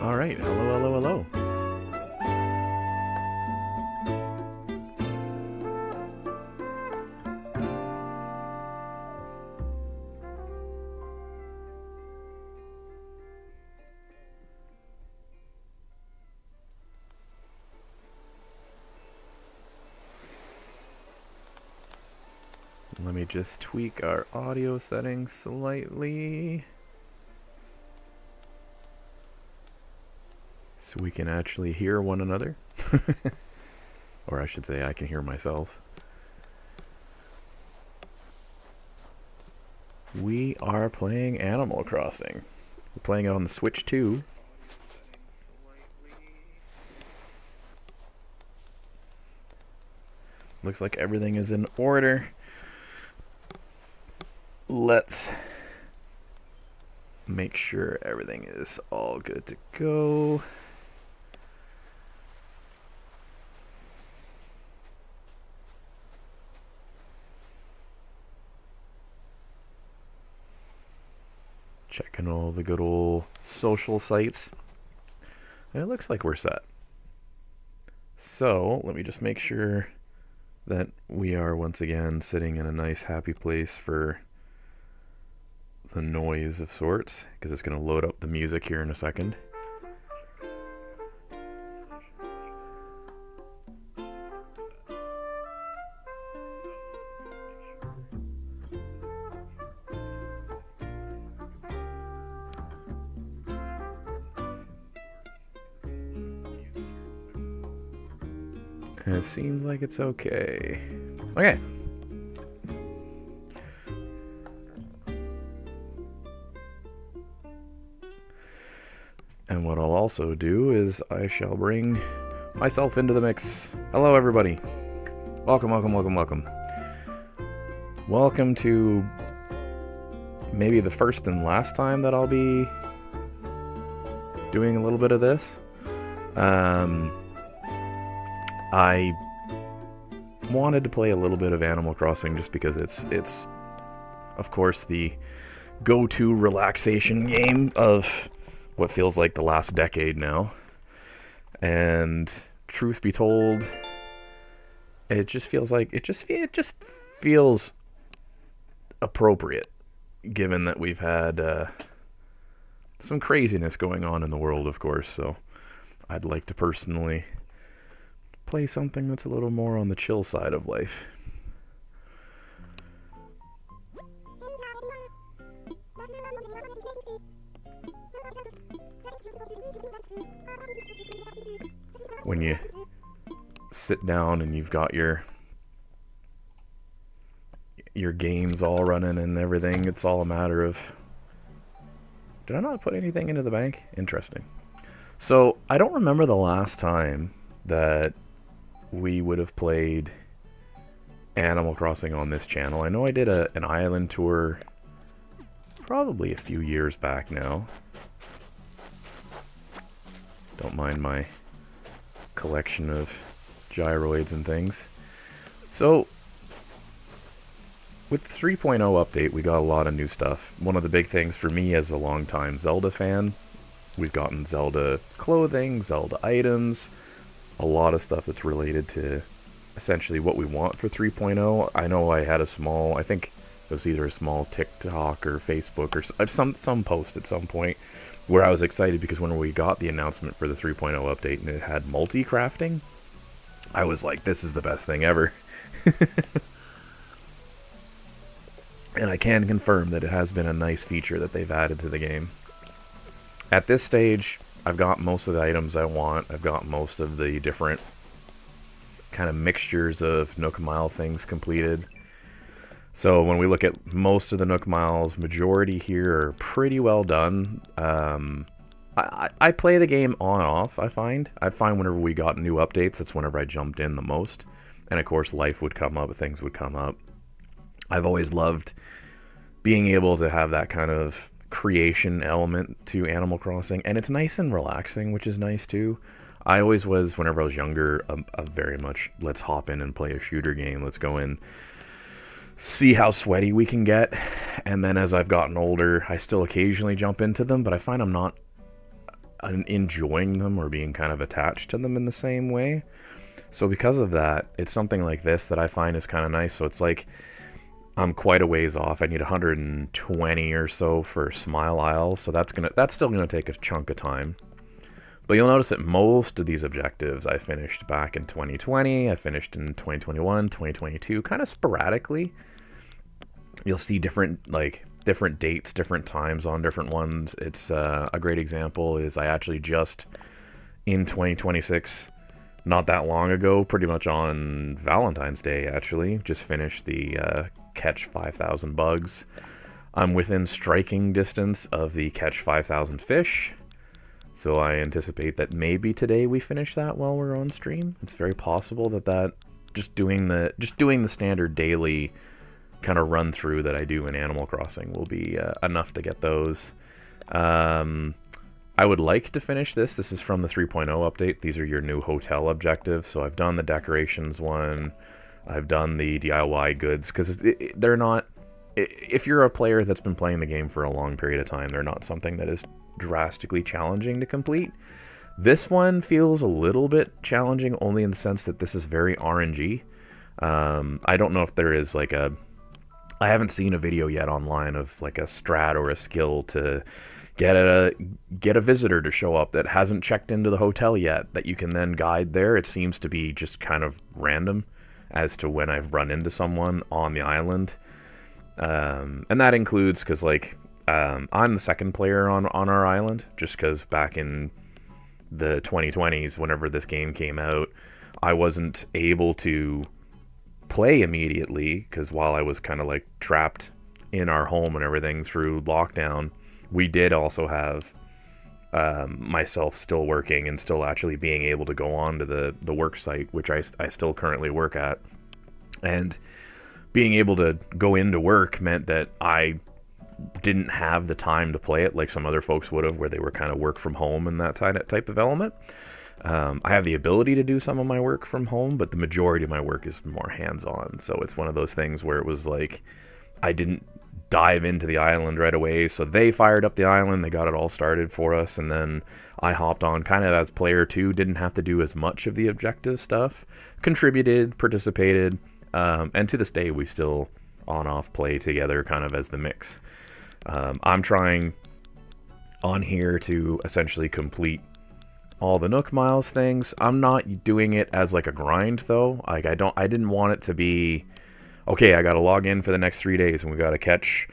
Alright, hello. Let me just tweak our audio settings slightly so we can actually hear one another. Or I should say I can hear myself. We are playing Animal Crossing. We're playing it on the Switch 2. Looks like everything is in order. Let's make sure everything is all good to go. Checking all the good old social sites. And it looks like we're set. So, let me just make sure that we are once again sitting in a nice happy place for the noise of sorts, because it's going to load up the music here in a second. And it seems like it's okay. Okay. And what I'll also do is I shall bring myself into the mix. Hello, everybody. Welcome. Welcome to maybe the first and last time that I'll be doing a little bit of this. I wanted to play a little bit of Animal Crossing just because it's of course the go-to relaxation game of what feels like the last decade now. And truth be told, it just feels like it just feels appropriate given that we've had some craziness going on in the world, of course. So I'd like to personally play something that's a little more on the chill side of life. When you sit down and you've got your games all running and everything, it's all a matter of, did I not put anything into the bank? Interesting. So I don't remember the last time that we would have played Animal Crossing on this channel. I know I did an island tour probably a few years back now. Don't mind my collection of gyroids and things. So with the 3.0 update, we got a lot of new stuff. One of the big things for me as a longtime Zelda fan, we've gotten Zelda clothing, Zelda items, a lot of stuff that's related to essentially what we want for 3.0. I know I had I think it was either a small TikTok or Facebook or some post at some point where I was excited because when we got the announcement for the 3.0 update and it had multi-crafting, I was like, this is the best thing ever. And I can confirm that it has been a nice feature that they've added to the game. At this stage, I've got most of the items I want. I've got most of the different kind of mixtures of Nook Mile things completed. So when we look at most of the Nook Miles, majority here are pretty well done. I play the game on and off, I find. Whenever we got new updates, that's whenever I jumped in the most. And of course, life would come up, things would come up. I've always loved being able to have that kind of creation element to Animal Crossing, and it's nice and relaxing, which is nice too. I always was, whenever I was younger, a very much, let's hop in and play a shooter game, let's go in, see how sweaty we can get. And then as I've gotten older, I still occasionally jump into them, but I find I'm not enjoying them or being kind of attached to them in the same way. So because of that, it's something like this that I find is kind of nice. So it's like I'm quite a ways off. I need 120 or so for Smile Isle, so that's still gonna take a chunk of time. But you'll notice that most of these objectives I finished back in 2020, I finished in 2021, 2022, kind of sporadically. You'll see different dates, different times on different ones. It's a great example is I actually just in 2026, not that long ago, pretty much on Valentine's Day actually, just finished the catch 5,000 bugs. I'm within striking distance of the catch 5,000 fish. So I anticipate that maybe today we finish that while we're on stream. It's very possible that just doing the standard daily kind of run through that I do in Animal Crossing will be enough to get those. I would like to finish this. This is from the 3.0 update. These are your new hotel objectives. So I've done the decorations one. I've done the DIY goods because they're not. If you're a player that's been playing the game for a long period of time, they're not something that is drastically challenging to complete. This one feels a little bit challenging only in the sense that this is very RNG. I don't know if there is like I haven't seen a video yet online of like a strat or a skill to get a visitor to show up that hasn't checked into the hotel yet that you can then guide there. It seems to be just kind of random as to when I've run into someone on the island. And that includes because I'm the second player on our island, just because back in the 2020s, whenever this game came out, I wasn't able to play immediately because while I was kind of like trapped in our home and everything through lockdown, we did also have myself still working and still actually being able to go on to the work site, which I still currently work at. And being able to go into work meant that I didn't have the time to play it like some other folks would have, where they were kind of work from home and that type of element. I have the ability to do some of my work from home, but the majority of my work is more hands-on. So it's one of those things where it was like I didn't dive into the island right away. So they fired up the island, they got it all started for us, and then I hopped on kind of as player 2, didn't have to do as much of the objective stuff, contributed, participated, and to this day we still on-off play together kind of as the mix. I'm trying on here to essentially complete all the Nook Miles things. I'm not doing it as like a grind though. Like I didn't want it to be, okay, I gotta log in for the next 3 days and we gotta catch,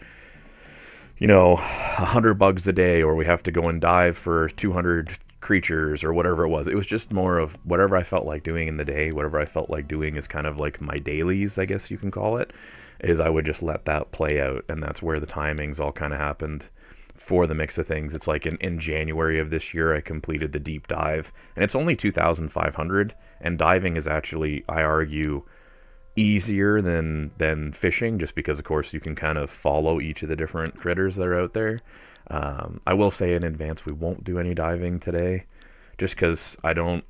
100 bugs a day, or we have to go and dive for 200 creatures or whatever it was. It was just more of whatever I felt like doing in the day, whatever I felt like doing is kind of like my dailies, I guess you can call it, is I would just let that play out, and that's where the timings all kind of happened for the mix of things. It's like in January of this year I completed the deep dive, and it's only 2,500, and diving is actually, I argue, easier than fishing, just because of course you can kind of follow each of the different critters that are out there. I will say in advance we won't do any diving today, just because I don't,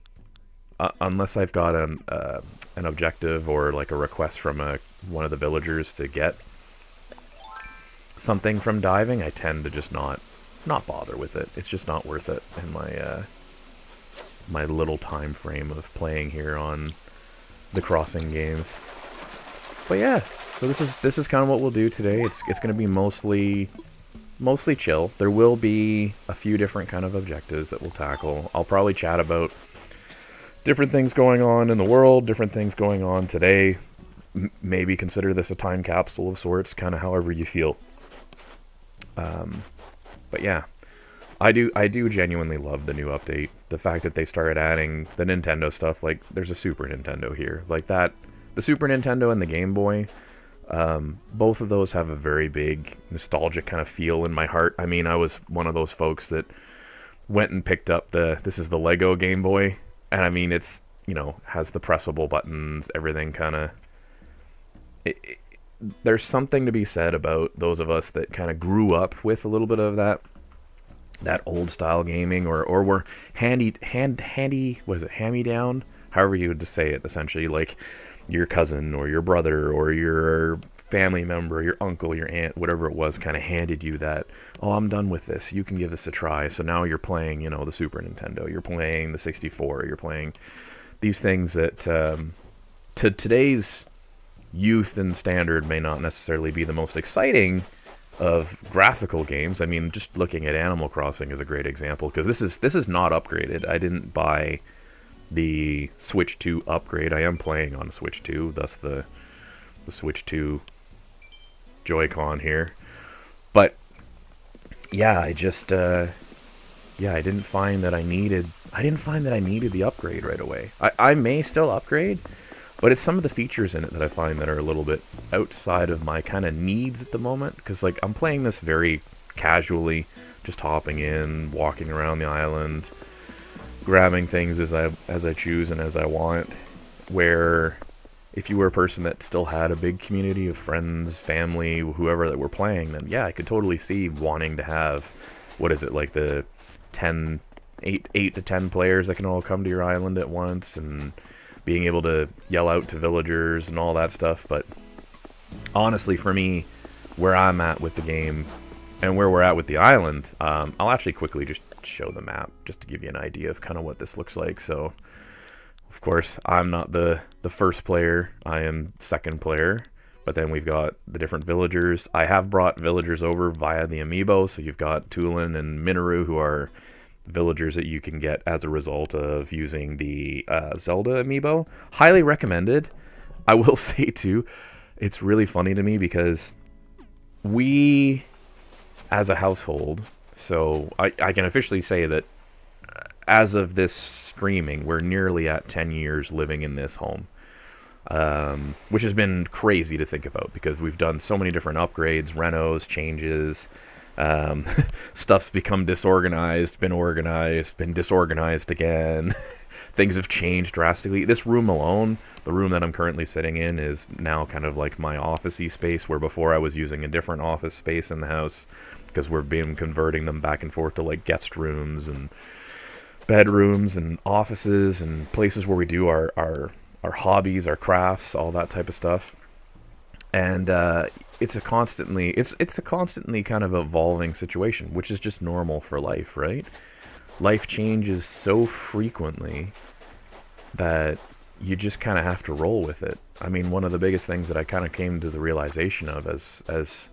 unless I've got an objective or like a request from one of the villagers to get something from diving, I tend to just not bother with it. It's just not worth it in my little time frame of playing here on the Crossing games. But yeah, so this is kind of what we'll do today. It's going to be mostly chill. There will be a few different kind of objectives that we'll tackle. I'll probably chat about different things going on in the world, different things going on today. Maybe consider this a time capsule of sorts, kind of however you feel. But yeah, I do genuinely love the new update. The fact that they started adding the Nintendo stuff, like there's a Super Nintendo here, like that. The Super Nintendo and the Game Boy, both of those have a very big nostalgic kind of feel in my heart. I mean, I was one of those folks that went and picked up this is the Lego Game Boy, and I mean, it's, has the pressable buttons, everything kind of... There's something to be said about those of us that kind of grew up with a little bit of that old style gaming, or were handy, what is it, hand-me-down? However you would say it, essentially, like your cousin or your brother or your family member, your uncle, your aunt, whatever it was, kind of handed you that, oh, I'm done with this, you can give this a try. So now you're playing, you know, the Super Nintendo, you're playing the 64, you're playing these things that to today's youth and standard may not necessarily be the most exciting of graphical games. I mean, just looking at Animal Crossing is a great example, because this is not upgraded. I didn't buy the Switch 2 upgrade. I am playing on Switch 2, thus the Switch 2 Joy-Con here. But yeah, I just I didn't find that I needed the upgrade right away. I may still upgrade, but it's some of the features in it that I find that are a little bit outside of my kind of needs at the moment. Because, like, I'm playing this very casually, just hopping in, walking around the island, grabbing things as I choose and as I want. Where if you were a person that still had a big community of friends, family, whoever that were playing, then yeah, I could totally see wanting to have, what is it, like the 8 to 10 players that can all come to your island at once, and being able to yell out to villagers and all that stuff. But honestly, for me, where I'm at with the game and where we're at with the island, I'll actually quickly just show the map just to give you an idea of kind of what this looks like. So, of course, I'm not the first player. I am second player. But then we've got the different villagers. I have brought villagers over via the amiibo. So you've got Tulin and Minoru, who are villagers that you can get as a result of using the Zelda amiibo. Highly recommended. I will say too, it's really funny to me because we, as a household, so I can officially say that as of this streaming, we're nearly at 10 years living in this home, which has been crazy to think about because we've done so many different upgrades, renos, changes. Stuff's become disorganized, been organized, been disorganized again. Things have changed drastically. This room alone, the room that I'm currently sitting in, is now kind of like my office-y space, where before I was using a different office space in the house because we've been converting them back and forth to like guest rooms and bedrooms and offices and places where we do our hobbies, our crafts, all that type of stuff. And it's a constantly kind of evolving situation, which is just normal for life, right? Life changes so frequently that you just kind of have to roll with it. I mean, one of the biggest things that I kind of came to the realization of as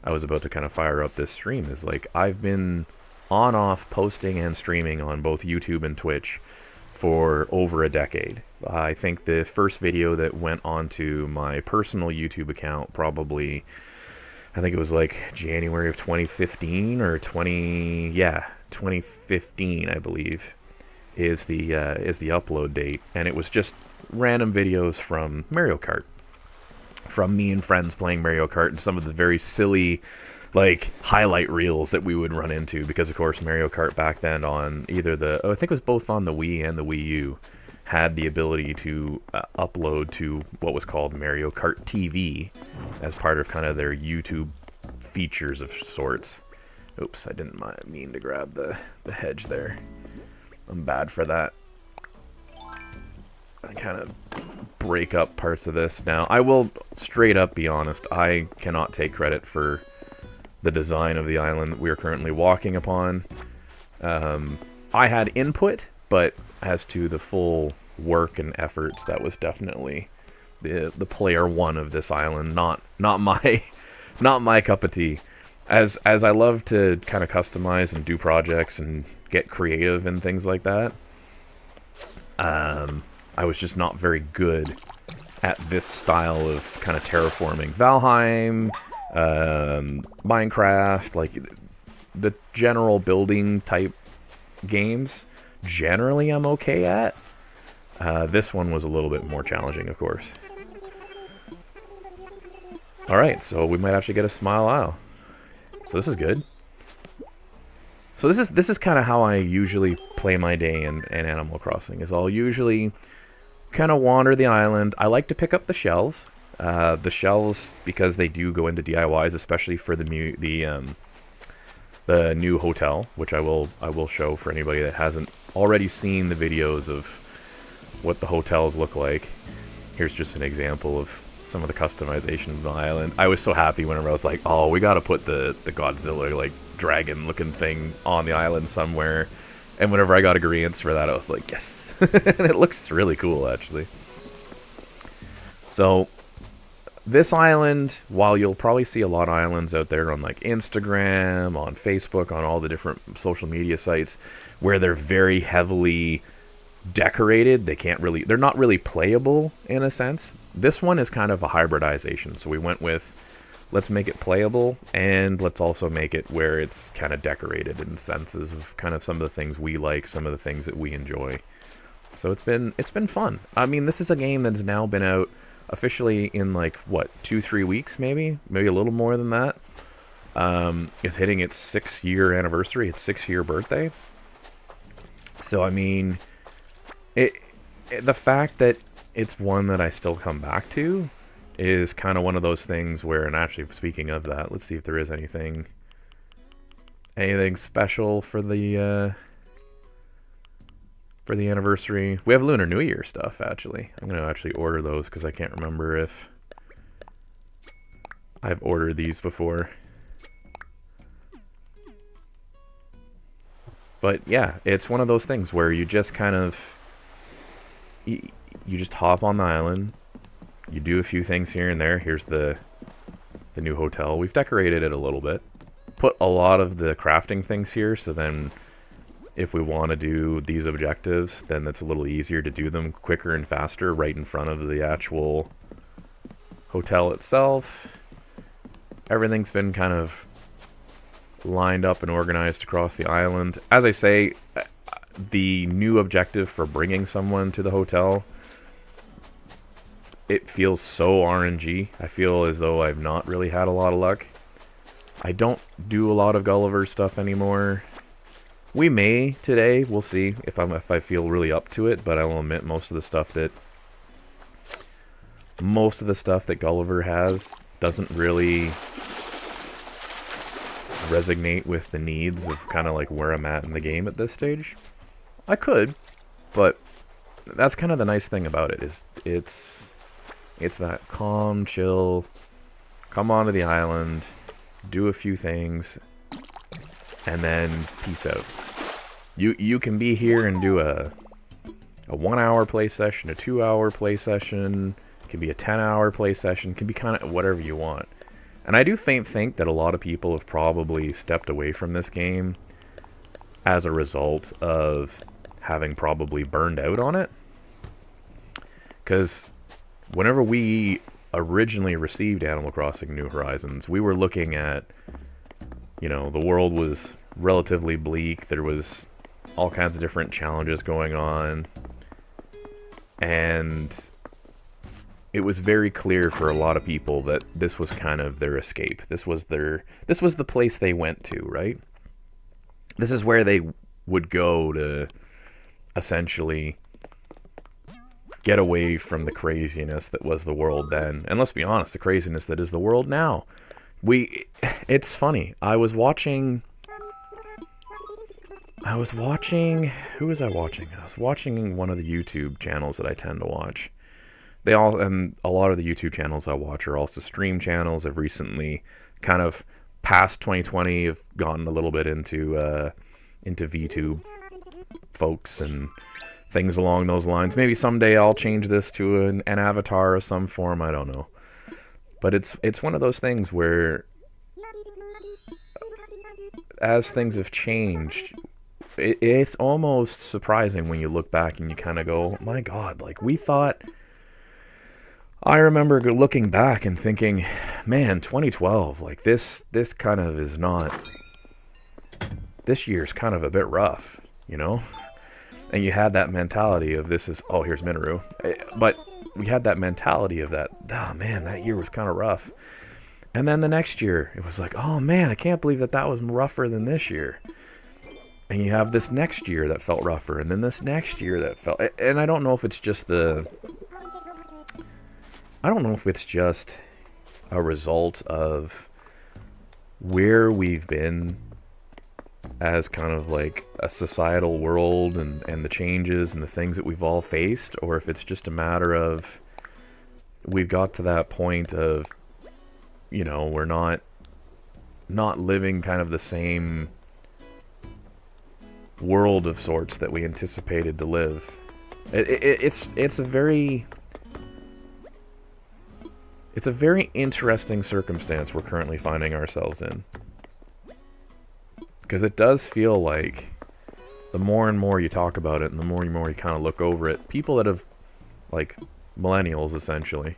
I was about to kind of fire up this stream is, like, I've been on-off posting and streaming on both YouTube and Twitch for over a decade. I think the first video that went onto my personal YouTube account I think it was like January of 2015 or 2015, I believe, is the upload date, and it was just random videos from Mario Kart, from me and friends playing Mario Kart, and some of the very silly, like, highlight reels that we would run into, because of course Mario Kart back then on either I think it was both on the Wii and the Wii U, had the ability to upload to what was called Mario Kart TV as part of kind of their YouTube features of sorts. Oops, I didn't mean to grab the hedge there. I'm bad for that. I kind of break up parts of this. Now, I will straight up be honest, I cannot take credit for the design of the island that we are currently walking upon. I had input, but as to the full work and efforts, that was definitely the player one of this island, not my cup of tea. As I love to kind of customize and do projects and get creative and things like that, I was just not very good at this style of kind of terraforming. Valheim, Minecraft, like the general building type games, generally I'm okay at. This one was a little bit more challenging, of course. Alright, so we might actually get a Smile Isle. So this is good. So this is kind of how I usually play my day in Animal Crossing, is I'll usually kind of wander the island. I like to pick up the shells. The shells, because they do go into DIYs, especially for the new hotel, which I will show for anybody that hasn't already seen the videos of what the hotels look like. Here's just an example of some of the customization of the island. I was so happy whenever I was like, oh, we gotta put the Godzilla, like, dragon-looking thing on the island somewhere. And whenever I got agreements for that, I was like, yes. And it looks really cool, actually. So, this island, while you'll probably see a lot of islands out there on, like, Instagram, on Facebook, on all the different social media sites, where they're very heavily decorated, they're not really playable, in a sense. This one is kind of a hybridization, so we went with, let's make it playable, and let's also make it where it's kind of decorated in senses of kind of some of the things we like, some of the things that we enjoy. So it's been fun. I mean, this is a game that's now been out officially in, like, what, 2-3 weeks, maybe a little more than that. It's hitting its 6-year anniversary, its 6-year birthday. So I mean, the fact that it's one that I still come back to is kind of one of those things where, and actually speaking of that, let's see if there is anything special for the anniversary. We have Lunar New Year stuff, actually. I'm going to actually order those because I can't remember if I've ordered these before. But yeah, it's one of those things where you just kind of, you just hop on the island, you do a few things here and there. Here's the new hotel. We've decorated it a little bit. Put a lot of the crafting things here, so then if we want to do these objectives, then it's a little easier to do them quicker and faster right in front of the actual hotel itself. Everything's been kind of lined up and organized across the island. As I say, the new objective for bringing someone to the hotel, it feels so RNG. I feel as though I've not really had a lot of luck. I don't do a lot of Gulliver stuff anymore. We may today. We'll see if I feel really up to it. But I will admit most of the stuff that Gulliver has doesn't really resonate with the needs of kind of like where I'm at in the game at this stage. I could, but that's kind of the nice thing about it, is it's that calm, chill, come onto the island, do a few things, and then peace out. You can be here and do a 1-hour play session, a 2-hour play session, it can be a 10-hour play session, it can be kind of whatever you want. And I do think that a lot of people have probably stepped away from this game as a result of having probably burned out on it. Because whenever we originally received Animal Crossing New Horizons, we were looking at, you know, the world was relatively bleak, there was all kinds of different challenges going on, and it was very clear for a lot of people that this was kind of their escape. This was the place they went to, right? This is where they would go to essentially get away from the craziness that was the world then. And let's be honest, the craziness that is the world now. It's funny. I was watching, who was I watching? I was watching one of the YouTube channels that I tend to watch. And a lot of the YouTube channels I watch are also stream channels. I've recently kind of past 2020 have gotten a little bit into VTube folks and things along those lines. Maybe someday I'll change this to an avatar of some form. I don't know. But it's one of those things where as things have changed, it's almost surprising when you look back and you kind of go, my God, like we thought... I remember looking back and thinking, man, 2012, like this kind of is not, this year's kind of a bit rough, you know? And you had that mentality of this is, oh, here's Minoru. But we had that mentality of that, oh man, that year was kind of rough. And then the next year, it was like, oh man, I can't believe that was rougher than this year. And you have this next year that felt rougher, and then this next year that felt, and I don't know if it's just a result of where we've been as kind of like a societal world and the changes and the things that we've all faced, or if it's just a matter of we've got to that point of, you know, we're not living kind of the same world of sorts that we anticipated to live. It's a very interesting circumstance we're currently finding ourselves in, because it does feel like the more and more you talk about it and the more and more you kind of look over it, people that have, like, millennials essentially,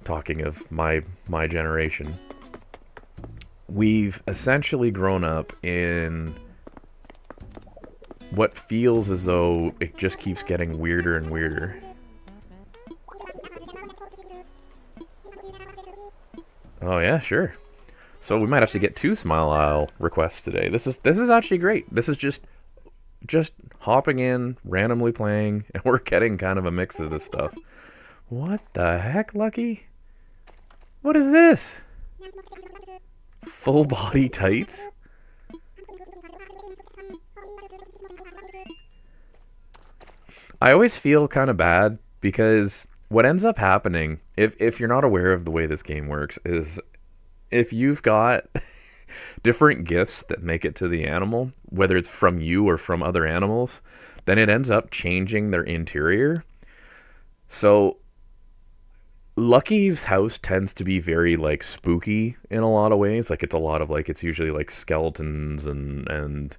talking of my generation, we've essentially grown up in what feels as though it just keeps getting weirder and weirder. Oh yeah, sure. So we might actually get 2 Smile Isle requests today. This is actually great. This is just hopping in, randomly playing, and we're getting kind of a mix of this stuff. What the heck, Lucky? What is this? Full body tights? I always feel kind of bad because what ends up happening, if you're not aware of the way this game works, is if you've got different gifts that make it to the animal, whether it's from you or from other animals, then it ends up changing their interior. So Lucky's house tends to be very, like, spooky in a lot of ways. Like, it's a lot of, like, it's usually like skeletons and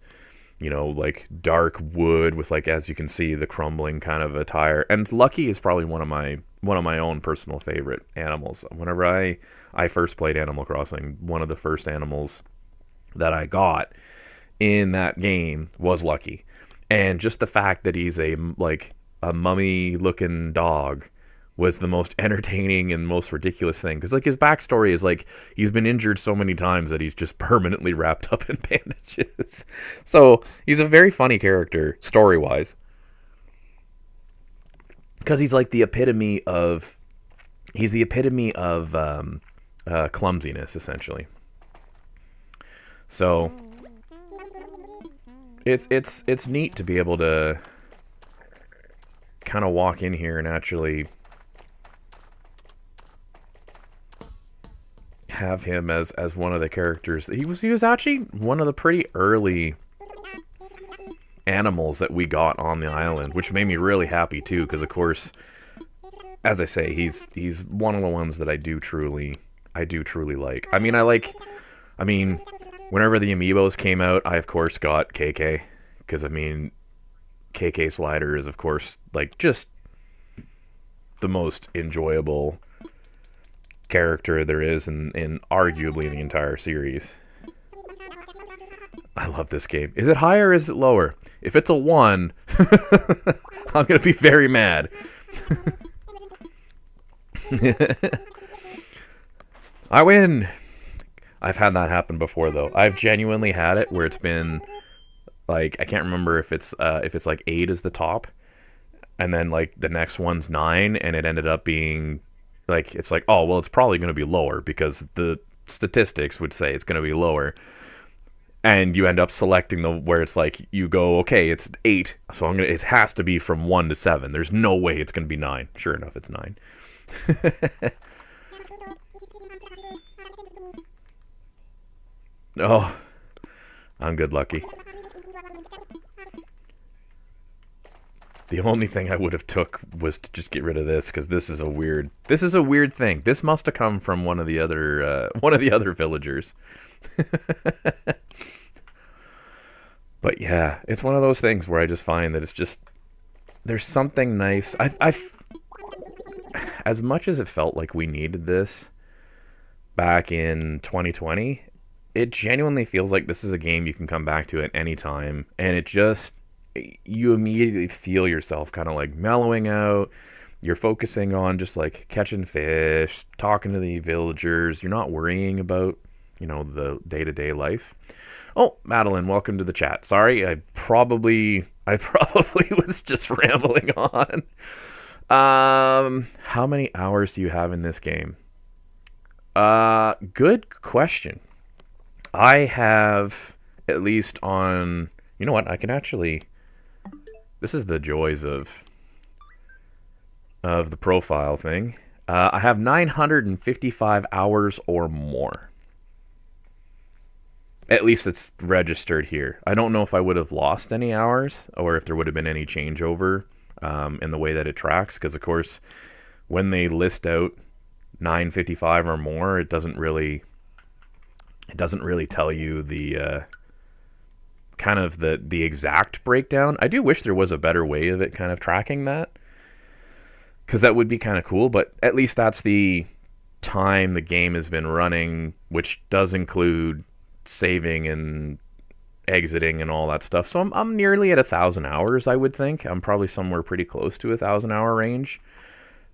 you know, like dark wood with, like, as you can see, the crumbling kind of attire. And Lucky is probably one of my own personal favorite animals. Whenever I first played Animal Crossing, one of the first animals that I got in that game was Lucky. And just the fact that he's a mummy looking dog was the most entertaining and most ridiculous thing. Because, like, his backstory is, like, he's been injured so many times that he's just permanently wrapped up in bandages. So he's a very funny character, story-wise. Because he's, like, the epitome of clumsiness, essentially. So it's neat to be able to kind of walk in here and actually have him as one of the characters. He was actually one of the pretty early animals that we got on the island, which made me really happy too, because of course, as I say, he's one of the ones that I do truly like. I mean, whenever the amiibos came out, I of course got KK, because I mean, KK Slider is of course, like, just the most enjoyable character there is in arguably the entire series. I love this game. Is it higher or is it lower? If it's a 1, I'm gonna be very mad. I win! I've had that happen before, though. I've genuinely had it where it's been, like, I can't remember if it's like 8 is the top, and then, like, the next one's 9, and it ended up being, like, it's like, oh, well, it's probably going to be lower because the statistics would say it's going to be lower. And you end up selecting where it's like, you go, okay, it's 8, so it has to be from 1 to 7. There's no way it's going to be 9. Sure enough, it's 9. Oh, I'm good, Lucky. The only thing I would have took was to just get rid of this, because this is a weird thing. This must have come from one of the other villagers. But yeah, it's one of those things where I just find that it's just, there's something nice. As much as it felt like we needed this back in 2020, it genuinely feels like this is a game you can come back to at any time, and you immediately feel yourself kind of like mellowing out. You're focusing on just, like, catching fish, talking to the villagers. You're not worrying about, you know, the day-to-day life. Oh, Madeline, welcome to the chat. Sorry, I probably was just rambling on. How many hours do you have in this game? Good question. I have at least on, you know what, I can actually, this is the joys of the profile thing. I have 955 hours or more. At least it's registered here. I don't know if I would have lost any hours or if there would have been any changeover in the way that it tracks. Because, of course, when they list out 955 or more, it doesn't really tell you the kind of the exact breakdown. I do wish there was a better way of it kind of tracking that, because that would be kind of cool. But at least that's the time the game has been running, which does include saving and exiting and all that stuff. So I'm nearly at 1,000 hours, I would think. I'm probably somewhere pretty close to 1,000 hour range.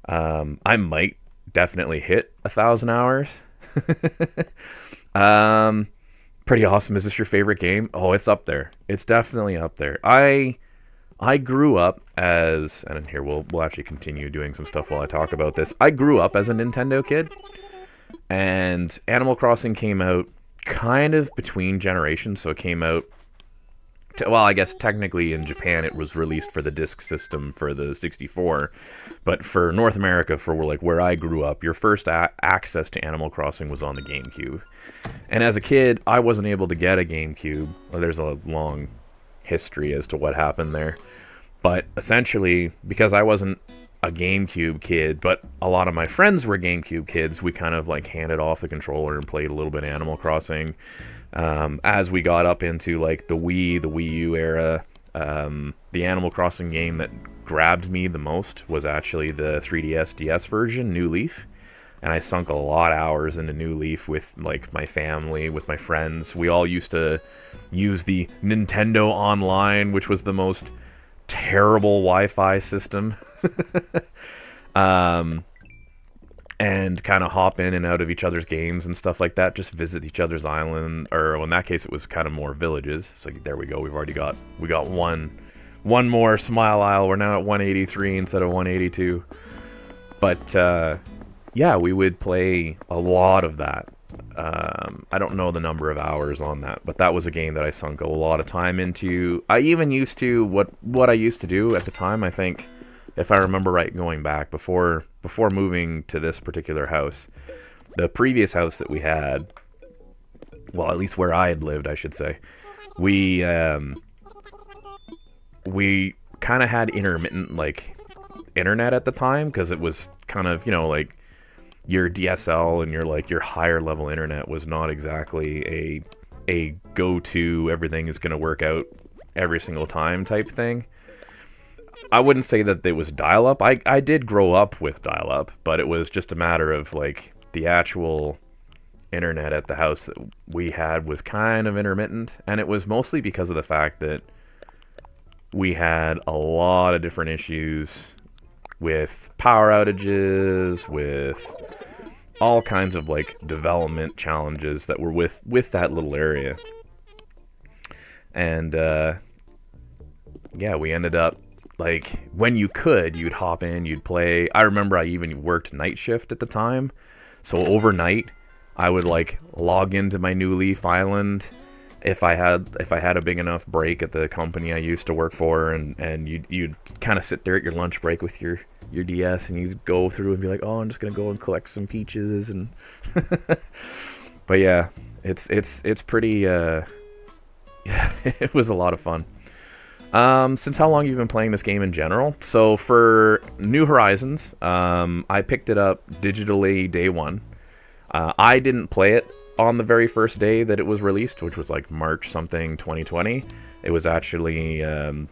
I might definitely hit 1,000 hours. Pretty awesome. Is this your favorite game? Oh, it's up there. It's definitely up there. I grew up as, and here we'll actually continue doing some stuff while I talk about this. I grew up as a Nintendo kid, and Animal Crossing came out kind of between generations. So it came out well, I guess technically in Japan it was released for the disc system for the 64, but for North America, for where I grew up, your first access to Animal Crossing was on the GameCube. And as a kid, I wasn't able to get a GameCube. Well, there's a long history as to what happened there. But essentially, because I wasn't a GameCube kid, but a lot of my friends were GameCube kids, we kind of handed off the controller and played a little bit of Animal Crossing. As we got up into the Wii U era, the Animal Crossing game that grabbed me the most was actually the 3DS DS version, New Leaf. And I sunk a lot of hours into New Leaf with my family, with my friends. We all used to use the Nintendo Online, which was the most terrible Wi-Fi system. And kind of hop in and out of each other's games and stuff like that. Just visit each other's island, or in that case, it was kind of more villages. So there we go. We got one more Smile Isle. We're now at 183 instead of 182. But yeah, we would play a lot of that. I don't know the number of hours on that, but that was a game that I sunk a lot of time into. I even used to what I used to do at the time. I think, if I remember right, going back before moving to this particular house, the previous house that we had, well, at least where I had lived, I should say, we kind of had intermittent internet at the time, because it was kind of your DSL and your higher level internet was not exactly a go-to, everything is going to work out every single time type thing. I wouldn't say that it was dial-up. I did grow up with dial-up, but it was just a matter of the actual internet at the house that we had was kind of intermittent, and it was mostly because of the fact that we had a lot of different issues with power outages, with all kinds of development challenges that were with that little area. And yeah, we ended up when you'd hop in, you'd play. I remember I even worked night shift at the time, so overnight I would log into my New Leaf Island if I had a big enough break at the company I used to work for, and you'd kind of sit there at your lunch break with your DS, and you'd go through and be like, oh, I'm just gonna go and collect some peaches, and but yeah, it's pretty yeah, it was a lot of fun. Since how long you've been playing this game in general? So for New Horizons, I picked it up digitally day one. I didn't play it on the very first day that it was released, which was March something 2020. It was actually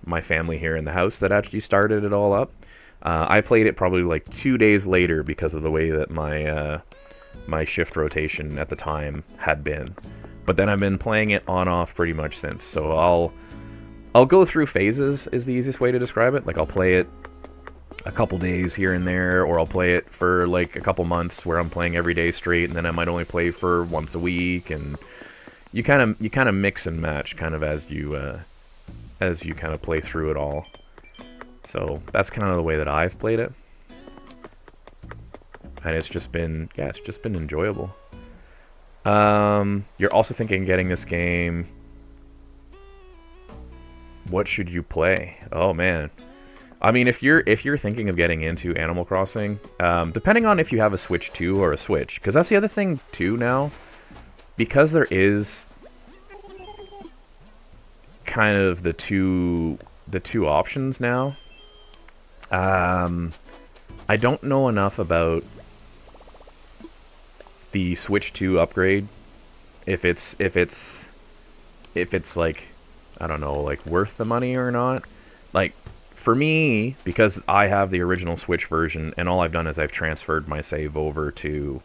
my family here in the house that actually started it all up. I played it probably 2 days later because of the way that my shift rotation at the time had been. But then I've been playing it on off pretty much since. So I'll go through phases is the easiest way to describe it. I'll play it a couple days here and there, or I'll play it for a couple months where I'm playing every day straight, and then I might only play for once a week, and you kind of mix and match kind of as you kind of play through it all. So that's kind of the way that I've played it, and it's just been enjoyable. You're also thinking of getting this game. What should you play? Oh man, I mean, if you're thinking of getting into Animal Crossing, depending on if you have a Switch 2 or a Switch, because that's the other thing too now, because there is kind of the two options now. I don't know enough about the Switch 2 upgrade. If it's like, I don't know, like worth the money or not. Like for me, because I have the original Switch version, and all I've done is I've transferred my save over to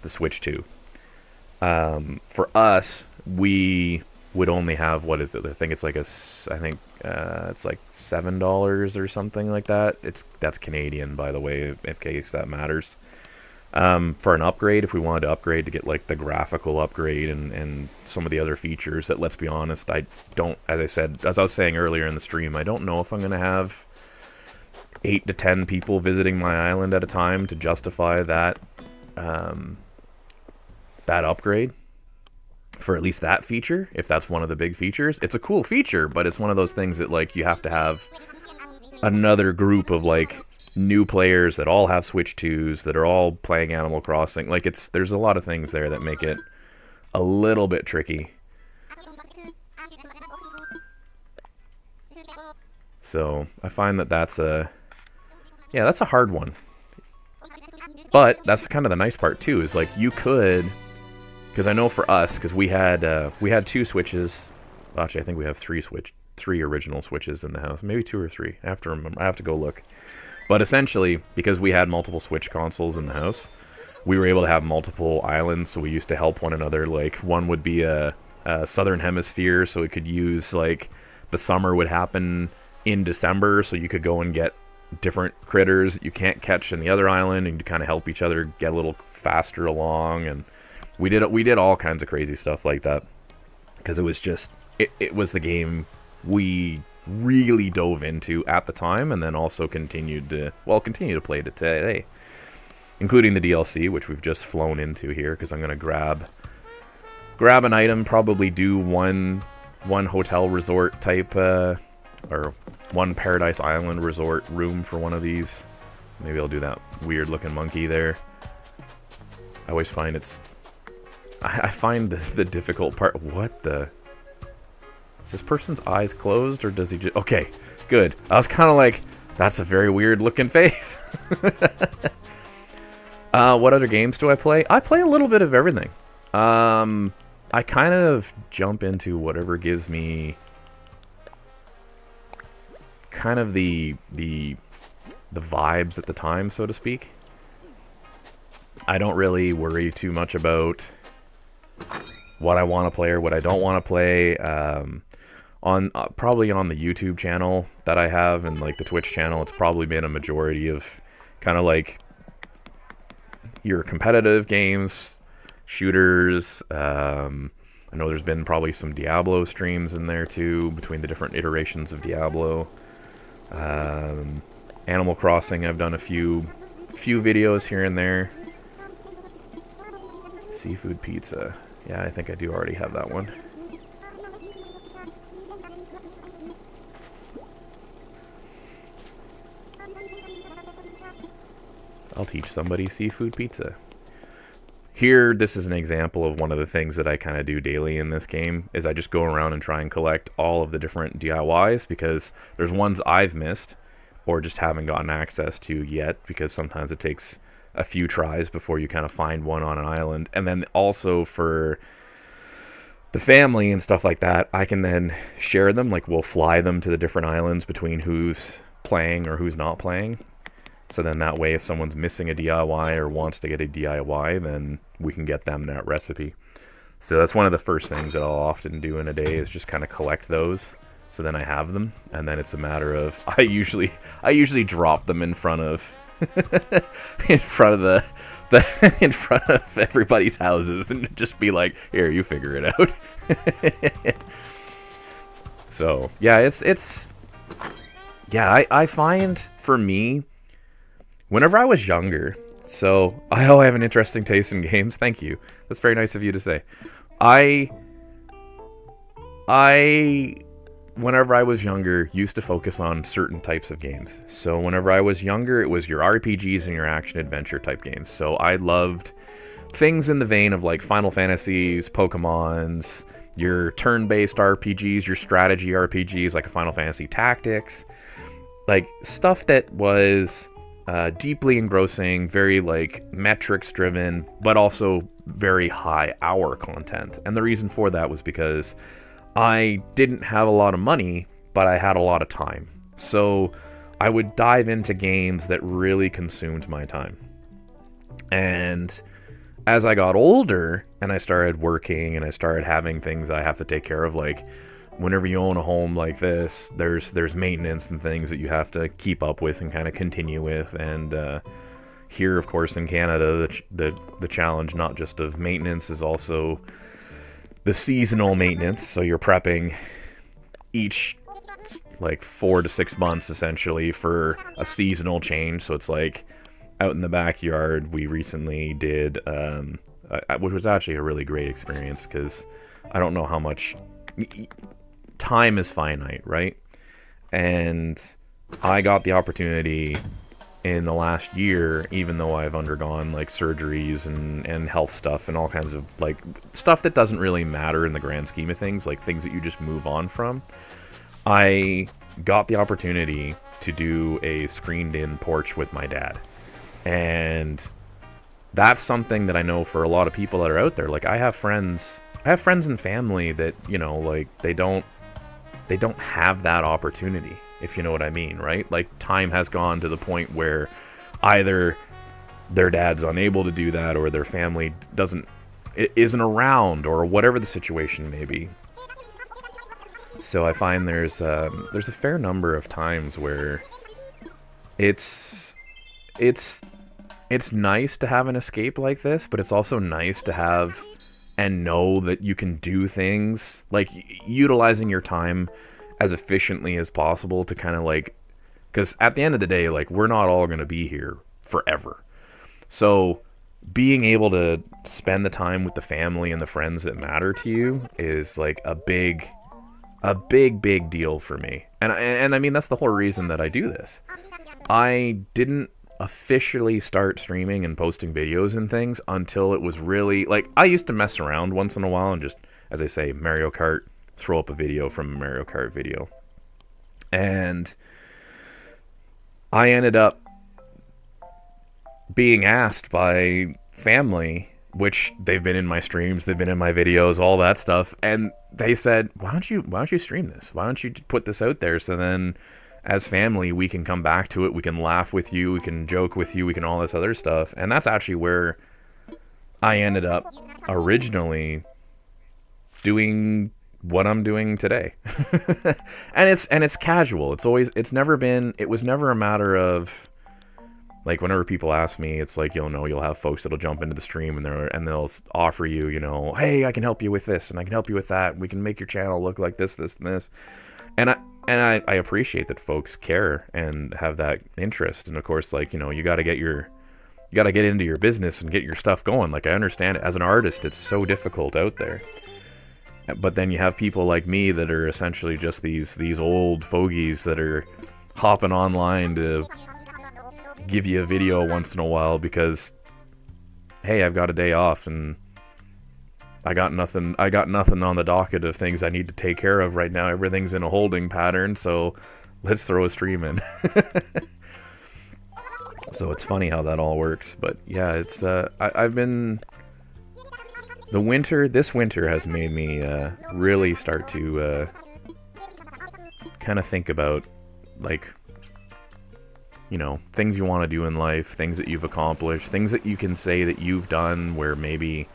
the Switch 2. For us, we would only have, what is it? I think it's like it's like $7 or something like that. That's Canadian, by the way, in case that matters. For an upgrade, if we wanted to upgrade to get like the graphical upgrade and some of the other features that, let's be honest, I don't, as I was saying earlier in the stream, I don't know if I'm going to have 8 to 10 people visiting my island at a time to justify that, that upgrade for at least that feature, if that's one of the big features. It's a cool feature, but it's one of those things that like you have to have another group of like new players that all have Switch 2s that are all playing Animal Crossing. Like there's a lot of things there that make it a little bit tricky. So I find that's a hard one. But that's kind of the nice part too, is like you could, because I know for us, because we had 2 Switches. Actually, I think we have 3 original Switches in the house, maybe 2 or 3. I have to remember. I have to go look. But essentially, because we had multiple Switch consoles in the house, we were able to have multiple islands. So we used to help one another. Like one would be a southern hemisphere, so it could use like the summer would happen in December, so you could go and get different critters you can't catch in the other island, and to kind of help each other get a little faster along. And we did all kinds of crazy stuff like that, because it was just it was the game we really dove into at the time, and then also continue to play to today, including the DLC, which we've just flown into here, because I'm going to grab an item, probably do one hotel resort type or one Paradise Island resort room for one of these. Maybe I'll do that weird looking monkey there. I always find I find the difficult part. What the? Is this person's eyes closed, or does he just... Okay, good. I was kind of like, that's a very weird looking face. What other games do I play? I play a little bit of everything. I kind of jump into whatever gives me kind of the vibes at the time, so to speak. I don't really worry too much about what I want to play or what I don't want to play. Probably on the YouTube channel that I have, and like the Twitch channel, it's probably been a majority of kind of like your competitive games, shooters. I know there's been probably some Diablo streams in there too, between the different iterations of Diablo. Animal Crossing, I've done a few videos here and there. Seafood pizza. Yeah, I think I do already have that one. I'll teach somebody seafood pizza. Here, this is an example of one of the things that I kind of do daily in this game, is I just go around and try and collect all of the different DIYs, because there's ones I've missed or just haven't gotten access to yet, because sometimes it takes a few tries before you kind of find one on an island. And then also for the family and stuff like that, I can then share them. Like we'll fly them to the different islands between who's playing or who's not playing. So then that way, if someone's missing a DIY or wants to get a DIY, then we can get them that recipe. So that's one of the first things that I'll often do in a day, is just kind of collect those. So then I have them, and then it's a matter of I usually drop them in front of in front of everybody's houses, and just be like, here, you figure it out. So yeah, I find for me, whenever I was younger, so I have an interesting taste in games. Thank you. That's very nice of you to say. I whenever I was younger, used to focus on certain types of games. So whenever I was younger, it was your RPGs and your action-adventure type games. So I loved things in the vein of like Final Fantasies, Pokemons, your turn-based RPGs, your strategy RPGs like a Final Fantasy Tactics, like stuff that was deeply engrossing, very like metrics driven, but also very high hour content. And the reason for that was because I didn't have a lot of money, but I had a lot of time. So I would dive into games that really consumed my time. And as I got older and I started working and I started having things I have to take care of, like whenever you own a home like this, there's maintenance and things that you have to keep up with and kind of continue with. And here, of course, in Canada, the challenge not just of maintenance is also the seasonal maintenance. So you're prepping each like 4 to 6 months essentially for a seasonal change. So it's like out in the backyard, we recently did, which was actually a really great experience because I don't know how much time is finite, right? And I got the opportunity in the last year, even though I've undergone like surgeries and health stuff and all kinds of like stuff that doesn't really matter in the grand scheme of things, like things that you just move on from, I got the opportunity to do a screened in porch with my dad. And that's something that I know for a lot of people that are out there. Like I have friends and family that, you know, like they don't have that opportunity, if you know what I mean, right? Like time has gone to the point where either their dad's unable to do that or their family isn't around or whatever the situation may be. So I find there's a fair number of times where it's nice to have an escape like this, but it's also nice to have and know that you can do things like utilizing your time as efficiently as possible to kind of like, because at the end of the day, like we're not all going to be here forever. So being able to spend the time with the family and the friends that matter to you is like a big deal for me. And I mean, that's the whole reason that I do this. I didn't officially start streaming and posting videos and things until it was really like, I used to mess around once in a while and just, as I say, Mario Kart, throw up a video from a Mario Kart video. And I ended up being asked by family, which they've been in my streams, they've been in my videos, all that stuff, and they said, why don't you stream this? Why don't you put this out there so then as family we can come back to it, we can laugh with you, we can joke with you, we can all this other stuff. And that's actually where I ended up originally doing what I'm doing today. and it's casual. It was never a matter of like, whenever people ask me, it's like, you'll have folks that'll jump into the stream and they'll offer you, hey, I can help you with this and I can help you with that. We can make your channel look like this, this, and this. And I appreciate that folks care and have that interest. And of course, like, you got to get into your business and get your stuff going. Like, I understand it. As an artist, it's so difficult out there. But then you have people like me that are essentially just these old fogies that are hopping online to give you a video once in a while because, hey, I've got a day off and I got nothing on the docket of things I need to take care of right now. Everything's in a holding pattern, so let's throw a stream in. So it's funny how that all works. But yeah, it's I've been this winter has made me really start to kind of think about, like, things you want to do in life, things that you've accomplished, things that you can say that you've done where maybe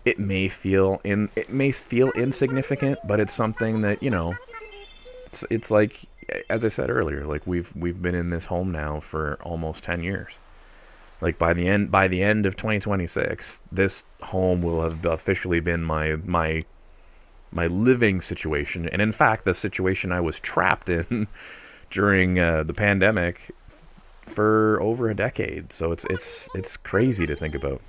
it may feel insignificant, but it's something that, it's like, as I said earlier, like we've been in this home now for almost 10 years. Like by the end of 2026, this home will have officially been my living situation. And in fact, the situation I was trapped in during the pandemic for over a decade. So it's crazy to think about.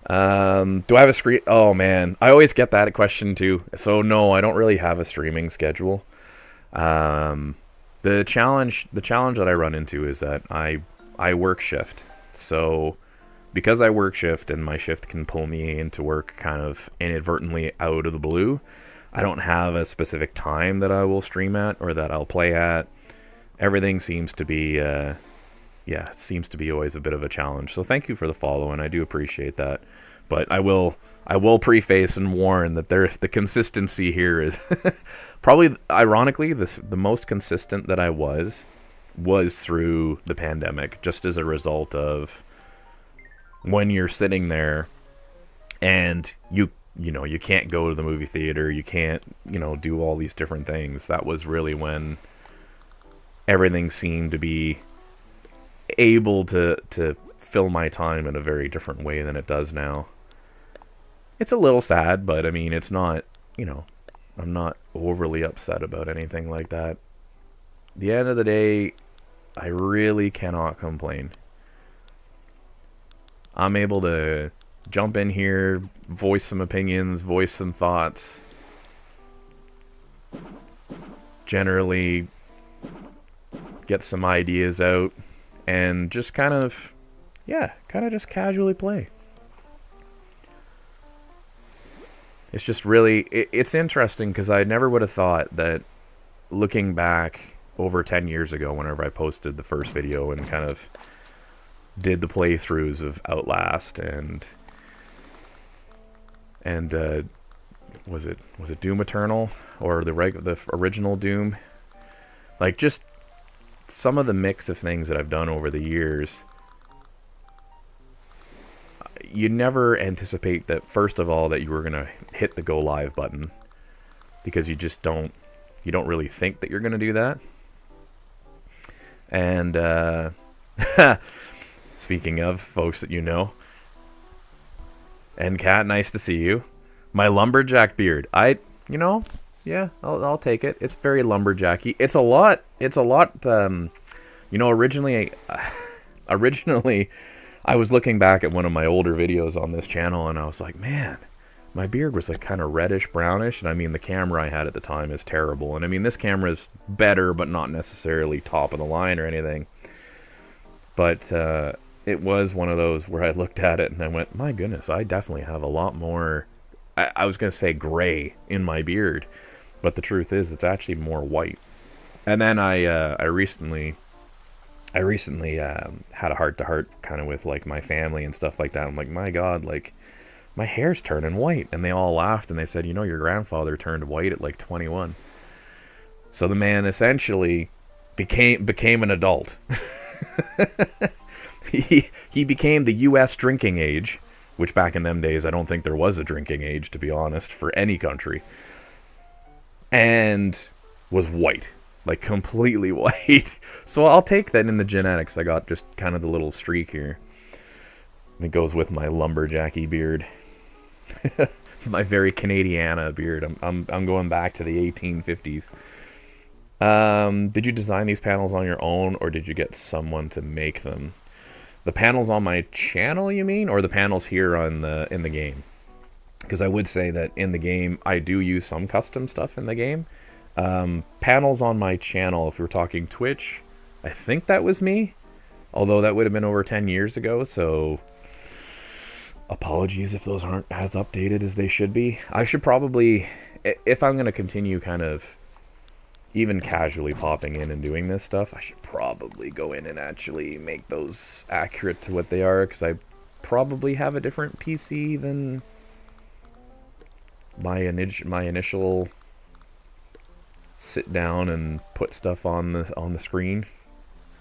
Do I have a screen? Oh man, I always get that question too. So no, I don't really have a streaming schedule. Um, the challenge that I run into is that I work shift. So because I work shift and my shift can pull me into work kind of inadvertently out of the blue, I don't have a specific time that I will stream at or that I'll play at. Everything seems to be yeah, it seems to be always a bit of a challenge. So thank you for the follow, and I do appreciate that. But I will preface and warn that there's the consistency here is probably ironically the most consistent that I was through the pandemic, just as a result of when you're sitting there and you can't go to the movie theater, you can't do all these different things. That was really when everything seemed to be able to fill my time in a very different way than it does now. It's a little sad, but I mean, it's not, I'm not overly upset about anything like that. At the end of the day, I really cannot complain. I'm able to jump in here, voice some opinions, voice some thoughts. Generally get some ideas out and just kind of just casually play. It's just really, it's interesting because I never would have thought that looking back over 10 years ago, whenever I posted the first video and kind of did the playthroughs of Outlast and was it Doom Eternal or the original Doom? Like, just some of the mix of things that I've done over the years, you never anticipate that, first of all, that you were going to hit the go live button, because you don't really think that you're going to do that. And speaking of folks that and Kat, nice to see you. My lumberjack beard, yeah, I'll take it. It's very lumberjacky. It's a lot. Originally, I was looking back at one of my older videos on this channel, and I was like, man, my beard was like kind of reddish brownish. And I mean, the camera I had at the time is terrible. And I mean, this camera is better, but not necessarily top of the line or anything. But it was one of those where I looked at it and I went, my goodness, I definitely have a lot more. I was going to say gray in my beard, but the truth is it's actually more white. And then I recently had a heart-to-heart kind of with like my family and stuff like that. I'm like, my God, like my hair's turning white. And they all laughed and they said, your grandfather turned white at like 21. So the man essentially became an adult. He became the U.S. drinking age, which back in them days, I don't think there was a drinking age, to be honest, for any country. And was white. Like, completely white. So I'll take that in the genetics. I got just kind of the little streak here. It goes with my lumberjacky beard. My very Canadiana beard. I'm going back to the 1850s. Did you design these panels on your own, or did you get someone to make them? The panels on my channel, you mean? Or the panels here in the game? Because I would say that in the game, I do use some custom stuff in the game. Panels on my channel, if we're talking Twitch, I think that was me. Although that would have been over 10 years ago, so apologies if those aren't as updated as they should be. I should probably, if I'm going to continue kind of even casually popping in and doing this stuff, I should probably go in and actually make those accurate to what they are, because I probably have a different PC than my initial sit down and put stuff on the screen.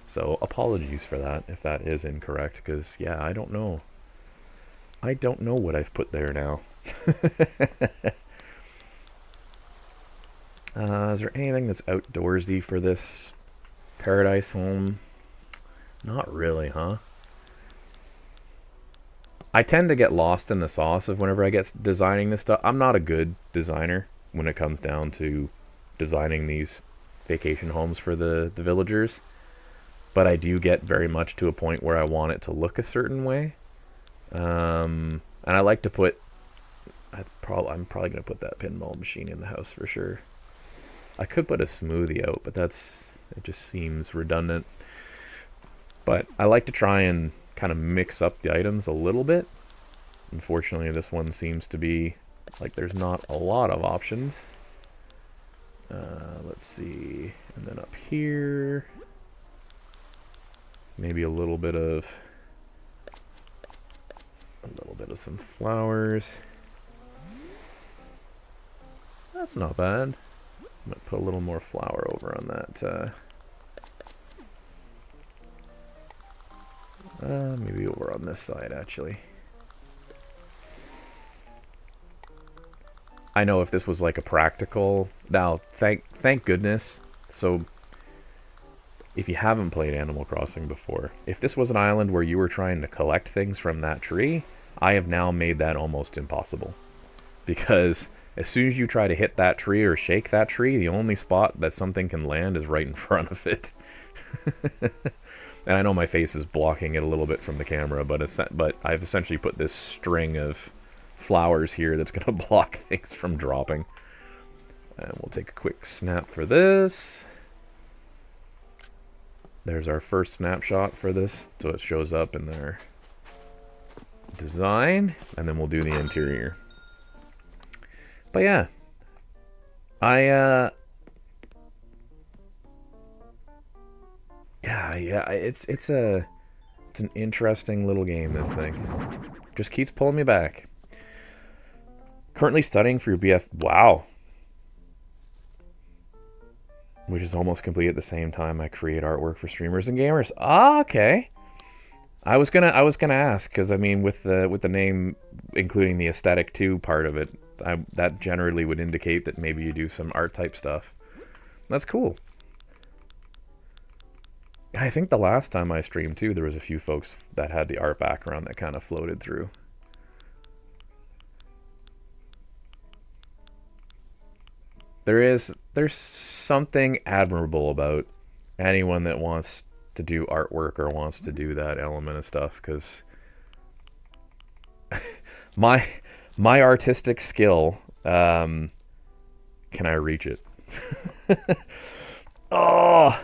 So apologies for that if that is incorrect, because yeah, I don't know what I've put there now. Is there anything that's outdoorsy for this paradise home? Not really, huh? I tend to get lost in the sauce of whenever I get designing this stuff. I'm not a good designer when it comes down to designing these vacation homes for the villagers. But I do get very much to a point where I want it to look a certain way. And I like to put... I'm probably going to put that pinball machine in the house for sure. I could put a smoothie out, but it just seems redundant. But I like to try and kind of mix up the items a little bit. Unfortunately, this one seems to be like there's not a lot of options. Let's see. And then up here, maybe a little bit of some flowers. That's not bad. I'm gonna put a little more flour over on that. Maybe over on this side, actually. I know if this was like a practical... Now, thank goodness. So, if you haven't played Animal Crossing before, if this was an island where you were trying to collect things from that tree, I have now made that almost impossible. Because as soon as you try to hit that tree or shake that tree, the only spot that something can land is right in front of it. And I know my face is blocking it a little bit from the camera, but I've essentially put this string of flowers here that's going to block things from dropping. And we'll take a quick snap for this. There's our first snapshot for this, so it shows up in their design, and then we'll do the interior. But yeah, it's an interesting little game, this thing. Just keeps pulling me back. Currently studying for your BF. Wow. Which is almost complete at the same time I create artwork for streamers and gamers. Ah, okay. I was gonna ask, because I mean, with the name including the aesthetic too part of it, that generally would indicate that maybe you do some art type stuff. That's cool. I think the last time I streamed too, there was a few folks that had the art background that kind of floated through. There's something admirable about anyone that wants to do artwork or wants to do that element of stuff, because my artistic skill, can I reach it? Oh,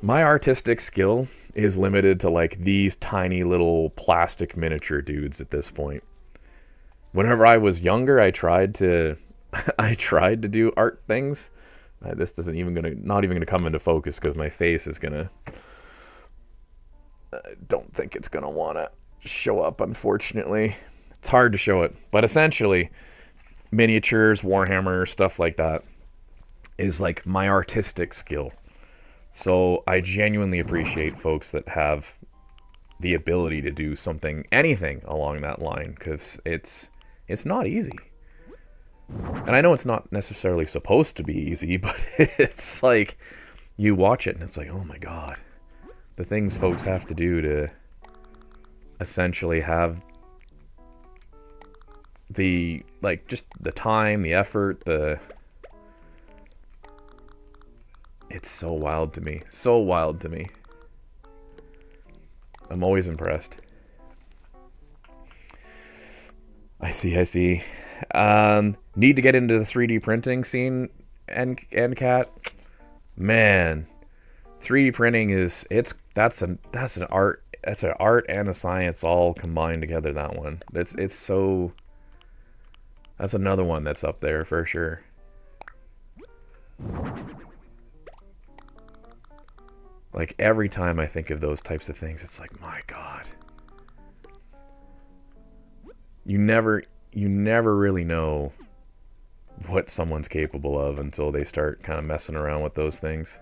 my artistic skill is limited to like these tiny little plastic miniature dudes at this point. Whenever I was younger, I tried to do art things. This not even gonna come into focus because my face is gonna... I don't think it's gonna wanna show up, unfortunately. It's hard to show it, but essentially, miniatures, Warhammer, stuff like that is like my artistic skill. So I genuinely appreciate folks that have the ability to do anything along that line, because it's not easy. And I know it's not necessarily supposed to be easy, but it's like, you watch it and it's like, oh my god. The things folks have to do to essentially have just the time, the effort, it's so wild to me. So wild to me. I'm always impressed. I see. Need to get into the 3D printing scene, and Cat. Man, 3D printing that's an art and a science all combined together. That one. That's another one that's up there for sure. Like every time I think of those types of things, it's like, my god. You never really know what someone's capable of until they start kind of messing around with those things.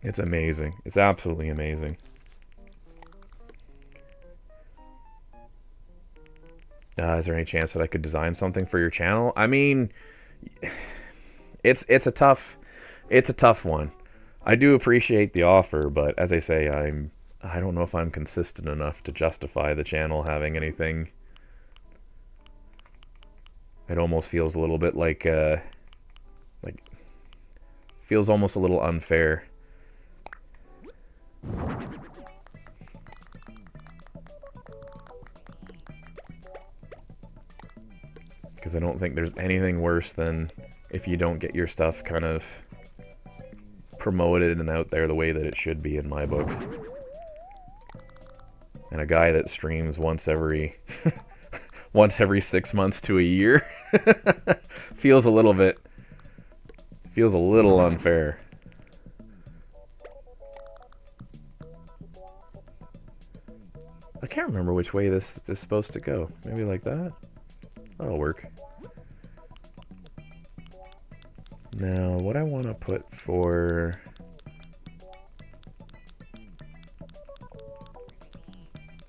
It's amazing. It's absolutely amazing. Is there any chance that I could design something for your channel? I mean, it's a tough one. I do appreciate the offer, but as I say, I don't know if I'm consistent enough to justify the channel having anything. It almost feels a little bit like feels almost a little unfair. Because I don't think there's anything worse than if you don't get your stuff kind of promoted and out there the way that it should be in my books. And a guy that streams once every 6 months to a year feels a little unfair. I can't remember which way this is supposed to go. Maybe like that? That'll work. Now, what I want to put for...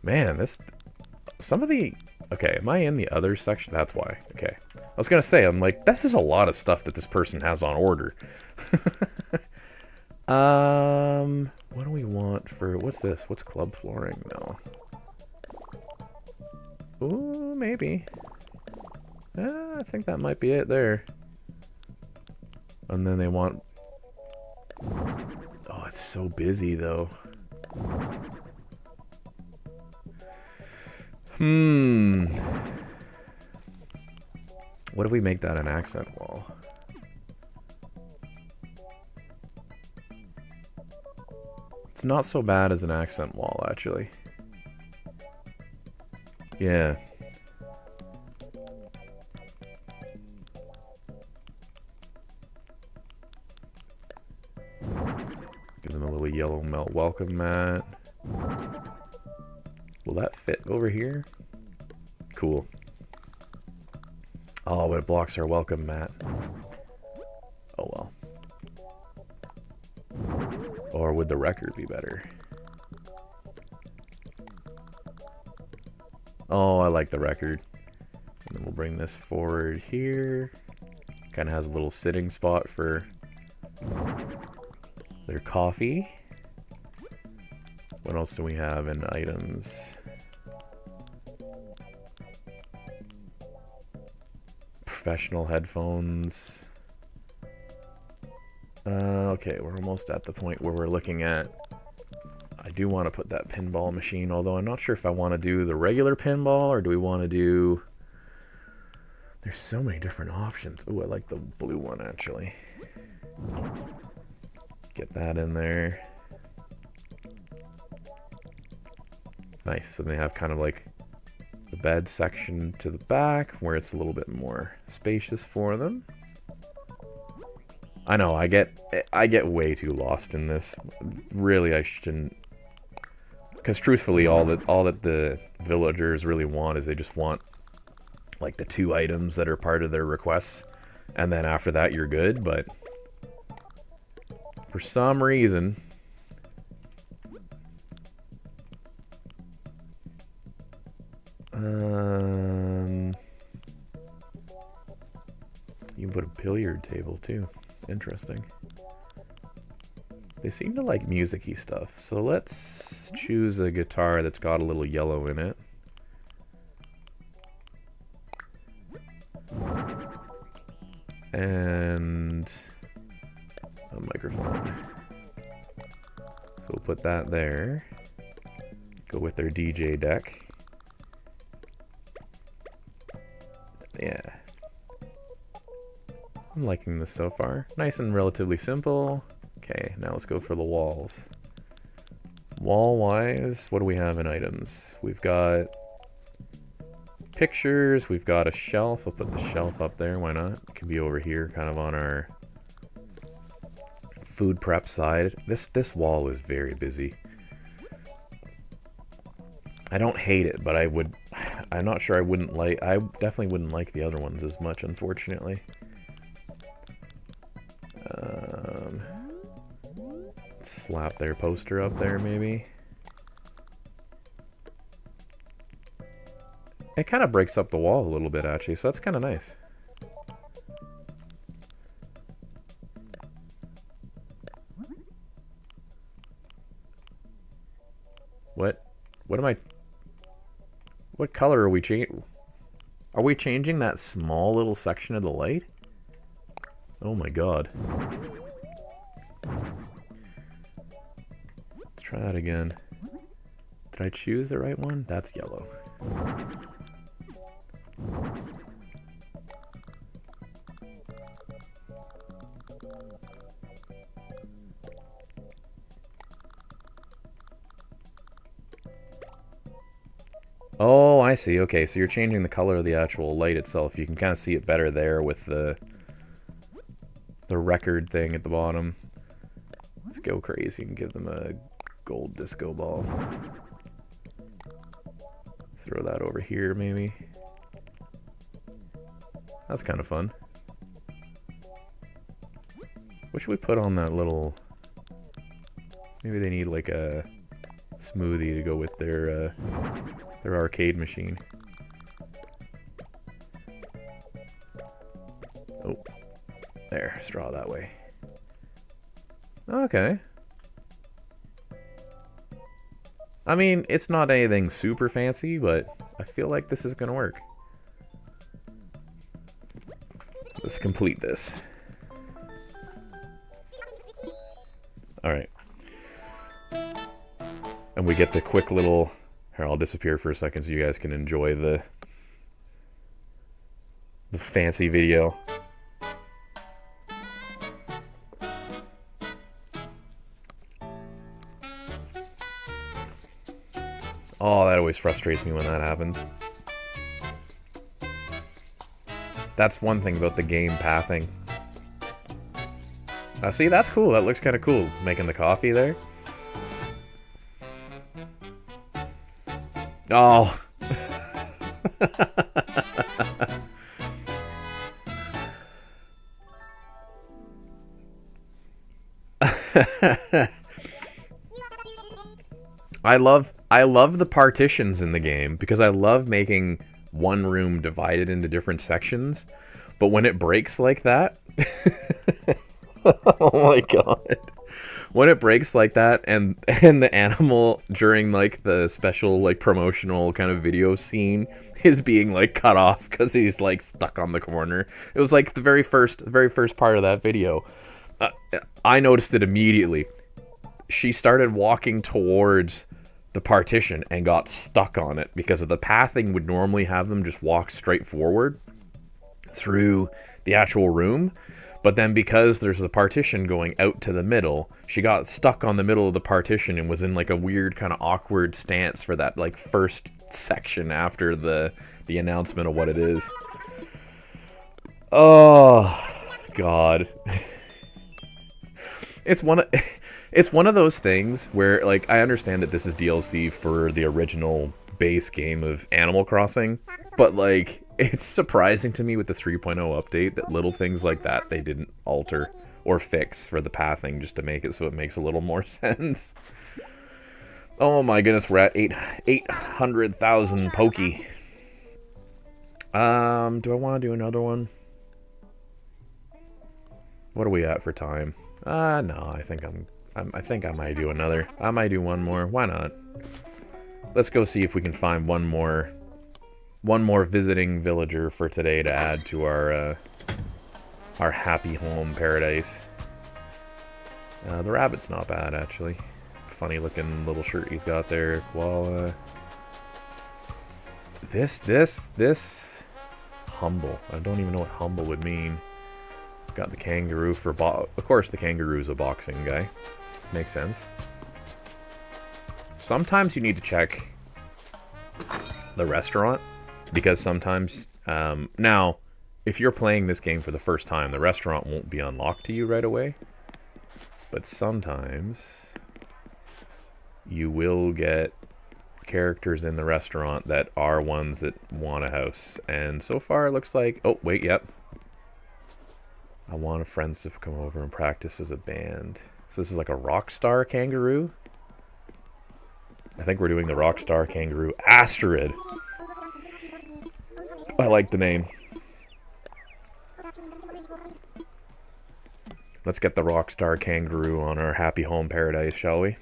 Man, this... Some of the... Okay, am I in the other section? That's why. Okay. I was going to say, I'm like, this is a lot of stuff that this person has on order. What do we want for... What's this? What's club flooring? No. Ooh, maybe. I think that might be it there. And then they want... Oh, it's so busy, though. What if we make that an accent wall? It's not so bad as an accent wall, actually. Yeah. Give them a little yellow melt welcome mat. Will that fit over here? Cool. Oh, but it blocks our welcome mat. Oh well. Or would the record be better? Oh, I like the record. And then we'll bring this forward here. Kind of has a little sitting spot for their coffee. What else do we have in items? Professional headphones. Okay, we're almost at the point where we're looking at... I do want to put that pinball machine, although I'm not sure if I want to do the regular pinball, or do we want to do... There's so many different options. Oh, I like the blue one, actually. Get that in there. Nice, so they have kind of like the bed section to the back, where it's a little bit more spacious for them. I know, I get way too lost in this. Really, I shouldn't... Because truthfully, all that the villagers really want is they just want like the 2 items that are part of their requests, and then after that you're good. But for some reason, you can put a billiard table too. Interesting. They seem to like music-y stuff, so let's choose a guitar that's got a little yellow in it. And a microphone. So we'll put that there. Go with their DJ deck. Yeah. I'm liking this so far. Nice and relatively simple. Okay, now let's go for the walls. Wall-wise, what do we have in items? We've got pictures, we've got a shelf. I'll put the shelf up there, why not? It can be over here, kind of on our food prep side. This wall is very busy. I don't hate it, but I'm not sure I definitely wouldn't like the other ones as much, unfortunately. Slap their poster up there, maybe. It kind of breaks up the wall a little bit, actually, so that's kind of nice. What color are we changing? Are we changing that small little section of the light? Oh my god. Let's try that again. Did I choose the right one? That's yellow. Oh, I see. Okay, so you're changing the color of the actual light itself. You can kind of see it better there with the record thing at the bottom. Let's go crazy and give them a gold disco ball. Throw that over here, maybe. That's kind of fun. What should we put on that little... Maybe they need like a smoothie to go with their arcade machine. Oh. There, straw that way. Okay. I mean, it's not anything super fancy, but I feel like this is gonna work. Let's complete this. Alright. And we get the quick little... Here, I'll disappear for a second so you guys can enjoy the fancy video. Oh, that always frustrates me when that happens. That's one thing about the game pathing. See, that's cool. That looks kind of cool. Making the coffee there. Oh. I love the partitions in the game because I love making one room divided into different sections, but when it breaks like that, oh my god. When it breaks like that and the animal during like the special like promotional kind of video scene is being like cut off because he's like stuck on the corner. It was like the very first part of that video. I noticed it immediately. She started walking towards the partition and got stuck on it because of the pathing would normally have them just walk straight forward through the actual room. But then because there's a partition going out to the middle, she got stuck on the middle of the partition and was in like a weird kind of awkward stance for that like first section after the announcement of what it is. Oh, God. It's one of those things where, like, I understand that this is DLC for the original base game of Animal Crossing, but, like, it's surprising to me with the 3.0 update that little things like that they didn't alter or fix for the pathing just to make it so it makes a little more sense. Oh my goodness, we're at 800,000 Pokey. Do I want to do another one? What are we at for time? No, I think I think I might do another. I might do one more. Why not? Let's go see if we can find one more visiting villager for today to add to our happy home paradise. The rabbit's not bad, actually. Funny looking little shirt he's got there. Koala. This humble. I don't even know what humble would mean. Got the kangaroo for of course the kangaroo's a boxing guy. Makes sense. Sometimes you need to check the restaurant because sometimes now if you're playing this game for the first time, the restaurant won't be unlocked to you right away. But sometimes you will get characters in the restaurant that are ones that want a house. And so far it looks like, oh wait, yep. I want friends to come over and practice as a band. So this is like a Rockstar Kangaroo. I think we're doing the Rockstar Kangaroo Asterid. I like the name. Let's get the Rockstar Kangaroo on our happy home paradise, shall we?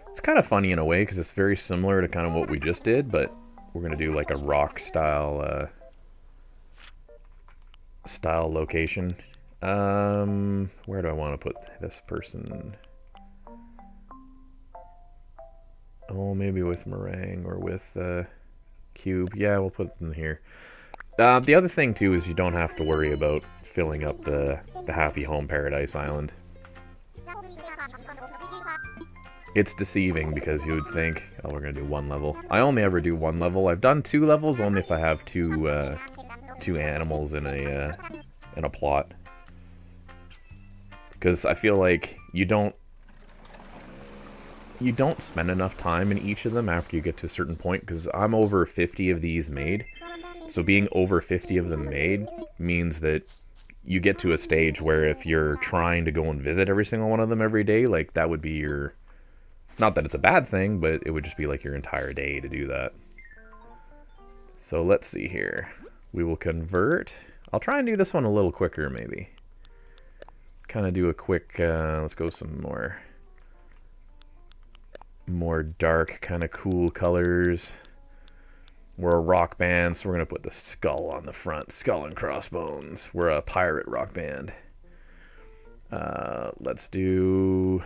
It's kind of funny in a way because it's very similar to kind of what we just did, but we're gonna do like a rock style location. Where do I want to put this person? Oh, maybe with Meringue or with Cube. Yeah, we'll put them here. The other thing too is you don't have to worry about filling up the happy home paradise island. It's deceiving because you would think, oh, we're gonna do one level. I only ever do one level. I've done 2 levels only if I have two animals in a plot. Because I feel like you don't spend enough time in each of them after you get to a certain point. Because I'm over 50 of these made, so being over 50 of them made means that you get to a stage where if you're trying to go and visit every single one of them every day, like that would be your... Not that it's a bad thing, but it would just be like your entire day to do that. So let's see here. We will convert. I'll try and do this one a little quicker, maybe. Kind of do a quick, let's go some more dark, kind of cool colors. We're a rock band, so we're going to put the skull on the front. Skull and crossbones. We're a pirate rock band. Let's do...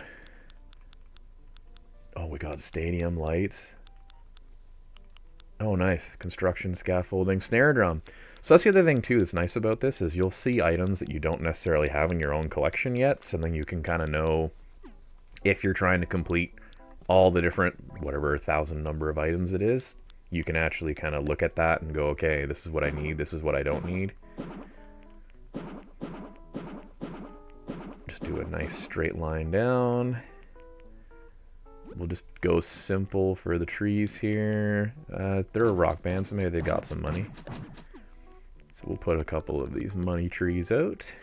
Oh, we got stadium lights. Oh, nice. Construction, scaffolding, snare drum. So that's the other thing, too, that's nice about this, is you'll see items that you don't necessarily have in your own collection yet, so then you can kind of know if you're trying to complete all the different, whatever 1,000 number of items it is, you can actually kind of look at that and go, okay, this is what I need, this is what I don't need. Just do a nice straight line down. We'll just go simple for the trees here. They're a rock band, so maybe they got some money. So we'll put a couple of these money trees out.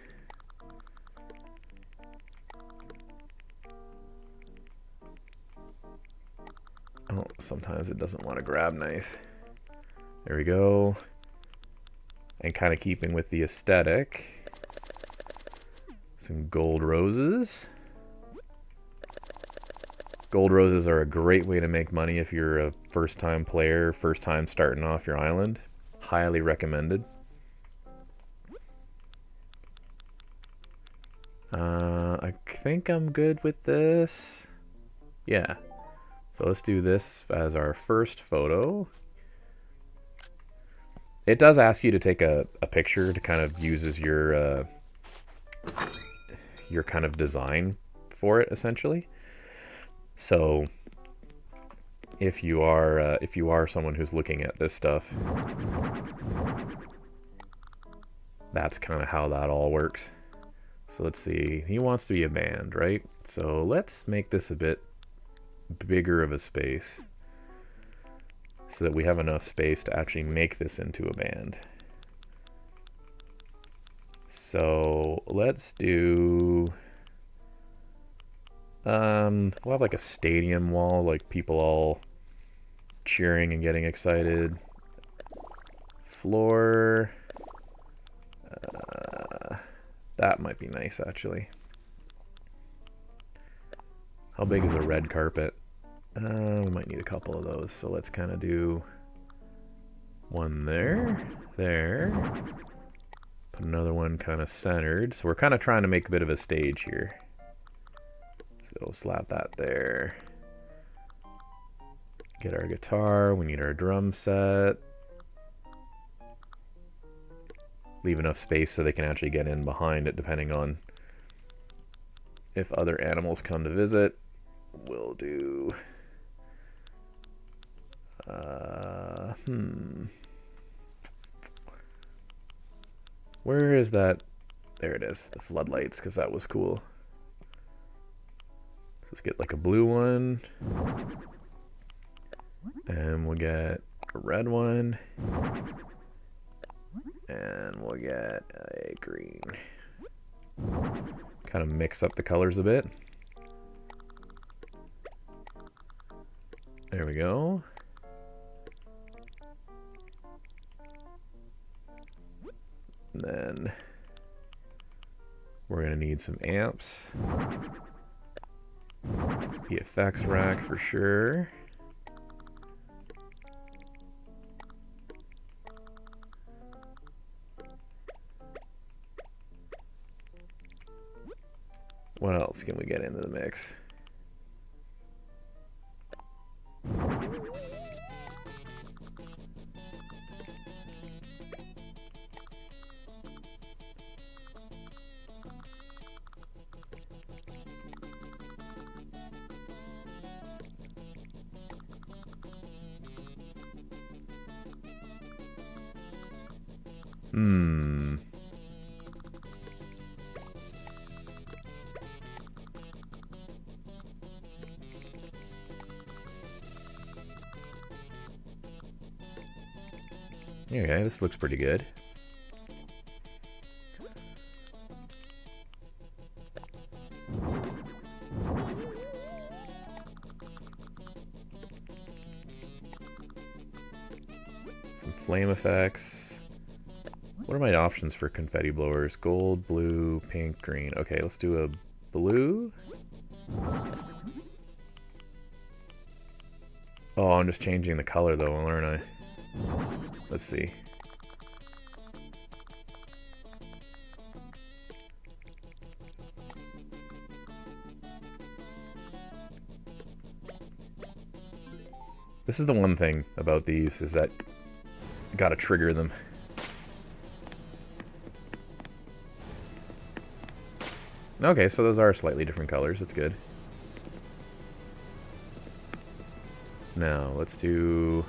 Oh, sometimes it doesn't want to grab nice. There we go. And kind of keeping with the aesthetic, some gold roses. Gold roses are a great way to make money if you're a first-time player, first time starting off your island. Highly recommended. I think I'm good with this. Yeah. So let's do this as our first photo. It does ask you to take a picture to kind of use as your kind of design for it, essentially. So if you are someone who's looking at this stuff, that's kind of how that all works. So let's see, he wants to be a band, right? So let's make this a bit bigger of a space so that we have enough space to actually make this into a band. So let's do... we'll have like a stadium wall, like people all cheering and getting excited. Floor. That might be nice, actually. How big is a red carpet? We might need a couple of those, so let's kind of do one there, there. Put another one kind of centered. So we're kind of trying to make a bit of a stage here. So we'll slap that there. Get our guitar. We need our drum set. Leave enough space so they can actually get in behind it, depending on if other animals come to visit. We'll do... Where is that? There it is, the floodlights, because that was cool. So let's get like a blue one. And we'll get a red one. And we'll get a green. Kind of mix up the colors a bit. There we go. And then we're going to need some amps. The effects rack for sure. What else can we get into the mix? Hmm. Okay, this looks pretty good. Some flame effects. What are my options for confetti blowers? Gold, blue, pink, green. Okay, let's do a blue. Oh, I'm just changing the color though, aren't I? Let's see. This is the one thing about these, is that you gotta trigger them. Okay, so those are slightly different colors. That's good. Now, let's do...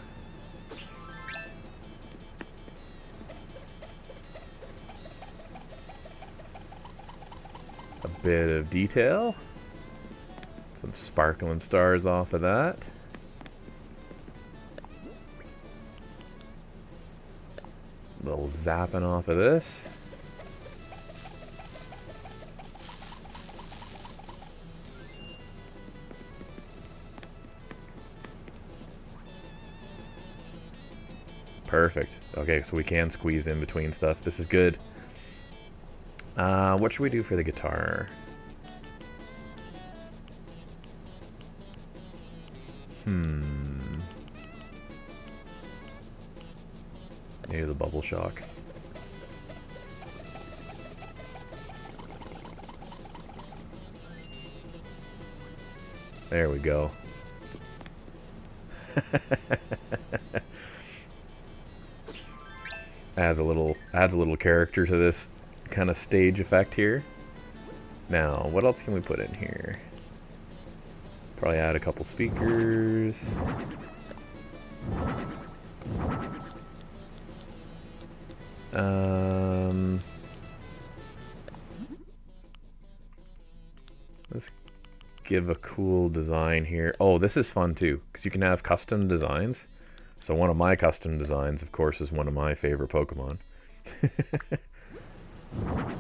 a bit of detail. Some sparkling stars off of that. A little zapping off of this. Perfect. Okay, so we can squeeze in between stuff. This is good. What should we do for the guitar? Maybe the bubble shock. There we go. adds a little character to this kind of stage effect here. Now, what else can we put in here? Probably add a couple speakers. Let's give a cool design here. Oh, this is fun too, because you can have custom designs. So one of my custom designs, of course, is one of my favorite Pokemon.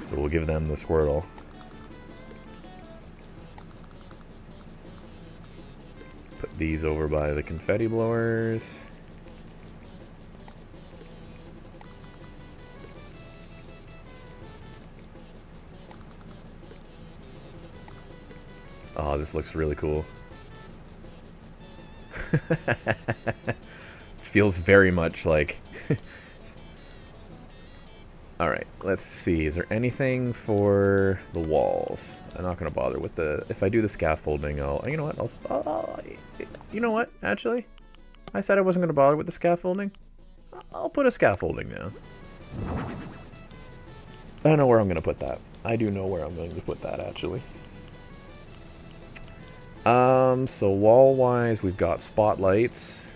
So we'll give them the Squirtle. Put these over by the confetti blowers. Oh, this looks really cool. Feels very much like... Alright, let's see. Is there anything for the walls? I'm not going to bother with the... If I do the scaffolding, I'll... You know what? You know what, actually? I said I wasn't going to bother with the scaffolding. I'll put a scaffolding down. I know where I'm going to put that. I do know where I'm going to put that, actually. So wall-wise, we've got spotlights.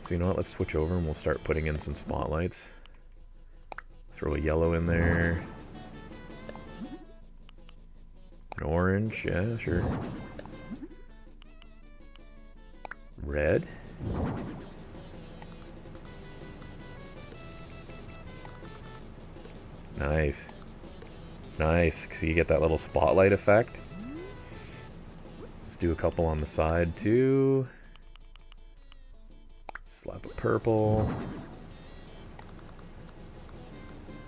So you know what, let's switch over and we'll start putting in some spotlights. Throw a yellow in there. An orange, yeah, sure. Red. Nice. Nice, so you get that little spotlight effect. Let's do a couple on the side too. Slap a purple.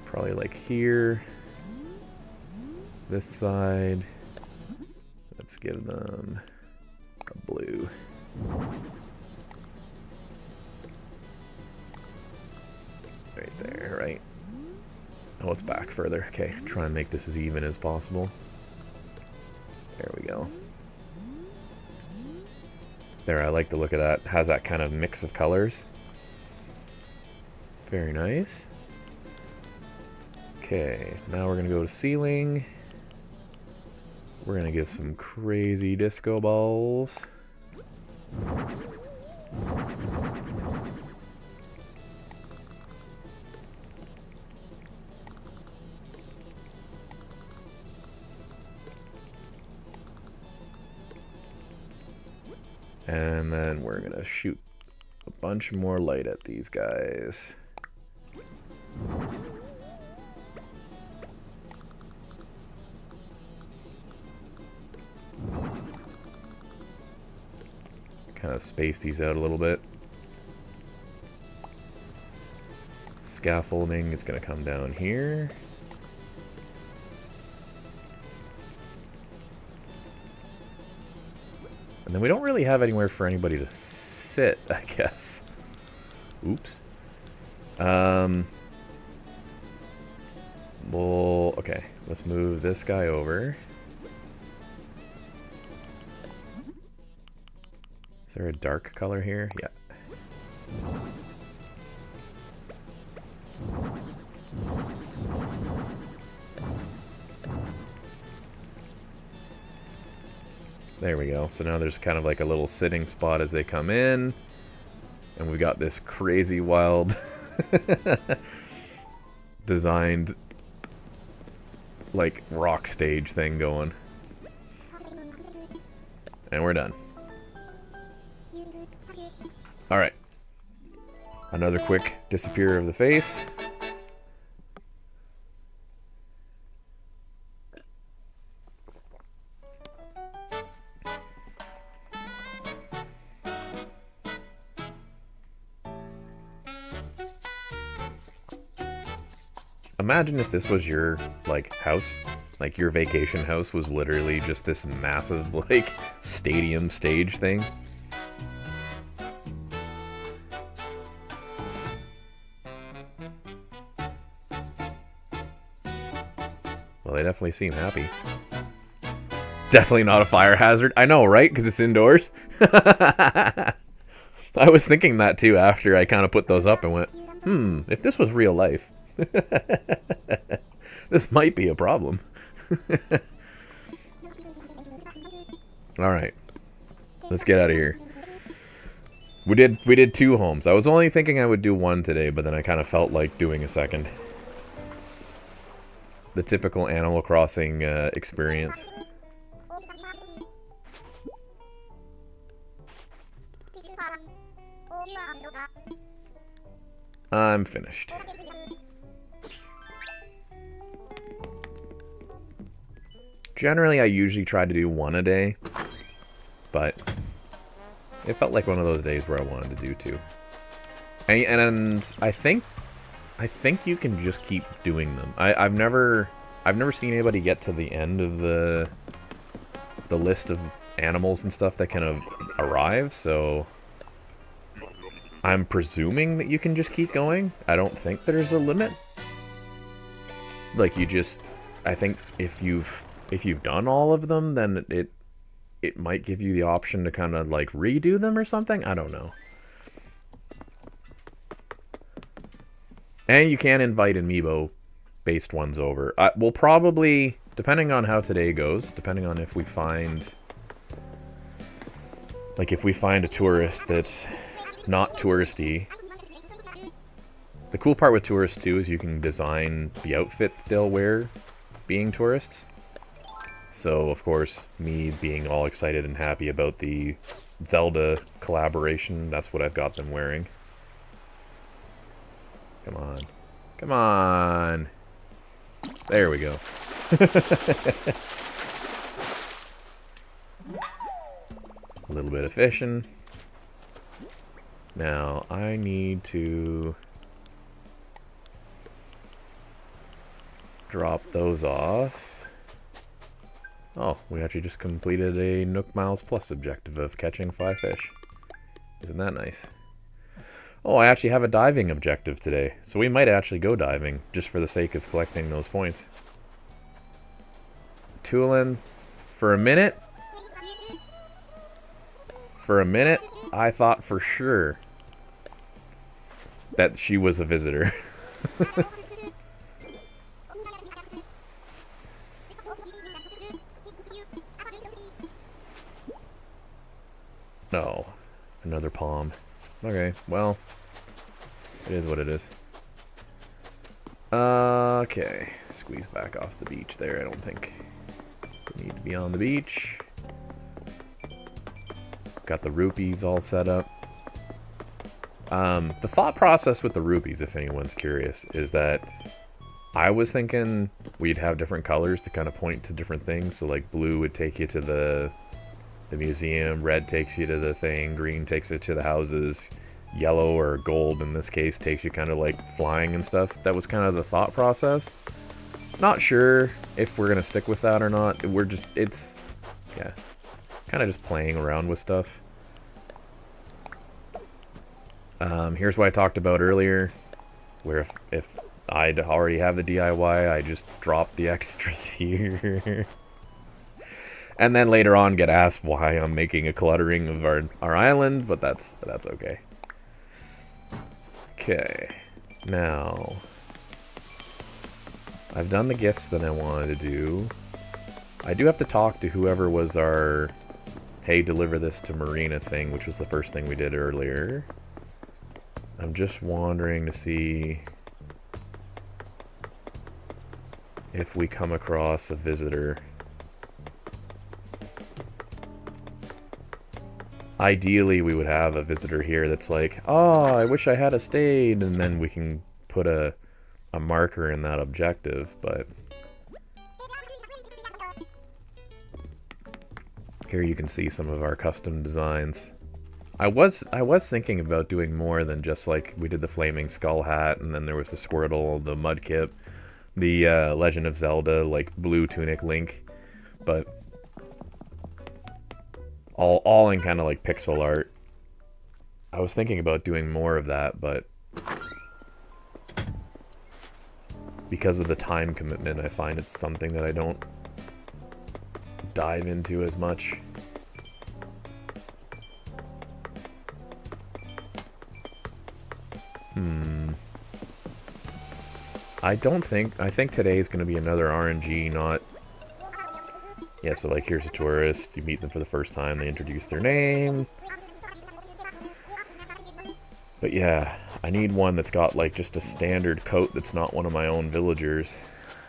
Probably like here. This side. Let's give them a blue. Right there, right? Oh, it's back further. Okay, try and make this as even as possible. There we go. There, I like the look of that. Has that kind of mix of colors. Very nice. Okay, now we're going to go to ceiling. We're going to give some crazy disco balls. And then we're gonna shoot a bunch more light at these guys. Kind of space these out a little bit. Scaffolding is going to come down here. And then we don't really have anywhere for anybody to sit, I guess. Oops. Well, okay. Let's move this guy over. Is there a dark color here? Yeah. There we go. So now there's kind of like a little sitting spot as they come in. And we got this crazy wild designed like rock stage thing going. And we're done. Alright. Another quick disappear of the face. Imagine if this was your, like, house. Like, your vacation house was literally just this massive, like, stadium stage thing. Well, they definitely seem happy. Definitely not a fire hazard. I know, right? Because it's indoors. I was thinking that, too, after I kind of put those up and went, if this was real life. This might be a problem. Alright. Let's get out of here. We did 2 homes. I was only thinking I would do 1 today, but then I kind of felt like doing a second. The typical Animal Crossing experience. I'm finished. Generally, I usually try to do 1 a day, but it felt like one of those days where I wanted to do 2. And I think you can just keep doing them. I've never seen anybody get to the end of the list of animals and stuff that can arrive, so I'm presuming that you can just keep going. I don't think there's a limit. Like, I think if you've done all of them, then it might give you the option to kind of like redo them or something. I don't know. And you can invite amiibo-based ones over. We'll probably, depending on how today goes, depending on if we find... Like, if we find a tourist that's not touristy... The cool part with tourists, too, is you can design the outfit they'll wear being tourists. So, of course, me being all excited and happy about the Zelda collaboration, that's what I've got them wearing. Come on. Come on! There we go. A little bit of fishing. Now, I need to drop those off. Oh, we actually just completed a Nook Miles Plus objective of catching 5 fish. Isn't that nice? Oh, I actually have a diving objective today, so we might actually go diving, just for the sake of collecting those points. Tulin, for a minute, I thought for sure that she was a visitor. No, another palm. Okay, well, it is what it is. Okay, squeeze back off the beach there. I don't think we need to be on the beach. Got the rupees all set up. The thought process with the rupees, if anyone's curious, is that I was thinking we'd have different colors to kind of point to different things. So like blue would take you to the museum, red takes you to the thing, green takes you to the houses, yellow or gold in this case takes you kind of like flying and stuff. That was kind of the thought process. Not sure if we're gonna stick with that or not. We're just, it's, yeah, kind of just playing around with stuff. Here's what I talked about earlier, where if I'd already have the DIY, I just drop the extras here. And then later on get asked why I'm making a cluttering of our island, but that's okay. Okay, now I've done the gifts that I wanted to do. I do have to talk to whoever was our hey, deliver this to Marina thing, which was the first thing we did earlier. I'm just wandering to see if we come across a visitor. Ideally, we would have a visitor here that's like, oh, I wish I had stayed, and then we can put a marker in that objective, but here you can see some of our custom designs. I was thinking about doing more than just like we did the flaming skull hat, and then there was the Squirtle, the Mudkip, the Legend of Zelda like blue tunic Link, but all in kind of like pixel art. I was thinking about doing more of that, but because of the time commitment, I find it's something that I don't dive into as much. I think today is going to be another RNG, not... Yeah, so like here's a tourist, you meet them for the first time, they introduce their name. But yeah, I need one that's got like just a standard coat that's not one of my own villagers.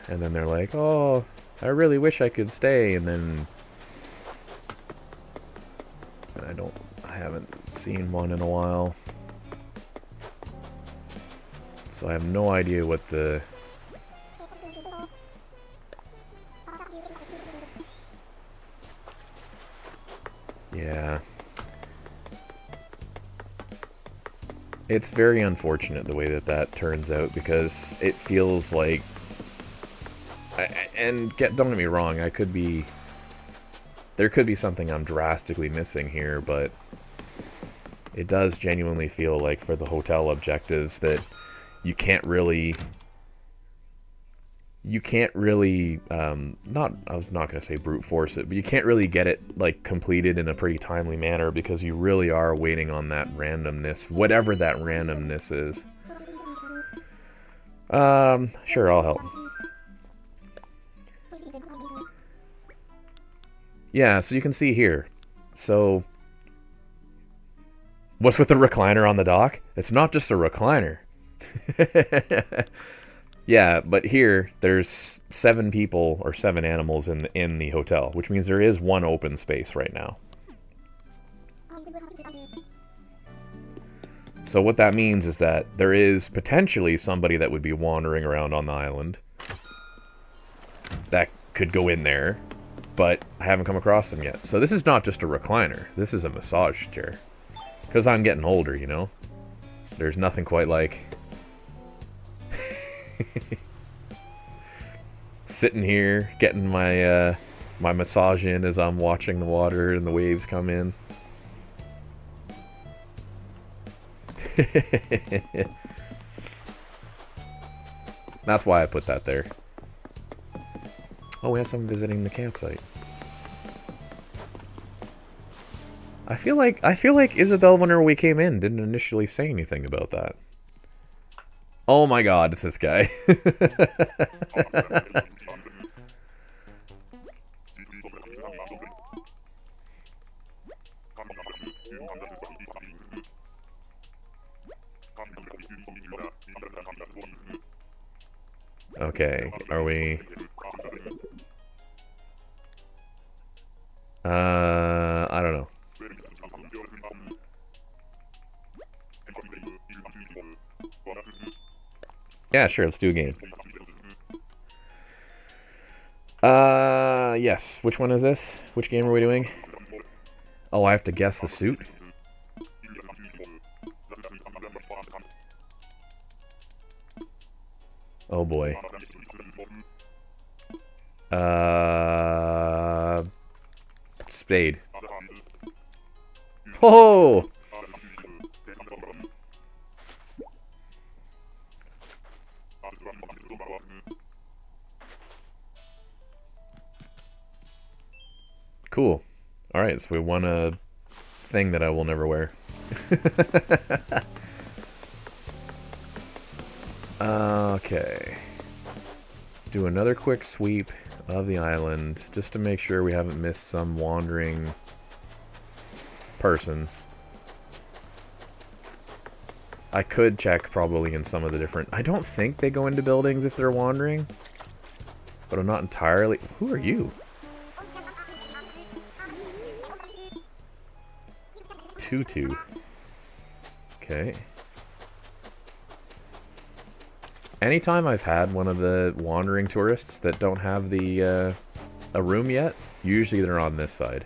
And then they're like, oh, I really wish I could stay, and then... I haven't seen one in a while. So I have no idea what the... Yeah. It's very unfortunate the way that turns out, because it feels like... don't get me wrong, there could be something I'm drastically missing here, but it does genuinely feel like for the hotel objectives that you can't really, I was not going to say brute force it, but you can't really get it like completed in a pretty timely manner, because you really are waiting on that randomness, whatever that randomness is. Sure, I'll help. Yeah, so you can see here. So, what's with the recliner on the dock? It's not just a recliner. Yeah, but here, there's 7 people, or 7 animals in the hotel, which means there is one open space right now. So what that means is that there is potentially somebody that would be wandering around on the island that could go in there, but I haven't come across them yet. So this is not just a recliner. This is a massage chair. Because I'm getting older, you know? There's nothing quite like... sitting here, getting my my massage in as I'm watching the water and the waves come in. That's why I put that there. Oh, we have someone visiting the campsite. I feel like Isabel, whenever we came in, didn't initially say anything about that. Oh my god, it's this guy. Okay, are we... I don't know. Yeah, sure, let's do a game. Yes. Which one is this? Which game are we doing? Oh, I have to guess the suit? Oh boy. Spade. Oh! Cool. Alright, so we won a thing that I will never wear. Okay. Let's do another quick sweep of the island, just to make sure we haven't missed some wandering person. I could check probably in some of the different... I don't think they go into buildings if they're wandering, but I'm not entirely... Who are you? Tutu. Okay. Anytime I've had one of the wandering tourists that don't have the a room yet, usually they're on this side.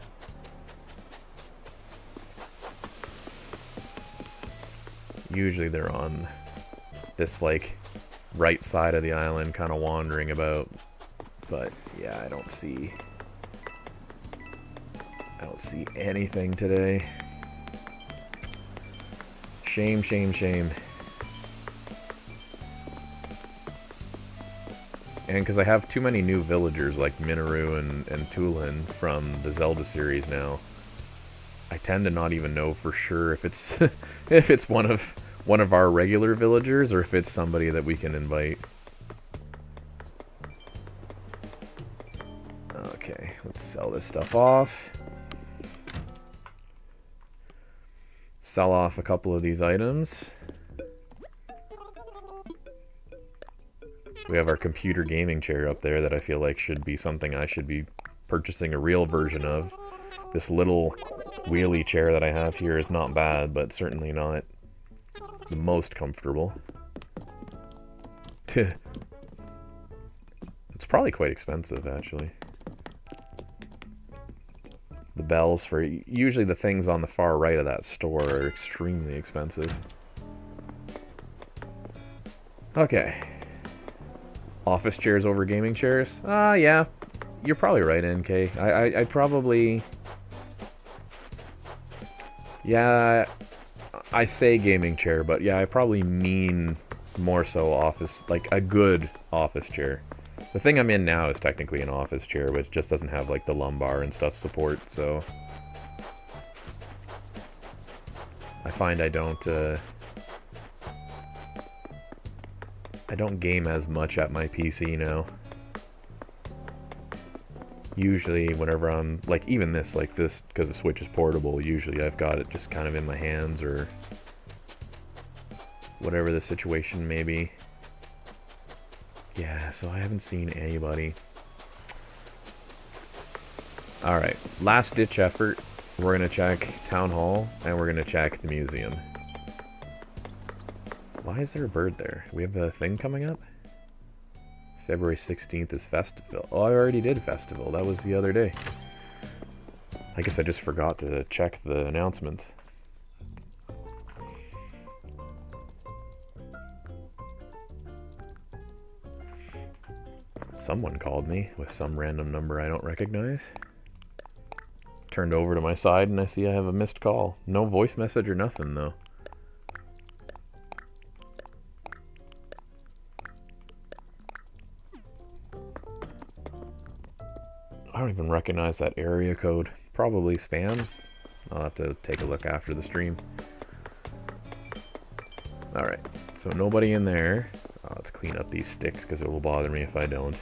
Usually they're on this, like, right side of the island, kind of wandering about. But yeah, I don't see anything today. Shame, shame, shame. And because I have too many new villagers like Minoru and Tulin from the Zelda series now, I tend to not even know for sure if it's if it's one of our regular villagers or if it's somebody that we can invite. Okay, let's sell this stuff off. Sell off a couple of these items. We have our computer gaming chair up there that I feel like should be something I should be purchasing a real version of. This little wheelie chair that I have here is not bad, but certainly not the most comfortable. It's probably quite expensive, actually. The bells for... Usually the things on the far right of that store are extremely expensive. Okay. Office chairs over gaming chairs? Yeah. You're probably right, NK. I probably... Yeah, I say gaming chair, but yeah, I probably mean more so office, like a good office chair. The thing I'm in now is technically an office chair, which just doesn't have like the lumbar and stuff support, so... I find I don't game as much at my PC now. Usually whenever I'm, like even this, like this, because the Switch is portable, usually I've got it just kind of in my hands or whatever the situation may be. Yeah, so I haven't seen anybody. Alright, last ditch effort. We're going to check Town Hall and we're going to check the museum. Why is there a bird there? We have a thing coming up? February 16th is festival. Oh, I already did festival. That was the other day. I guess I just forgot to check the announcement. Someone called me with some random number I don't recognize. Turned over to my side and I see I have a missed call. No voice message or nothing, though. I don't even recognize that area code. Probably spam. I'll have to take a look after the stream. Alright, so nobody in there. Let's clean up these sticks because it will bother me if I don't.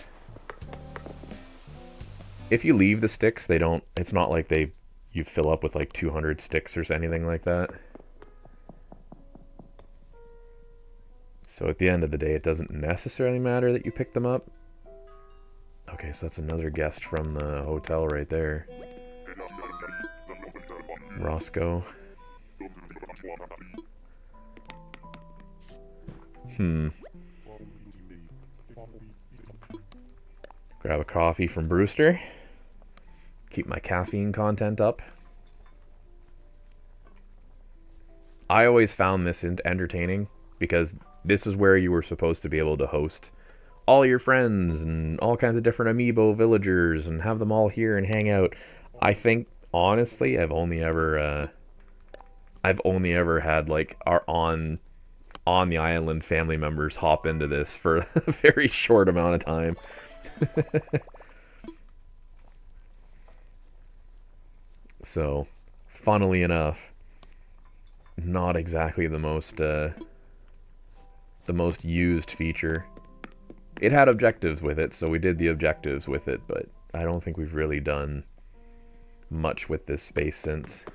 If you leave the sticks, they don't... It's not like you fill up with like 200 sticks or anything like that. So at the end of the day, it doesn't necessarily matter that you pick them up. Okay, so that's another guest from the hotel right there. Roscoe. Grab a coffee from Brewster. Keep my caffeine content up. I always found this entertaining because this is where you were supposed to be able to host all your friends and all kinds of different amiibo villagers and have them all here and hang out. I think honestly, I've only ever had like our on the island family members hop into this for a very short amount of time. So, funnily enough, not exactly the most used feature. It had objectives with it, so we did the objectives with it, but I don't think we've really done much with this space since.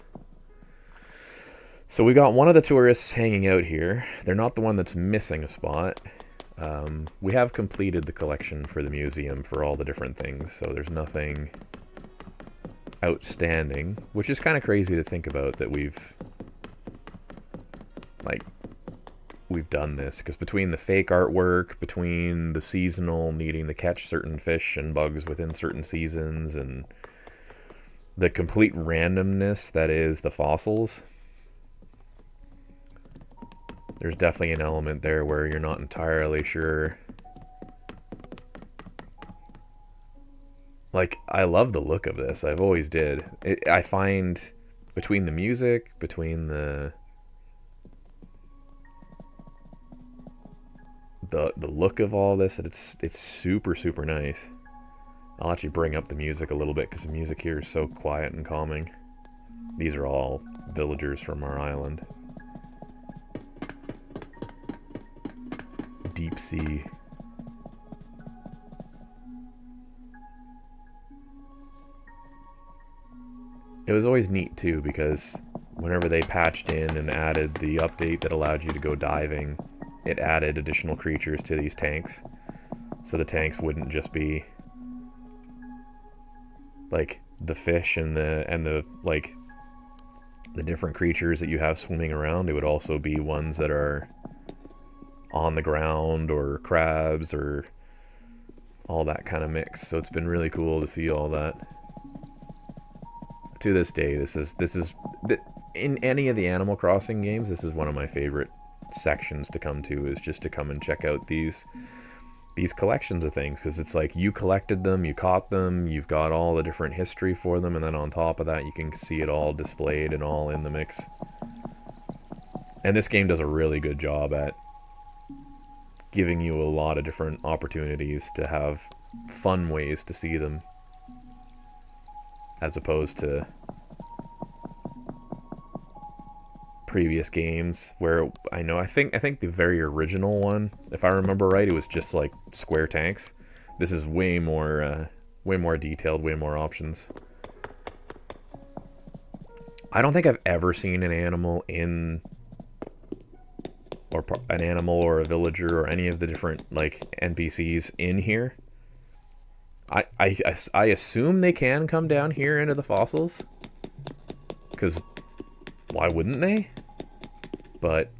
So we got one of the tourists hanging out here. They're not the one that's missing a spot. We have completed the collection for the museum for all the different things, so there's nothing outstanding, which is kind of crazy to think about that we've done this, because between the fake artwork, between the seasonal needing to catch certain fish and bugs within certain seasons, and the complete randomness that is the fossils, there's definitely an element there where you're not entirely sure. Like, I love the look of this. I've always did. I find between the music, between the look of all this, that it's super, super nice. I'll actually bring up the music a little bit because the music here is so quiet and calming. These are all villagers from our island. Deep sea. It was always neat too, because whenever they patched in and added the update that allowed you to go diving, it added additional creatures to these tanks. So the tanks wouldn't just be like the fish and the like the different creatures that you have swimming around. It would also be ones that are on the ground, or crabs, or all that kind of mix. So it's been really cool to see all that. To this day, this is in any of the Animal Crossing games, this is one of my favorite sections to come to, is just to come and check out these collections of things, because it's like you collected them, you caught them, you've got all the different history for them, and then on top of that you can see it all displayed and all in the mix. And this game does a really good job at giving you a lot of different opportunities to have fun ways to see them, as opposed to previous games where I think the very original one, if I remember right, it was just like square tanks. This is way more detailed, way more options. I don't think I've ever seen an animal or a villager or any of the different like NPCs in here. I assume they can come down here into the fossils, because why wouldn't they? But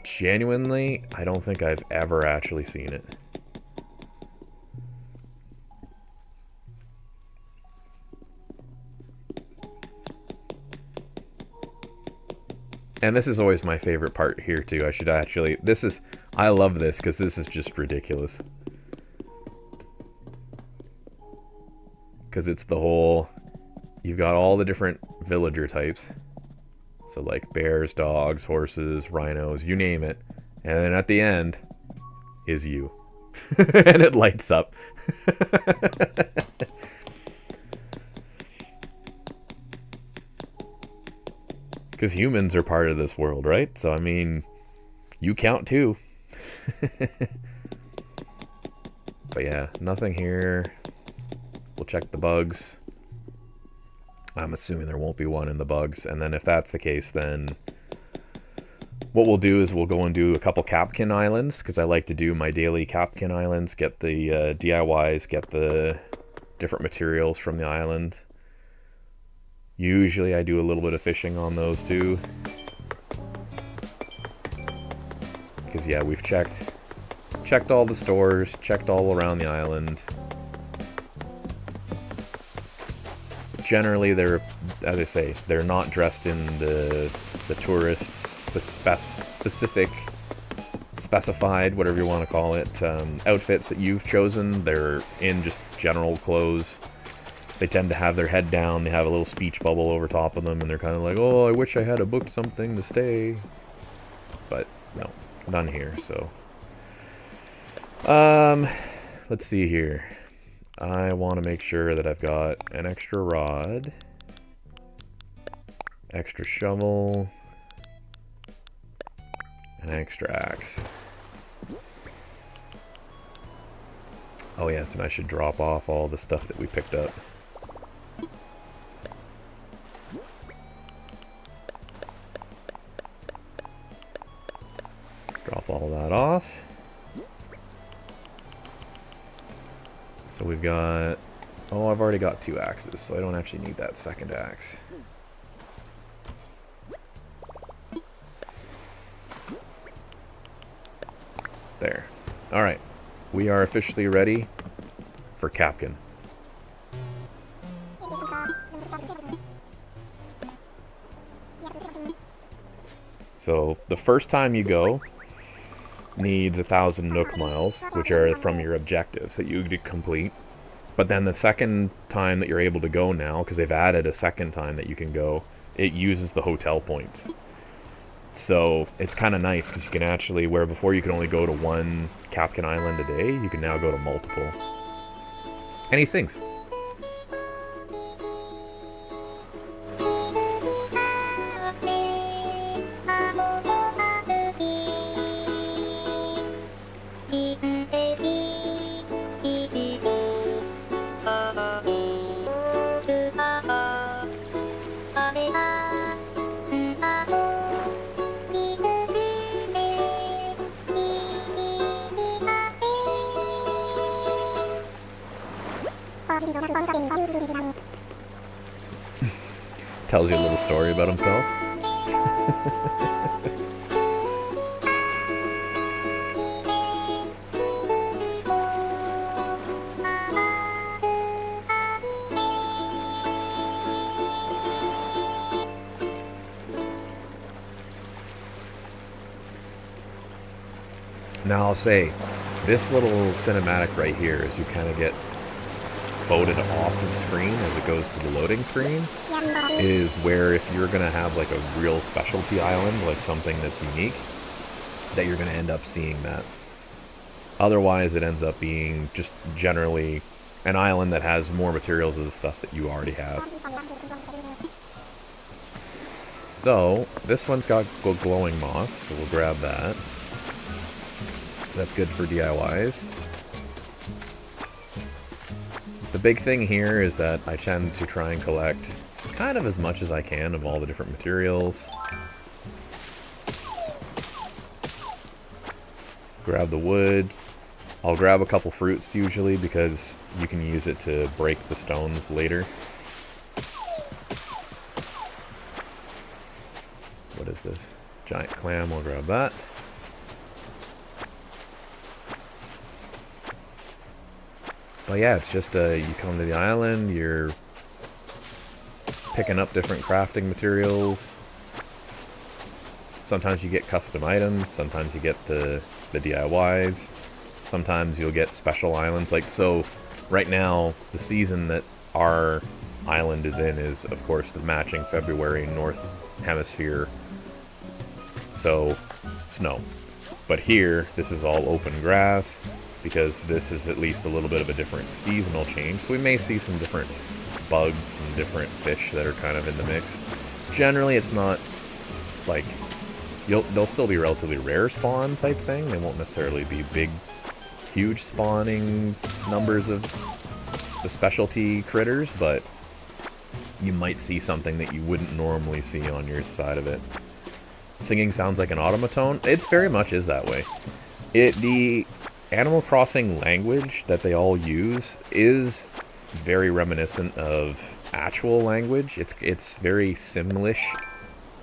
genuinely, I don't think I've ever actually seen it. And this is always my favorite part here too. I love this because this is just ridiculous. Because it's the whole, you've got all the different villager types. So like bears, dogs, horses, rhinos, you name it. And then at the end is you. And it lights up. Because humans are part of this world, right? So, I mean, you count too. But yeah, nothing here. We'll check the bugs. I'm assuming there won't be one in the bugs. And then if that's the case, then what we'll do is we'll go and do a couple Capkin Islands, because I like to do my daily Capkin Islands, get the DIYs, get the different materials from the island. Usually I do a little bit of fishing on those too. Because yeah, we've checked all the stores, checked all around the island. generally they're, as I say, they're not dressed in the tourists specified, whatever you want to call it, outfits that you've chosen. They're in just general clothes. They tend to have their head down. They have a little speech bubble over top of them, and they're kind of like, oh, I wish I had booked something to stay. But no, none here. So, let's see here. I want to make sure that I've got an extra rod, extra shovel, an extra axe. Oh yes, and I should drop off all the stuff that we picked up. Drop all that off. So we've got... Oh, I've already got 2 axes, so I don't actually need that second axe. There. Alright. We are officially ready for Capkin. So, the first time you go needs 1,000 Nook Miles, which are from your objectives that you complete. But then the second time that you're able to go now, because they've added a second time that you can go, it uses the hotel points. So it's kind of nice, because you can actually, where before you could only go to one Capkin Island a day, you can now go to multiple. And he sings. Tells you a little story about himself. Now I'll say, this little cinematic right here, as you kind of get boated off of screen as it goes to the loading screen, is where if you're going to have like a real specialty island, like something that's unique, that you're going to end up seeing that. Otherwise, it ends up being just generally an island that has more materials of the stuff that you already have. So, this one's got glowing moss, so we'll grab that. That's good for DIYs. The big thing here is that I tend to try and collect kind of as much as I can of all the different materials. Grab the wood. I'll grab a couple fruits usually because you can use it to break the stones later. What is this? Giant clam, I'll grab that. But yeah, it's just you come to the island, you're picking up different crafting materials. Sometimes you get custom items, sometimes you get the DIYs. Sometimes you'll get special islands. Like, so right now, the season that our island is in is, of course, the matching February North Hemisphere. So, snow. But here, this is all open grass, because this is at least a little bit of a different seasonal change. So we may see some different bugs and different fish that are kind of in the mix. Generally, it's not like they'll still be relatively rare spawn type thing. They won't necessarily be big, huge spawning numbers of the specialty critters, but you might see something that you wouldn't normally see on your side of it. Singing sounds like an automaton. It very much is that way. The Animal Crossing language that they all use is very reminiscent of actual language. It's very Simlish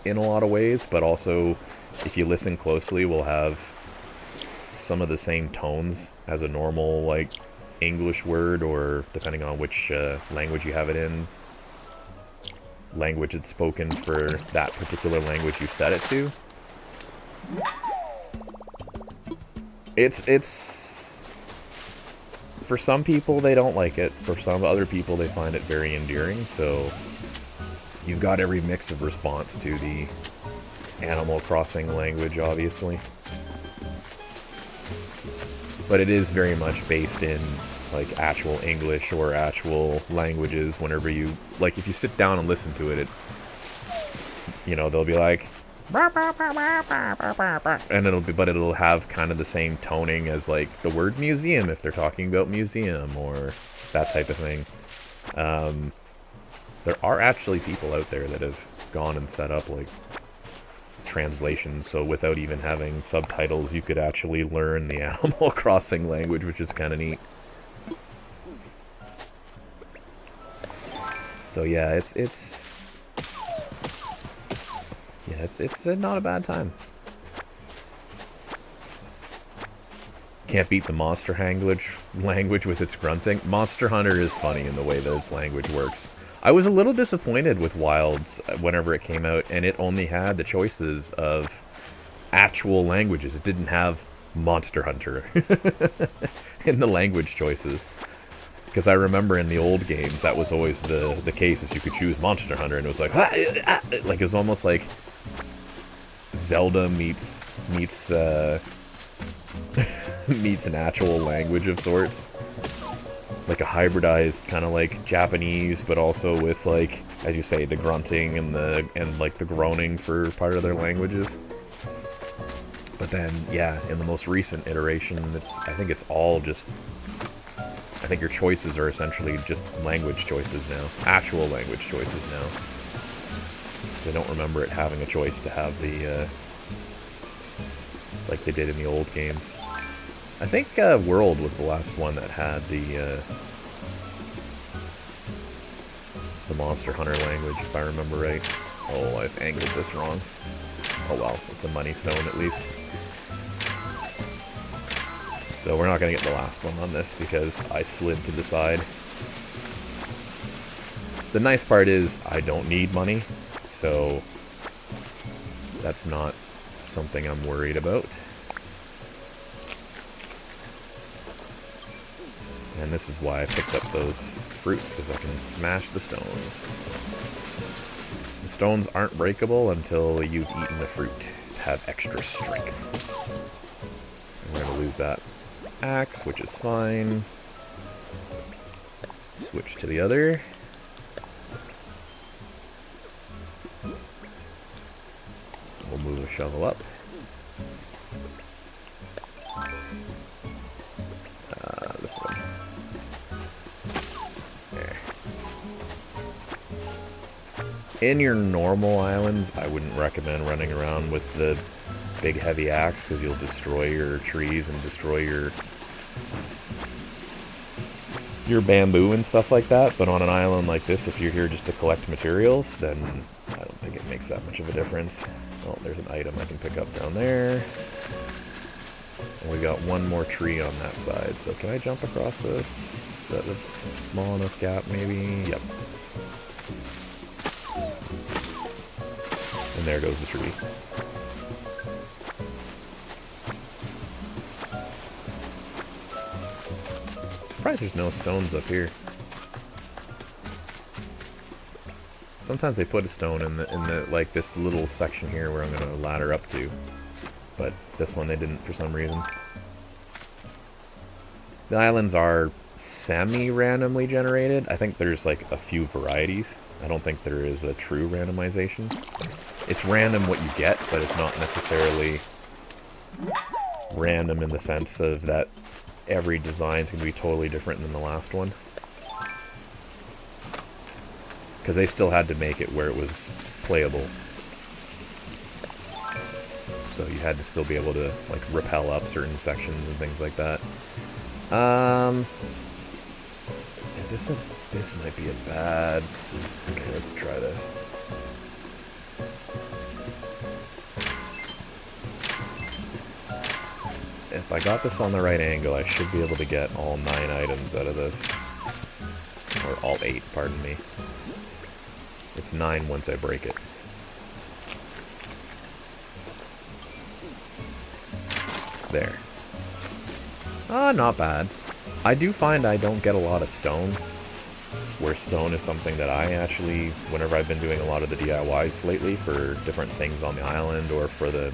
in a lot of ways, but also, if you listen closely, will have some of the same tones as a normal, like, English word, or depending on which language you have it in. language that's spoken for that particular language you set it to. It's for some people they don't like it. For some other people they find it very endearing. So you've got every mix of response to the Animal Crossing language, obviously. But it is very much based in like actual English or actual languages. Whenever you like, if you sit down and listen to it, you know, they'll be like, and it'll have kind of the same toning as like the word museum if they're talking about museum or that type of thing. There are actually people out there that have gone and set up like translations, so without even having subtitles you could actually learn the Animal Crossing language, which is kind of neat. So yeah, it's not a bad time. Can't beat the Monster language with its grunting. Monster Hunter is funny in the way that its language works. I was a little disappointed with Wilds whenever it came out, and it only had the choices of actual languages. It didn't have Monster Hunter in the language choices. Because I remember in the old games, that was always the case, is you could choose Monster Hunter, and it was like, like it was almost like Zelda meets meets an actual language of sorts. Like a hybridized kind of like Japanese, but also with like, as you say, the grunting and like the groaning for part of their languages. But then, yeah, in the most recent iteration, I think it's all just, I think your choices are essentially just language choices now, actual language choices now. I don't remember it having a choice to have the like they did in the old games. I think World was the last one that had the Monster Hunter language, if I remember right. Oh, I've angled this wrong. Oh well, it's a money stone at least. So we're not going to get the last one on this because I slid to the side. The nice part is I don't need money, so that's not something I'm worried about. And this is why I picked up those fruits, because I can smash the stones. The stones aren't breakable until you've eaten the fruit to have extra strength. And we're going to lose that axe, which is fine. Switch to the other. We'll move the shovel up. This one. There. In your normal islands, I wouldn't recommend running around with the big heavy axe because you'll destroy your trees and destroy your bamboo and stuff like that. But on an island like this, if you're here just to collect materials, then I don't think it makes that much of a difference. Oh, there's an item I can pick up down there. And we got one more tree on that side. So can I jump across this? Is that a small enough gap maybe? Yep. And there goes the tree. Surprised there's no stones up here. Sometimes they put a stone in the like this little section here where I'm gonna ladder up to, but this one they didn't for some reason. The islands are semi-randomly generated. I think there's like a few varieties. I don't think there is a true randomization. It's random what you get, but it's not necessarily random in the sense of that every design's going to be totally different than the last one. Because they still had to make it where it was playable. So you had to still be able to like rappel up certain sections and things like that. Is this a... This might be a bad... Okay, let's try this. If I got this on the right angle, I should be able to get all 9 items out of this. Or all 8, pardon me. It's 9 once I break it. There. Ah, not bad. I do find I don't get a lot of stone, where stone is something that I actually, whenever I've been doing a lot of the DIYs lately for different things on the island or for the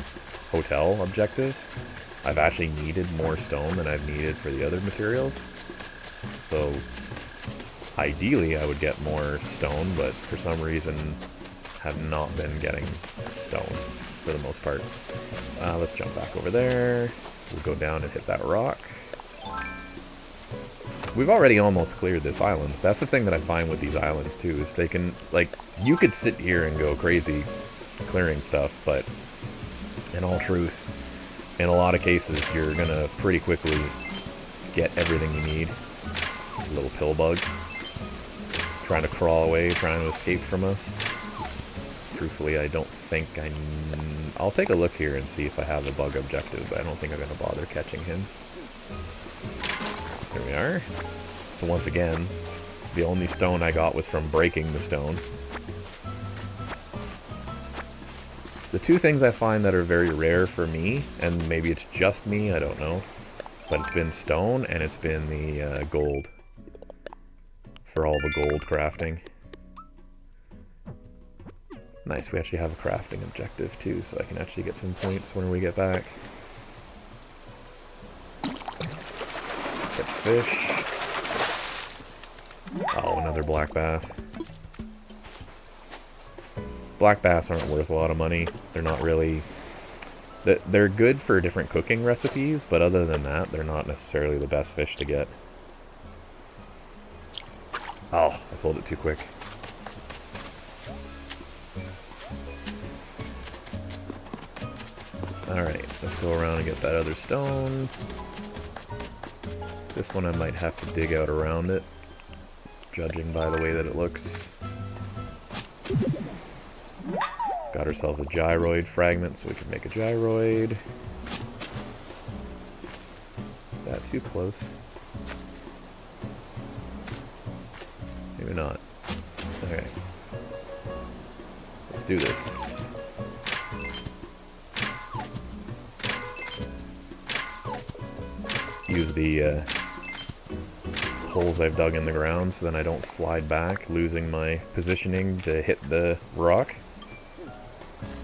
hotel objectives, I've actually needed more stone than I've needed for the other materials. So, ideally I would get more stone, but for some reason have not been getting stone for the most part. Let's jump back over there. We'll go down and hit that rock. We've already almost cleared this island. That's the thing that I find with these islands too, is they can, like, you could sit here and go crazy clearing stuff, but in all truth, in a lot of cases, you're gonna pretty quickly get everything you need. Little pill bug. Trying to crawl away, trying to escape from us. Truthfully, I don't think I'll take a look here and see if I have a bug objective, but I don't think I'm gonna bother catching him. There we are. So once again, the only stone I got was from breaking the stone. The two things I find that are very rare for me, and maybe it's just me, I don't know, but it's been stone and it's been the gold. For all the gold crafting. Nice, we actually have a crafting objective too, so I can actually get some points when we get back. Get fish. Oh, another black bass. Black bass aren't worth a lot of money. They're not really... They're good for different cooking recipes, but other than that, they're not necessarily the best fish to get. Oh, I pulled it too quick. Alright, let's go around and get that other stone. This one I might have to dig out around it, judging by the way that it looks. Got ourselves a gyroid fragment so we can make a gyroid. Is that too close? Maybe not. Okay. Let's do this. Use the holes I've dug in the ground so then I don't slide back, losing my positioning to hit the rock.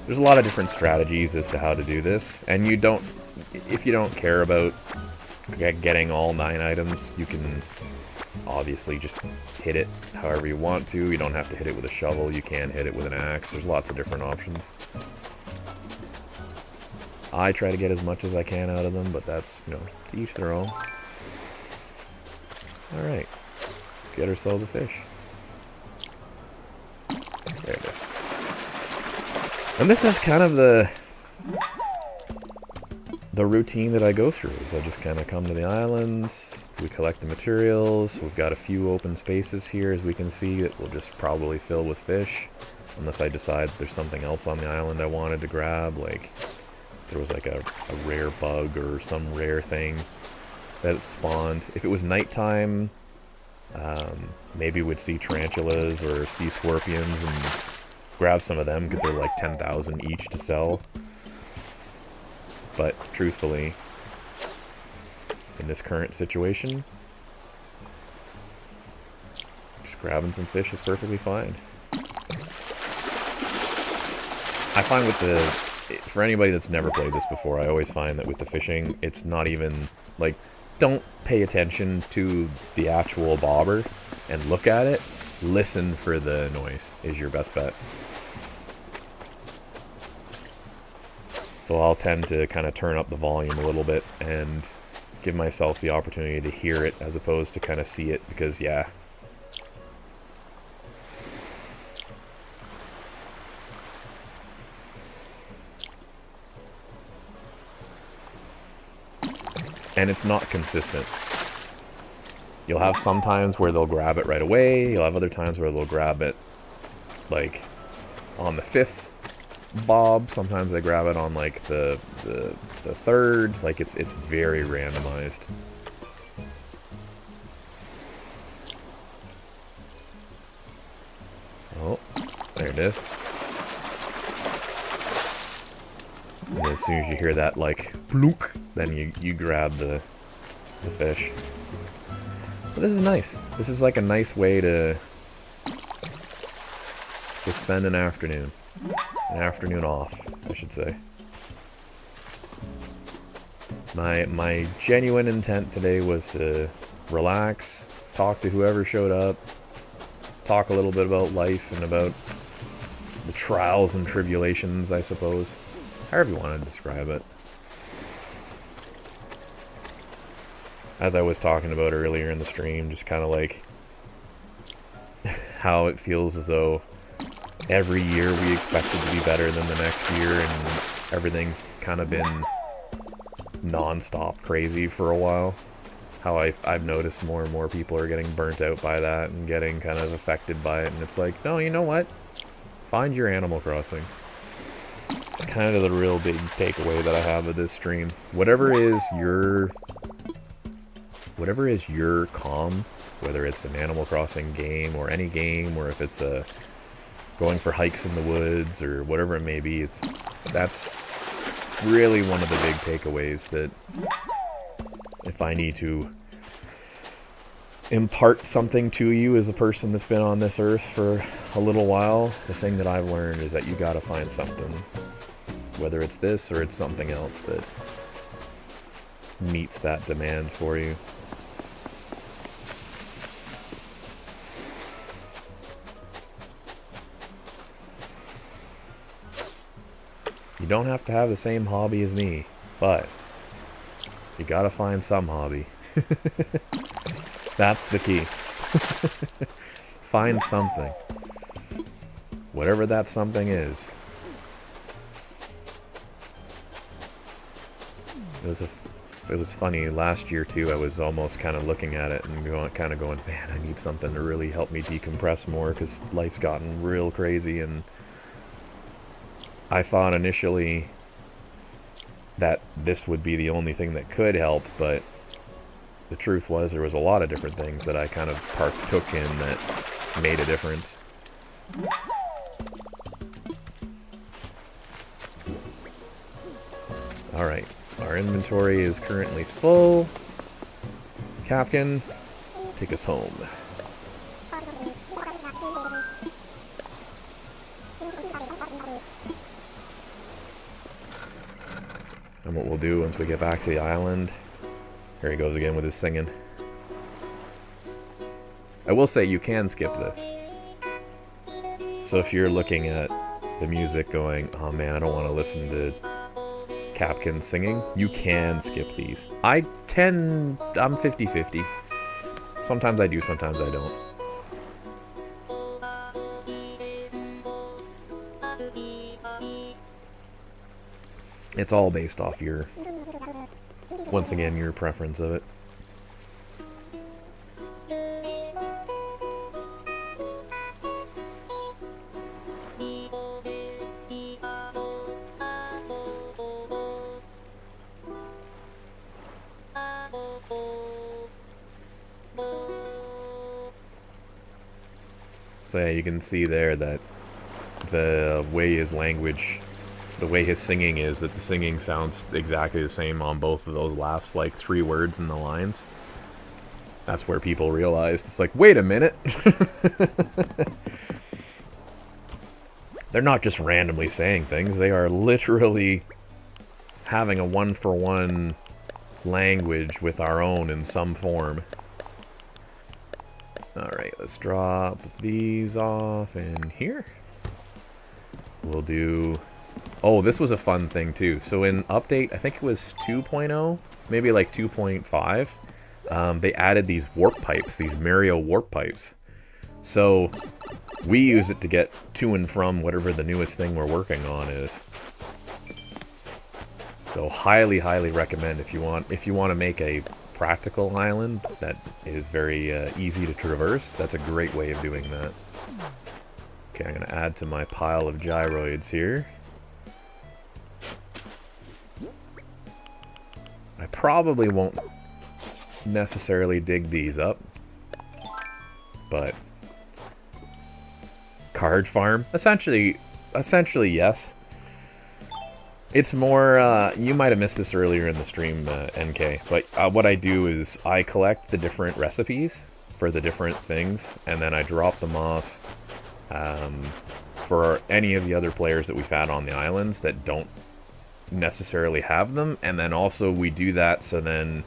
There's a lot of different strategies as to how to do this, and you don't, if you don't care about getting all 9 items, you can obviously just hit it however you want to. You don't have to hit it with a shovel, you can hit it with an axe. There's lots of different options. I try to get as much as I can out of them, but that's, you know, to each their own. Alright, get ourselves a fish. There it is. And this is kind of the routine that I go through, is I just kind of come to the islands, we collect the materials, we've got a few open spaces here, as we can see, that we'll just probably fill with fish, unless I decide there's something else on the island I wanted to grab, like there was like a rare bug or some rare thing that it spawned. If it was nighttime, maybe we'd see tarantulas or sea scorpions and grab some of them because they're like 10,000 each to sell. But truthfully, in this current situation, just grabbing some fish is perfectly fine. I find with the, for anybody that's never played this before, I always find that with the fishing, it's not even, like, don't pay attention to the actual bobber and look at it. Listen for the noise is your best bet. So I'll tend to kind of turn up the volume a little bit and give myself the opportunity to hear it as opposed to kind of see it, because, yeah. And it's not consistent. You'll have some times where they'll grab it right away, you'll have other times where they'll grab it, like, on the 5th bob. Sometimes they grab it on like the 3rd. Like it's very randomized. Oh, this. And as soon as you hear that, like, bloop, then you grab the fish. But this is nice. This is like a nice way to spend an afternoon. An afternoon off, I should say. My genuine intent today was to relax, talk to whoever showed up, talk a little bit about life and about the trials and tribulations, I suppose. However you want to describe it. As I was talking about earlier in the stream, just kind of like how it feels as though every year we expect it to be better than the next year, and everything's kind of been non-stop crazy for a while. How I've noticed more and more people are getting burnt out by that and getting kind of affected by it, and it's like, no, you know what? Find your Animal Crossing. It's kind of the real big takeaway that I have of this stream. Whatever is your calm, whether it's an Animal Crossing game or any game, or if it's going for hikes in the woods or whatever it may be, that's really one of the big takeaways, that if I need to impart something to you as a person that's been on this earth for a little while, the thing that I've learned is that you gotta find something, whether it's this or it's something else, that meets that demand for you. You don't have to have the same hobby as me, but you gotta find some hobby. That's the key. Find something. Whatever that something is. It was funny, last year too, I was almost kind of looking at it and going, man, I need something to really help me decompress more, because life's gotten real crazy, and I thought initially that this would be the only thing that could help, but the truth was there was a lot of different things that I kind of partook in that made a difference. Alright, our inventory is currently full. Capkin, take us home. And what we'll do once we get back to the island... Here he goes again with his singing. I will say you can skip this. So if you're looking at the music going, oh man, I don't want to listen to Capkin singing, you can skip these. I'm 50-50. Sometimes I do, sometimes I don't. It's all based off your, once again, your preference of it. So yeah, you can see there that the way his language, the way his singing is, that the singing sounds exactly the same on both of those last, like, 3 words in the lines. That's where people realized, it's like, wait a minute! They're not just randomly saying things, they are literally having a one-for-one language with our own in some form. Alright, let's drop these off in here. We'll do... Oh, this was a fun thing too. So in update, I think it was 2.0, maybe like 2.5, they added these warp pipes, these Mario warp pipes. So we use it to get to and from whatever the newest thing we're working on is. So highly, highly recommend if you want to make a practical island that is very easy to traverse. That's a great way of doing that. Okay, I'm going to add to my pile of gyroids here. I probably won't necessarily dig these up, but card farm. Essentially, yes. It's more, you might have missed this earlier in the stream, NK, but what I do is I collect the different recipes for the different things, and then I drop them off for any of the other players that we've had on the islands that don't necessarily have them, and then also we do that so then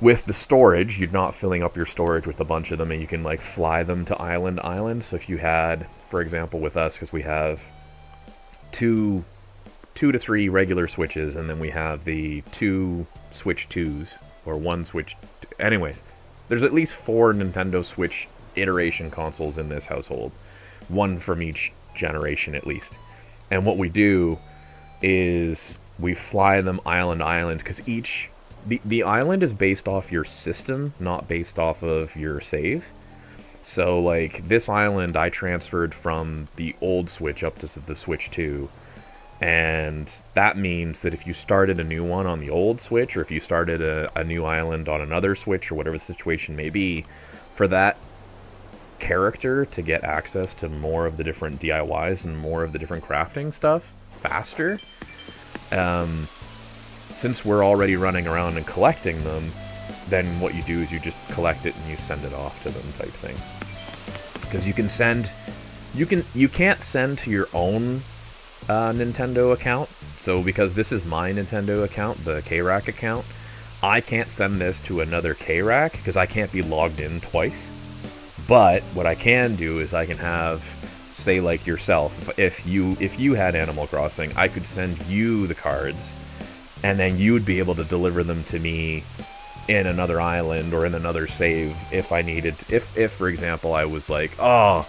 with the storage, you're not filling up your storage with a bunch of them, and you can like fly them to island. So if you had, for example, with us, because we have two to three regular Switches, and then we have the 2 Switch 2s, or 1 Switch... Anyways, there's at least 4 Nintendo Switch iteration consoles in this household. 1 from each generation, at least. And what we do is we fly them island, because each... The island is based off your system, not based off of your save. So, like, this island I transferred from the old Switch up to the Switch 2. And that means that if you started a new one on the old Switch, or if you started a new island on another Switch, or whatever the situation may be, for that character to get access to more of the different DIYs and more of the different crafting stuff faster, since we're already running around and collecting them, then what you do is you just collect it and you send it off to them type thing. Because you can send... You can't send to your own Nintendo account. So because this is my Nintendo account, the K-Rack account, I can't send this to another K-Rack because I can't be logged in twice. But what I can do is I can have, say like yourself, if you had Animal Crossing, I could send you the cards, and then you would be able to deliver them to me in another island or in another save if I needed to. If for example I was like, oh,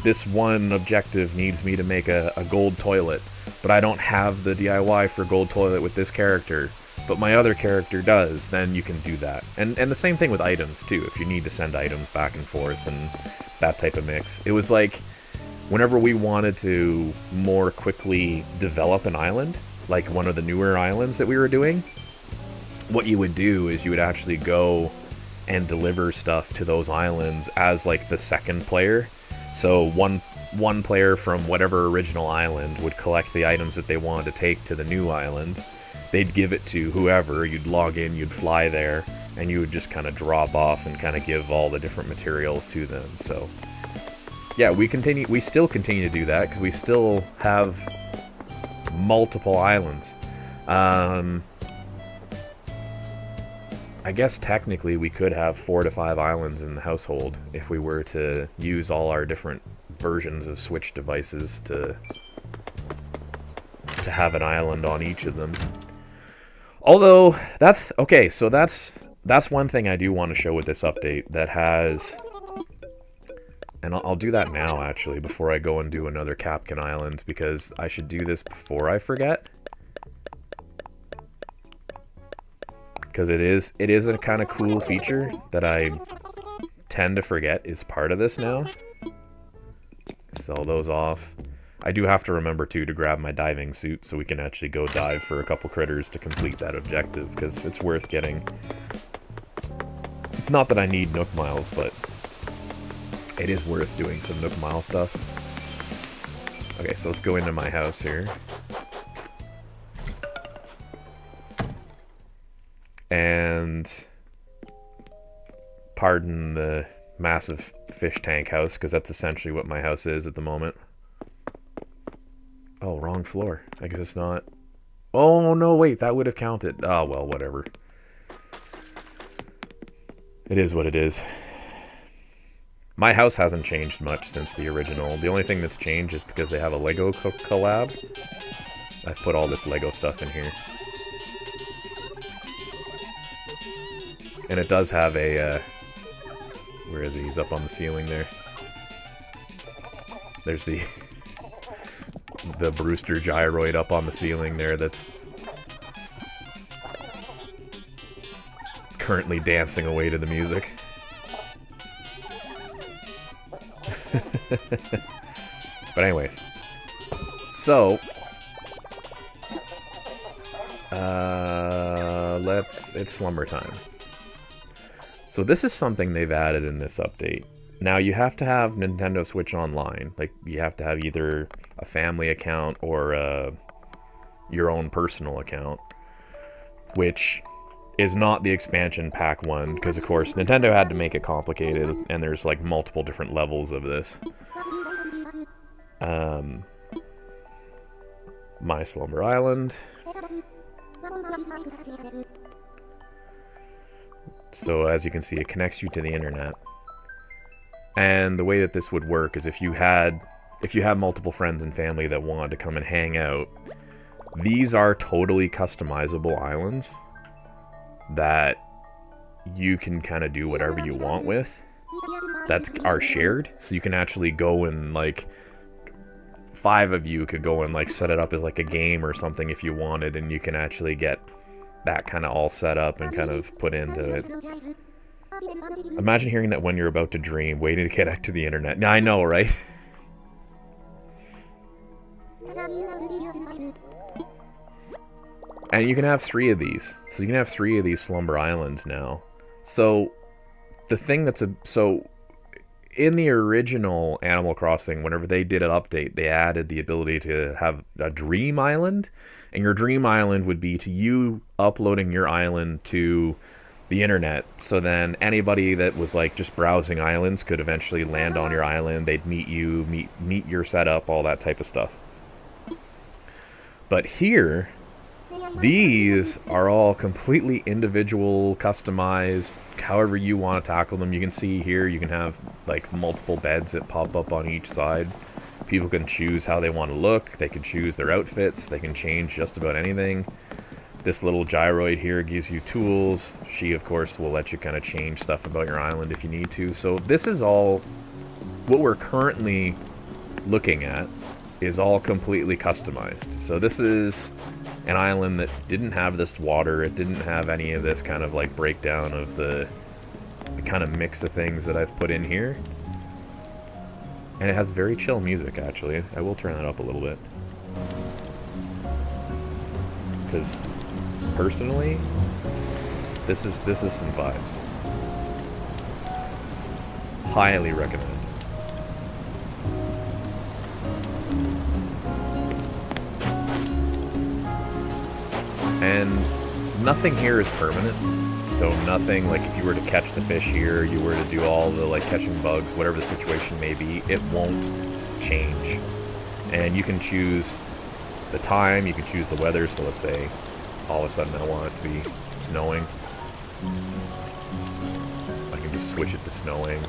this one objective needs me to make a gold toilet, but I don't have the DIY for gold toilet with this character, but my other character does, then you can do that. And the same thing with items too, if you need to send items back and forth and that type of mix. It was like, whenever we wanted to more quickly develop an island, like one of the newer islands that we were doing, what you would do is you would actually go and deliver stuff to those islands as like the second player. So one player from whatever original island would collect the items that they wanted to take to the new island. They'd give it to whoever, you'd log in, you'd fly there, and you would just kind of drop off and kind of give all the different materials to them. So yeah, we still continue to do that because we still have multiple islands. I guess technically we could have 4 to 5 islands in the household if we were to use all our different versions of Switch devices to have an island on each of them. Although, that's... Okay, so that's one thing I do want to show with this update that has... And I'll do that now, actually, before I go and do another Capcan Island, because I should do this before I forget. Because it is a kind of cool feature that I tend to forget is part of this now. Sell those off. I do have to remember, too, to grab my diving suit so we can actually go dive for a couple critters to complete that objective, because it's worth getting. Not that I need Nook Miles, but it is worth doing some Nook Mile stuff. Okay, so let's go into my house here. And pardon the massive fish tank house, because that's essentially what my house is at the moment. Oh, wrong floor. I guess it's not. Oh, no, wait, that would have counted. Oh, well, whatever. It is what it is. My house hasn't changed much since the original. The only thing that's changed is because they have a Lego collab. I've put all this Lego stuff in here. And it does have a, where is he? He's up on the ceiling there. There's the Brewster gyroid up on the ceiling there that's currently dancing away to the music. But anyways. So, it's slumber time. So this is something they've added in this update. Now, you have to have Nintendo Switch Online. Like, you have to have either a family account or your own personal account, which is not the expansion pack one, because, of course, Nintendo had to make it complicated, and there's, like, multiple different levels of this. My Slumber Island. So, as you can see, it connects you to the internet. And the way that this would work is if you have multiple friends and family that wanted to come and hang out, these are totally customizable islands that you can kind of do whatever you want with, that are shared. So you can actually go and, like, 5 of you could go and, like, set it up as, like, a game or something if you wanted, and you can actually get that kind of all set up and kind of put into it. Imagine hearing that when you're about to dream, waiting to connect to the internet. Now, I know, right? And you can have 3 of these. So you can have 3 of these Slumber Islands now. So the thing that's so in the original Animal Crossing, whenever they did an update, they added the ability to have a Dream Island, and your Dream Island would be to you uploading your island to the internet, so then anybody that was, like, just browsing islands could eventually land on your island. They'd meet you, meet your setup, all that type of stuff. But here, these are all completely individual, customized, however you want to tackle them. You can see here, you can have, like, multiple beds that pop up on each side. People can choose how they want to look. They can choose their outfits. They can change just about anything. This little gyroid here gives you tools. She, of course, will let you kind of change stuff about your island if you need to. So this is all, what we're currently looking at is all completely customized. So this is an island that didn't have this water. It didn't have any of this kind of, like, breakdown of the kind of mix of things that I've put in here. And it has very chill music, actually. I will turn that up a little bit. Because personally, this is some vibes. Highly recommend. And nothing here is permanent. So nothing, like, if you were to catch the fish here, you were to do all the, like, catching bugs, whatever the situation may be, it won't change. And you can choose the time, you can choose the weather. So let's say all of a sudden I want it to be snowing. I can just switch it to snowing.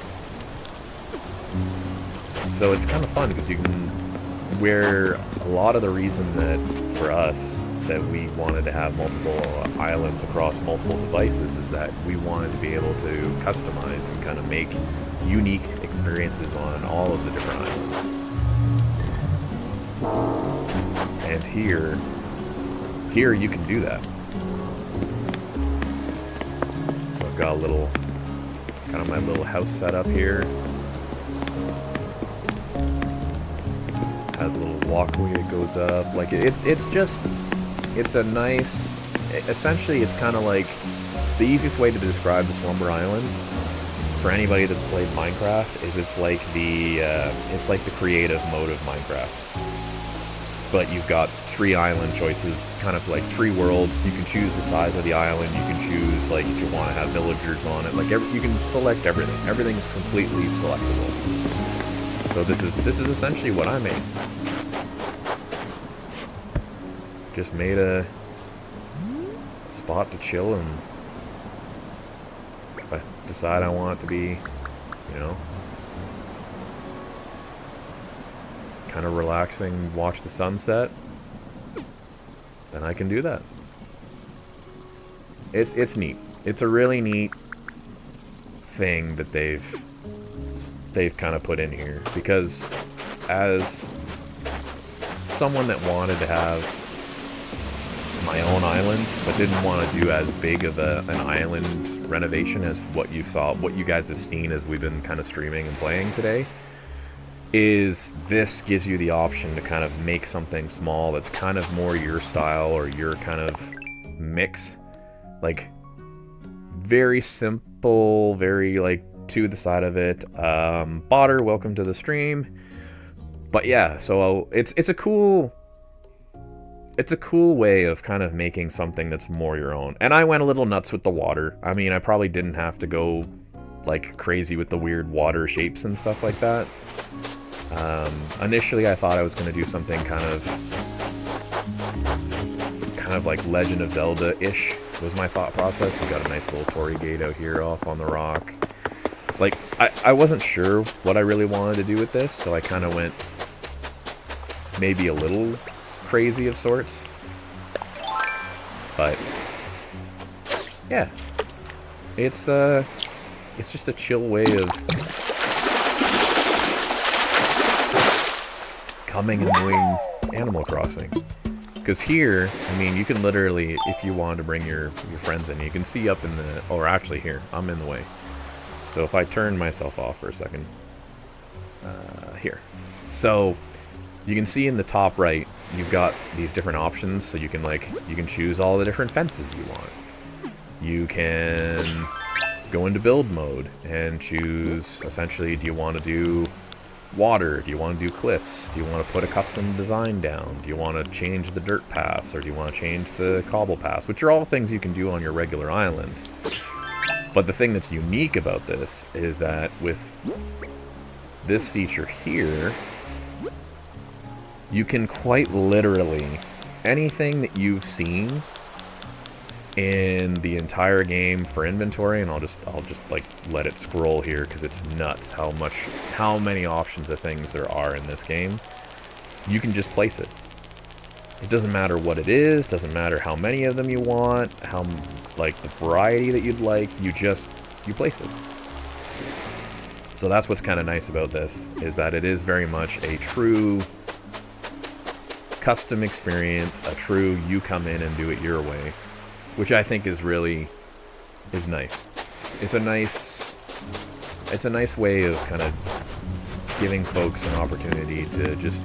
So it's kind of fun because you can, where a lot of the reason that for us that we wanted to have multiple islands across multiple devices is that we wanted to be able to customize and kind of make unique experiences on all of the different islands. And here you can do that. So I've got a little, kind of my little house set up here. Has a little walkway that goes up. Like, it's a nice, essentially it's kind of like, the easiest way to describe the Slumber Islands for anybody that's played Minecraft is it's like the creative mode of Minecraft. But you've got 3 island choices, kind of like 3 worlds. You can choose the size of the island. You can choose, like, if you want to have villagers on it. Like, you can select everything. Everything's completely selectable. So this is essentially what I made. Just made a spot to chill, and if I decide I want it to be, you know, kind of relaxing, watch the sunset, then I can do that. It's neat. It's a really neat thing that they've kind of put in here, because as someone that wanted to have my own island but didn't want to do as big of an island renovation as what you guys have seen as we've been kind of streaming and playing today, is this gives you the option to kind of make something small that's kind of more your style or your kind of mix. Like, very simple, very, like, to the side of it. Botter, welcome to the stream. But yeah, so it's a cool way of kind of making something that's more your own. And I went a little nuts with the water. I mean, I probably didn't have to go like crazy with the weird water shapes and stuff like that. Initially I thought I was going to do something kind of like Legend of Zelda-ish was my thought process. We got a nice little torii gate out here off on the rock. Like, I wasn't sure what I really wanted to do with this, so I kind of went maybe a little crazy of sorts. But yeah, it's just a chill way of coming and doing Animal Crossing. Because here, I mean, you can literally, if you wanted to bring your friends in, you can see up in the, or actually here, I'm in the way. So if I turn myself off for a second, here. So you can see in the top right, you've got these different options, so you can choose all the different fences you want. You can go into build mode and choose, essentially, do you want to do water? Do you want to do cliffs? Do you want to put a custom design down? Do you want to change the dirt paths, or do you want to change the cobble paths? Which are all things you can do on your regular island. But the thing that's unique about this is that with this feature here, you can quite literally, anything that you've seen in the entire game for inventory, and I'll just like let it scroll here because it's nuts how many options of things there are in this game. You can just place it. It doesn't matter what it is, doesn't matter how many of them you want, how like the variety that you'd like, you place it. So that's what's kind of nice about this, is that it is very much a true custom experience, a true you come in and do it your way, which I think is nice. It's a nice way of kind of giving folks an opportunity to just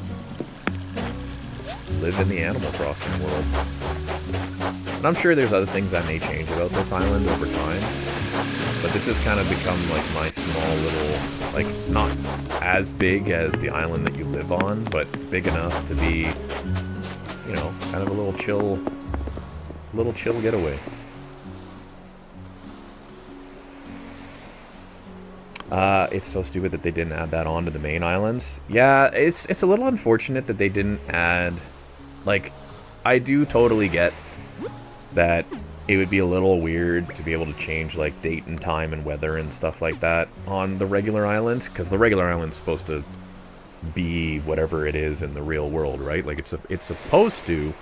live in the Animal Crossing world. And I'm sure there's other things that may change about this island over time, but this has kind of become like my small little, like, not as big as the island that you live on, but big enough to be, you know, kind of a little chill getaway. It's so stupid that they didn't add that onto the main islands. Yeah, it's a little unfortunate that they didn't add, like, I do totally get that it would be a little weird to be able to change, like, date and time and weather and stuff like that on the regular island, because the regular island's supposed to be whatever it is in the real world, right? Like, it's supposed to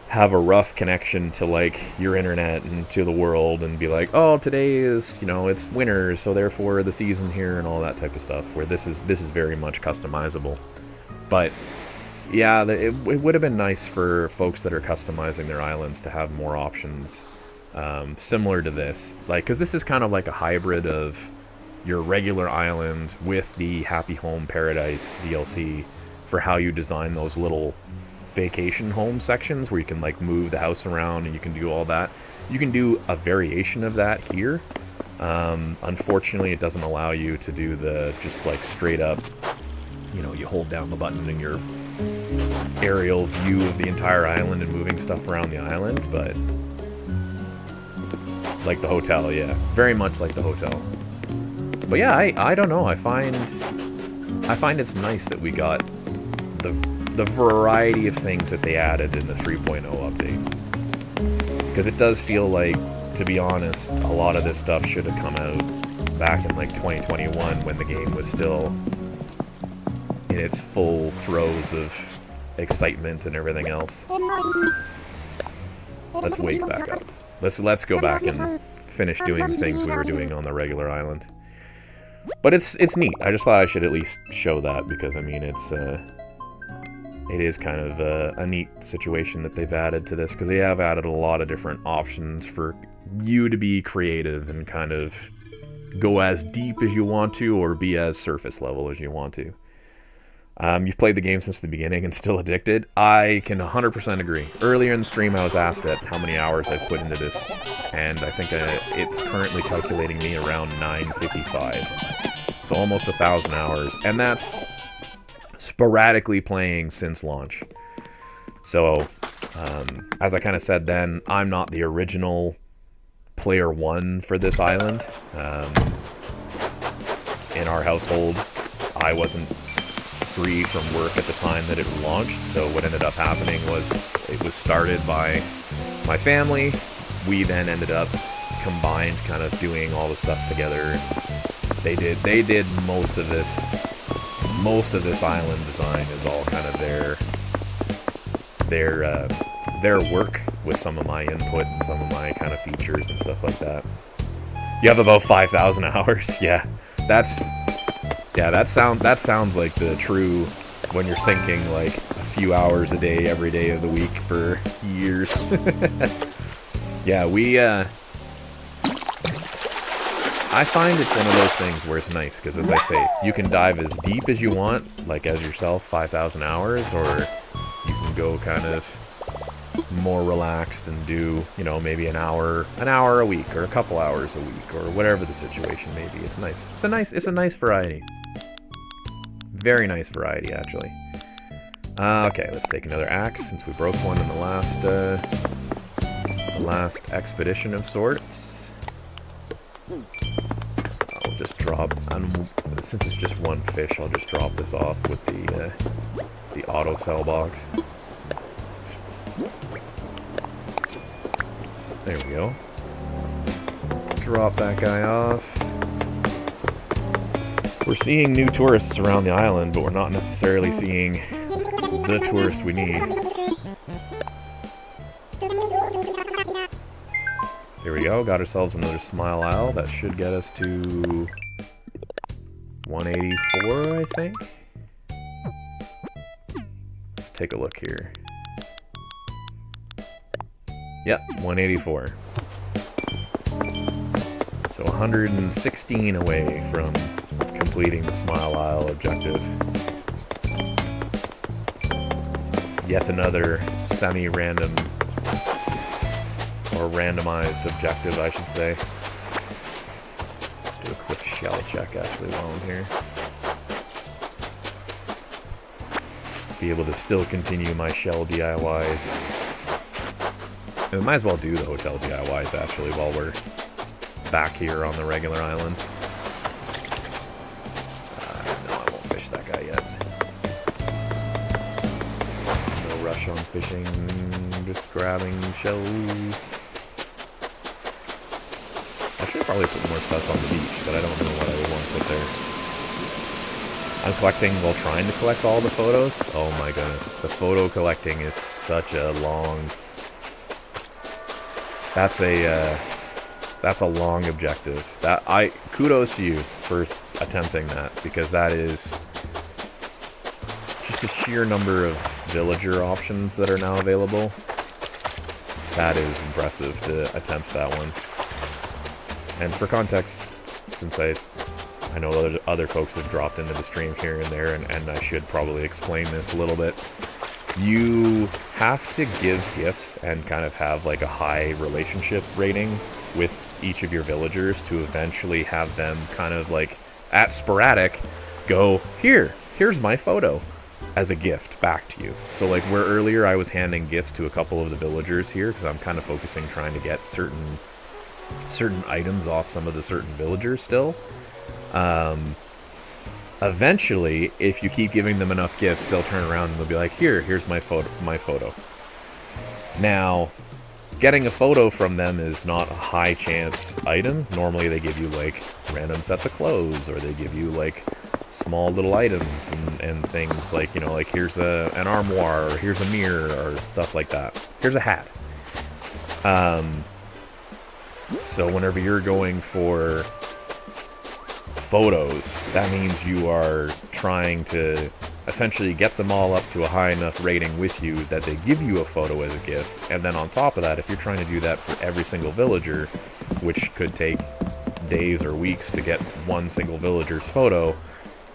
have a rough connection to, like, your internet and to the world, and be like, oh, today is, you know, it's winter, so therefore the season here and all that type of stuff, where this is very much customizable. But yeah, it would have been nice for folks that are customizing their islands to have more options similar to this, like, because this is kind of like a hybrid of your regular island with the Happy Home Paradise DLC for how you design those little vacation home sections where you can, like, move the house around and you can do all that. You can do a variation of that here. Unfortunately, it doesn't allow you to do the just, like, straight up, you know, you hold down the button and your aerial view of the entire island and moving stuff around the island, but like the hotel, yeah, very much like the hotel. But yeah, I don't know, I find it's nice that we got the variety of things that they added in the 3.0 update, because it does feel like, to be honest, a lot of this stuff should have come out back in, like, 2021 when the game was still in its full throes of excitement and everything else. Let's wake back up. Let's go back and finish doing things we were doing on the regular island. But it's neat. I just thought I should at least show that, because I mean it is kind of a neat situation that they've added to this, because they have added a lot of different options for you to be creative and kind of go as deep as you want to, or be as surface level as you want to. You've played the game since the beginning and still addicted. I can 100% agree. Earlier in the stream, I was asked at how many hours I've put into this, and I think it's currently calculating me around 955. So almost 1,000 hours, and that's sporadically playing since launch. So, as I kind of said then, I'm not the original player one for this island. In our household, I wasn't free from work at the time that it launched, so what ended up happening was it was started by my family. We then ended up combined, kind of doing all the stuff together. They did most of this island design is all kind of their work, with some of my input and some of my kind of features and stuff like that. You have about 5,000 hours. Yeah, that sounds like the true, when you're thinking like a few hours a day every day of the week for years. Yeah, I find it's one of those things where it's nice, because as I say, you can dive as deep as you want, like as yourself, 5,000 hours, or you can go kind of more relaxed and do, you know, maybe an hour a week, or a couple hours a week, or whatever the situation may be. It's nice. It's a nice variety. Very nice variety, actually. Okay, let's take another axe, since we broke one in the last expedition of sorts. I'll just drop, since it's just one fish, I'll just drop this off with the auto sell box. There we go. Drop that guy off. We're seeing new tourists around the island, but we're not necessarily seeing the tourist we need. There we go, got ourselves another Smile Isle. That should get us to 184, I think. Let's take a look here. Yep, 184. So 116 away from completing the Smile Isle objective. Yet another semi-random, or randomized objective, I should say. Do a quick shell check actually while I'm here. Be able to still continue my shell DIYs. And we might as well do the hotel DIYs actually while we're back here on the regular island. No, I won't fish that guy yet. No rush on fishing, just grabbing shells. I should probably put more stuff on the beach, but I don't know what I would want to put there. I'm collecting while trying to collect all the photos. Oh my goodness, the photo collecting is such a long... That's a long objective. Kudos to you for attempting that, because that is just the sheer number of villager options that are now available. That is impressive to attempt that one. And for context, since I know other folks have dropped into the stream here and there, and I should probably explain this a little bit. You have to give gifts and kind of have like a high relationship rating with each of your villagers to eventually have them kind of like, at sporadic, go, here's my photo as a gift back to you. So like where earlier I was handing gifts to a couple of the villagers here, because I'm kind of focusing trying to get certain items off some of the certain villagers still. Eventually, if you keep giving them enough gifts, they'll turn around and they'll be like, here's my photo. Now, getting a photo from them is not a high chance item. Normally they give you like random sets of clothes, or they give you like small little items and things like, you know, like here's an armoire, or here's a mirror, or stuff like that. Here's a hat. So whenever you're going for photos, that means you are trying to essentially get them all up to a high enough rating with you that they give you a photo as a gift. And then on top of that, if you're trying to do that for every single villager, which could take days or weeks to get one single villager's photo,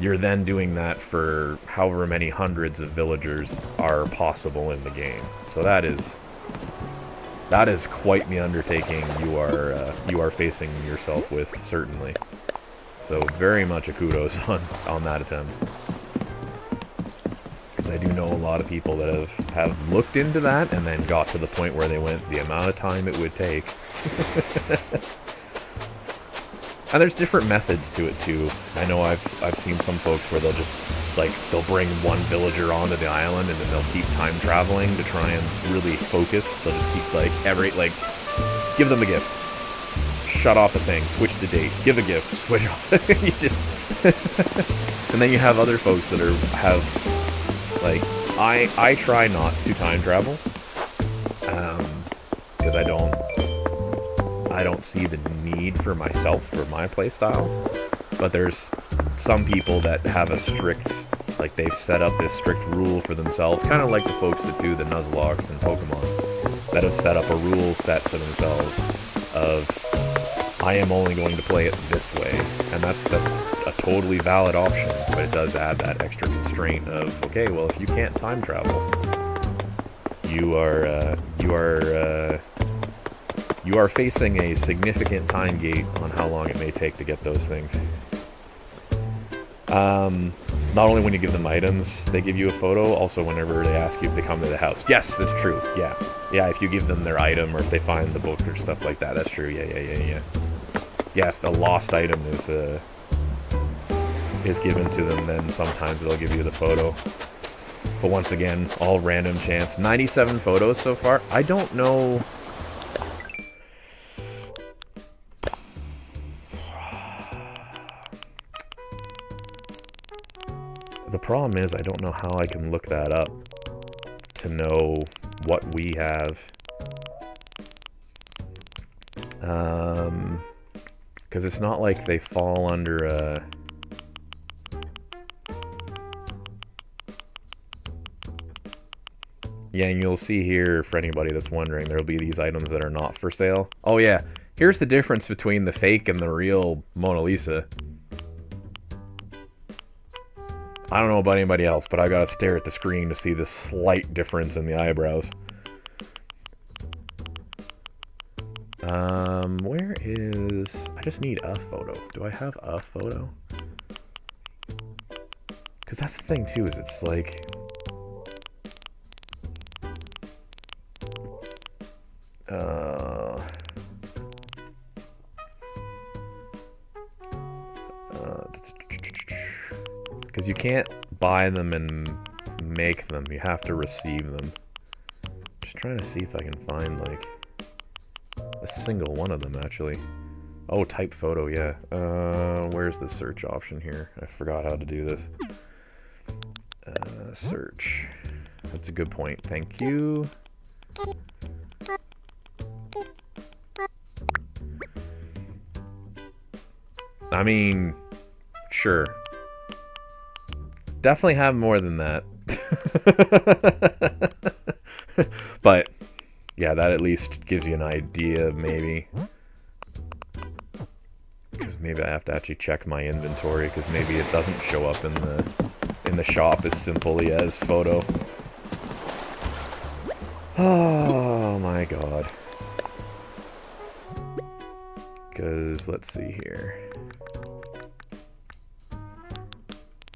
you're then doing that for however many hundreds of villagers are possible in the game. So that is quite the undertaking you are facing yourself with, certainly. So very much a kudos on that attempt. Because I do know a lot of people that have looked into that and then got to the point where they went, the amount of time it would take. And there's different methods to it too. I know I've seen some folks where they'll just they'll bring one villager onto the island and then they'll keep time traveling to try and really focus. They'll just keep give them a gift, shut off a thing, switch the date, give a gift, switch off. You just and then you have other folks that have I try not to time travel because I don't see the need for myself for my playstyle. But there's some people that have a strict, they've set up this strict rule for themselves, kind of like the folks that do the Nuzlockes and Pokemon, that have set up a rule set for themselves of, I am only going to play it this way. And that's a totally valid option, but it does add that extra constraint of, okay, well, if you can't time travel, you are facing a significant time gate on how long it may take to get those things. Not only when you give them items, they give you a photo, also whenever they ask you if they come to the house. Yes, that's true, yeah. Yeah, if you give them their item, or if they find the book or stuff like that, that's true, yeah. Yeah, if the lost item is given to them, then sometimes they'll give you the photo. But once again, all random chance. 97 photos so far. I don't know... The problem is I don't know how I can look that up to know what we have. Because it's not like they fall under a... Yeah, and you'll see here, for anybody that's wondering, there'll be these items that are not for sale. Oh yeah, here's the difference between the fake and the real Mona Lisa. I don't know about anybody else, but I gotta stare at the screen to see the slight difference in the eyebrows. Where is... I just need a photo. Do I have a photo? Because that's the thing, too, is it's like... Because you can't buy them and make them. You have to receive them. Just trying to see if I can find, a single one of them, actually. Oh, type photo, yeah. Where's the search option here? I forgot how to do this. Search. That's a good point. Thank you. I mean, sure. Definitely have more than that. But, yeah, that at least gives you an idea, maybe. Because maybe I have to actually check my inventory, because maybe it doesn't show up in the shop as simply as photo. Oh my god. Because, let's see here.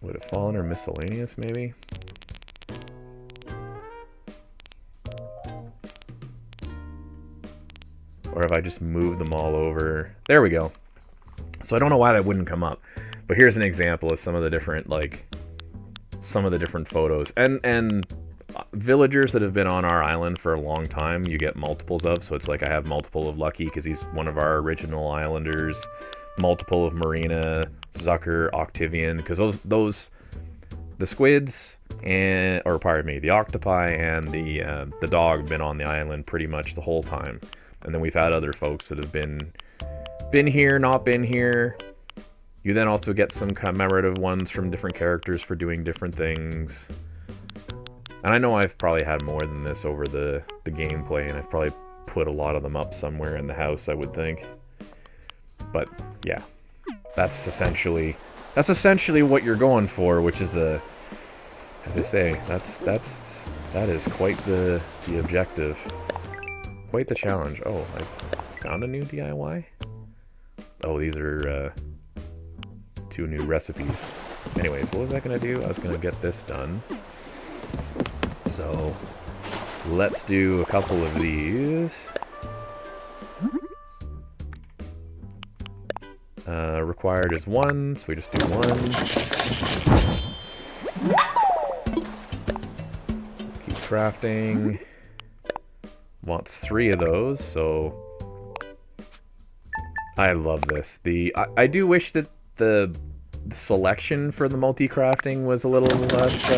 Would it fall under miscellaneous, maybe? Or if I just move them all over... There we go. So I don't know why that wouldn't come up. But here's an example of some of the different, photos. And villagers that have been on our island for a long time, you get multiples of. So it's like I have multiple of Lucky, because he's one of our original islanders. Multiple of Marina, Zucker, Octavian, because the squids the octopi and the dog have been on the island pretty much the whole time, and then we've had other folks that have been here, not been here. You then also get some commemorative ones from different characters for doing different things, and I know I've probably had more than this over the gameplay, and I've probably put a lot of them up somewhere in the house, I would think. But, yeah, that's essentially That's essentially what you're going for, which is a, as I say, that is quite the objective. Quite the challenge. Oh, I found a new DIY? Oh, these are 2 new recipes. Anyways, what was I gonna do? I was gonna get this done. So, let's do a couple of these. Required is 1, so we just do 1. Keep crafting. Wants 3 of those, so I love this. I do wish that the selection for the multi-crafting was a little less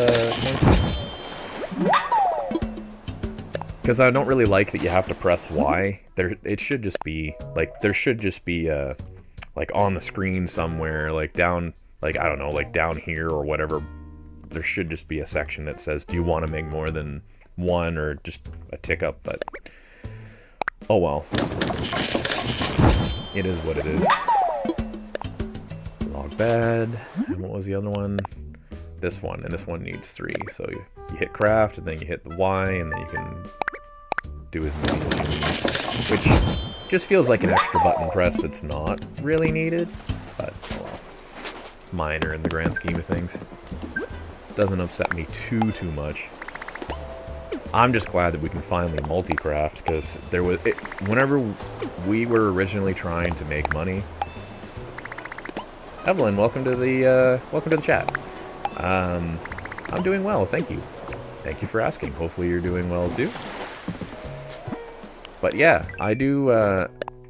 because I don't really like that you have to press Y. It should just be like there should just be like on the screen somewhere, like down, like I don't know, like down here or whatever. There should just be a section that says, do you want to make more than 1, or just a tick up, but oh well. It is what it is. Log bed. And what was the other one? This one, and this one needs 3. So you hit craft, and then you hit the Y, and then you can do as many as you need. Which just feels like an extra button press that's not really needed, but oh well. It's minor in the grand scheme of things. Doesn't upset me too much. I'm just glad that we can finally multi-craft, because there was whenever we were originally trying to make money. Evelyn, welcome to the chat. I'm doing well, thank you. Thank you for asking. Hopefully you're doing well too. But yeah, I do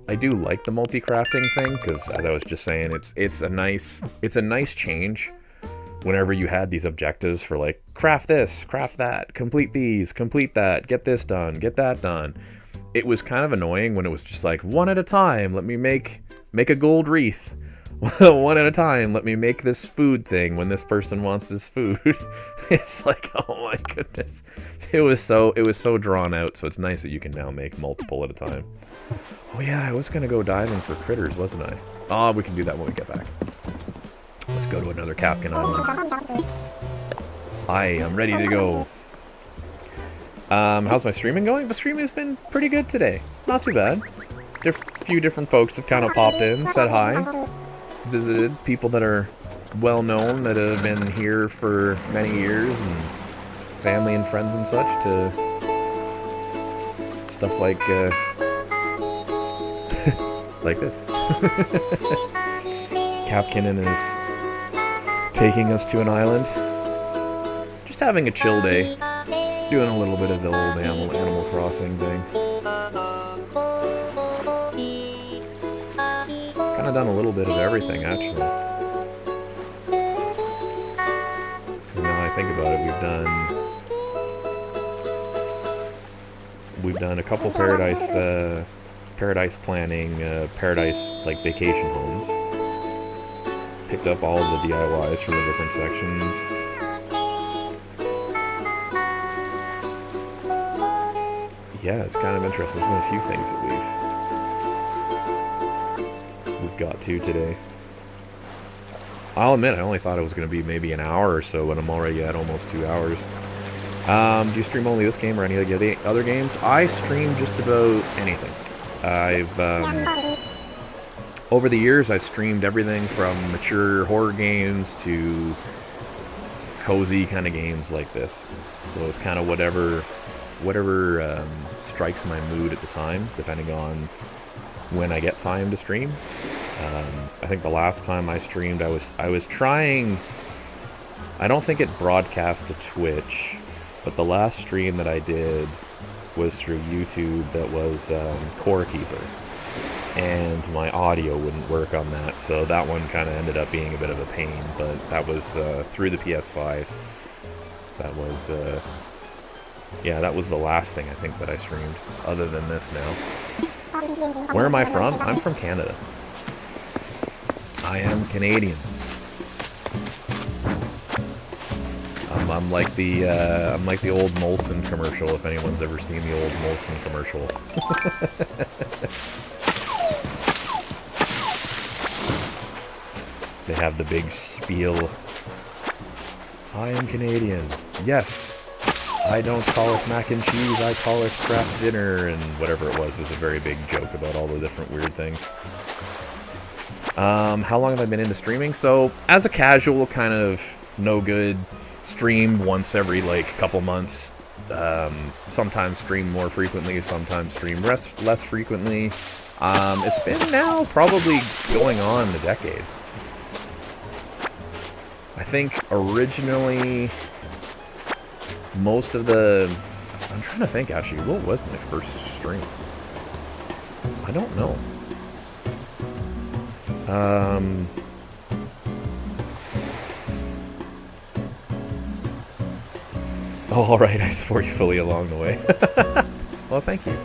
like the multi-crafting thing, because as I was just saying, it's a nice change. Whenever you had these objectives for like, craft this, craft that, complete these, complete that, get this done, get that done. It was kind of annoying when it was just like, 1 at a time, let me make a gold wreath. 1 at a time, let me make this food thing when this person wants this food. It's like, oh my goodness. It was so drawn out, so it's nice that you can now make multiple at a time. Oh yeah, I was gonna go diving for critters, wasn't I? Oh, we can do that when we get back. Let's go to another Capcan Island. I am ready to go. How's my streaming going? The streaming has been pretty good today. Not too bad. Few different folks have kind of popped in, said hi, visited. People that are well known, that have been here for many years, and family and friends and such, to stuff like like this. Capkin is taking us to an island. Just having a chill day. Doing a little bit of the old Animal Crossing thing. Kind of done a little bit of everything, actually. 'Cause now I think about it, we've done a couple paradise planning, paradise like vacation homes. Picked up all of the DIYs from the different sections. Yeah, it's kind of interesting. There's been a few things that we've got to today. I'll admit, I only thought it was going to be maybe an hour or so, and I'm already at almost 2 hours. Do you stream only this game or any other games? I stream just about anything. Over the years, I've streamed everything from mature horror games to cozy kind of games like this. So it's kind of whatever strikes my mood at the time, depending on when I get time to stream. I think the last time I streamed, I was trying. I don't think it broadcast to Twitch, but the last stream that I did was through YouTube. That was Core Keeper. And my audio wouldn't work on that, so that one kind of ended up being a bit of a pain, but that was through the PS5. That was, yeah, that was the last thing I think that I streamed, other than this now. Where am I from? I'm from Canada. I am Canadian. I'm like the old Molson commercial, if anyone's ever seen the old Molson commercial. They have the big spiel. I am Canadian. Yes. I don't call it mac and cheese, I call it craft dinner, and whatever it was a very big joke about all the different weird things. How long have I been into streaming? So, as a casual, kind of no good, stream once every, like, couple months. Sometimes stream more frequently, sometimes stream less frequently. It's been now probably going on a decade. I think originally... most of the... I'm trying to think, actually, what was my first stream? I don't know. Oh, alright, I support you fully along the way. Well, thank you.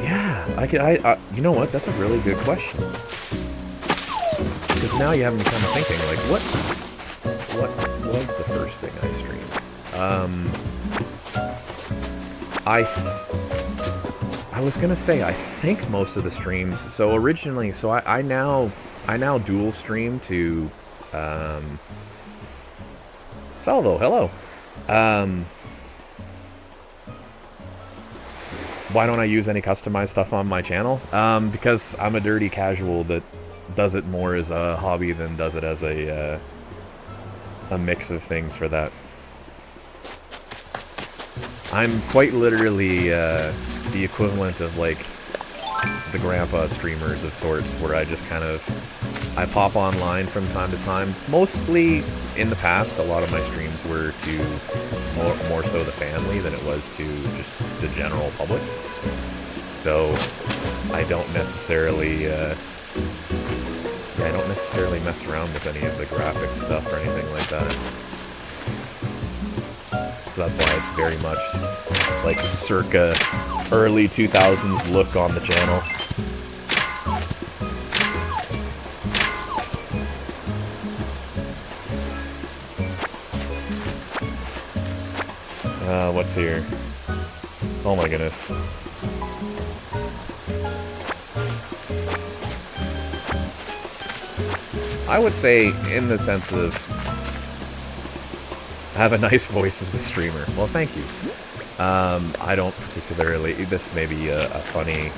Yeah, you know what, that's a really good question. Because now you have me kind of thinking, like, what was the first thing I streamed? I was gonna say, I think most of the streams, so originally, so I now dual stream to, Salvo, hello. Why don't I use any customized stuff on my channel? Because I'm a dirty casual that does it more as a hobby than does it as a mix of things for that. I'm quite literally the equivalent of, like, the grandpa streamers of sorts, where I just kind of... I pop online from time to time. Mostly, in the past, a lot of my streams were to more so the family than it was to just the general public. So, I don't necessarily... I don't necessarily mess around with any of the graphic stuff or anything like that. So that's why it's very much like circa early 2000s look on the channel. What's here? Oh my goodness. I would say, in the sense of, I have a nice voice as a streamer. Well, thank you. I don't particularly, this may be a funny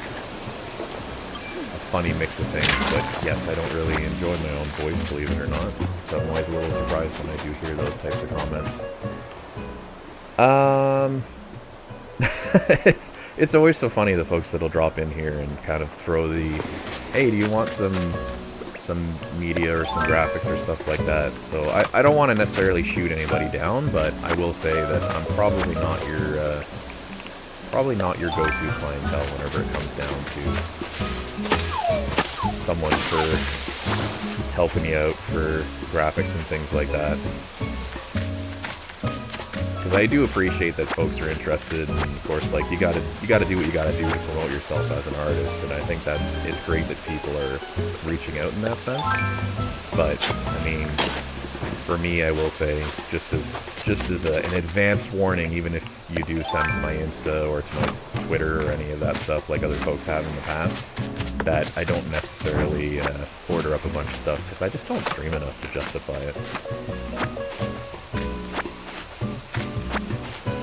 mix of things, but yes, I don't really enjoy my own voice, believe it or not. So I'm always a little surprised when I do hear those types of comments. It's always so funny, the folks that'll drop in here and kind of throw the, hey, do you want some media or some graphics or stuff like that. So I don't want to necessarily shoot anybody down, but I will say that I'm probably not your go-to clientele whenever it comes down to someone for helping you out for graphics and things like that. Because I do appreciate that folks are interested, and of course, like, you gotta do what you gotta do to promote yourself as an artist, and I think it's great that people are reaching out in that sense. But I mean, for me, I will say, just as an advanced warning, even if you do send to my Insta or to my Twitter or any of that stuff, like other folks have in the past, that I don't necessarily order up a bunch of stuff, because I just don't stream enough to justify it.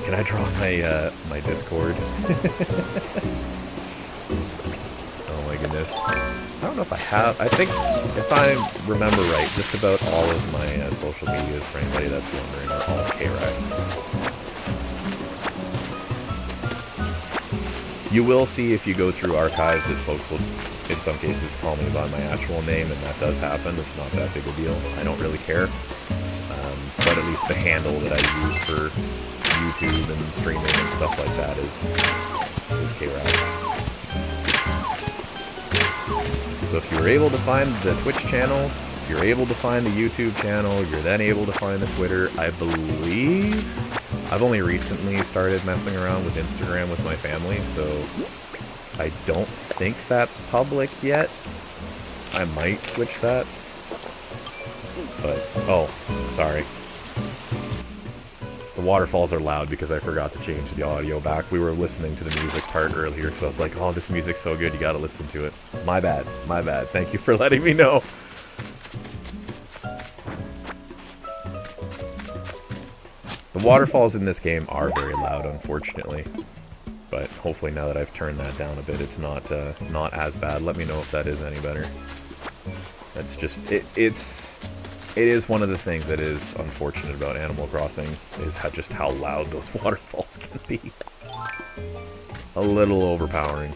Can I draw my Discord? Oh my goodness. I don't know if I have. I think, if I remember right, just about all of my social medias, for anybody that's wondering, are all KRAC. You will see, if you go through archives, that folks will, in some cases, call me by my actual name, and that does happen. It's not that big a deal. I don't really care. But at least the handle that I use for YouTube and streaming and stuff like that is KRAC. So if you're able to find the Twitch channel, if you're able to find the YouTube channel, you're then able to find the Twitter. I believe I've only recently started messing around with Instagram with my family, so I don't think that's public yet. I might switch that. But, oh, sorry. The waterfalls are loud because I forgot to change the audio back. We were listening to the music part earlier because I was like, oh, this music's so good, you gotta listen to it. My bad, my bad. Thank you for letting me know. The waterfalls in this game are very loud, unfortunately. But hopefully now that I've turned that down a bit, it's not as bad. Let me know if that is any better. That's just, it is one of the things that is unfortunate about Animal Crossing, is just how loud those waterfalls can be. A little overpowering.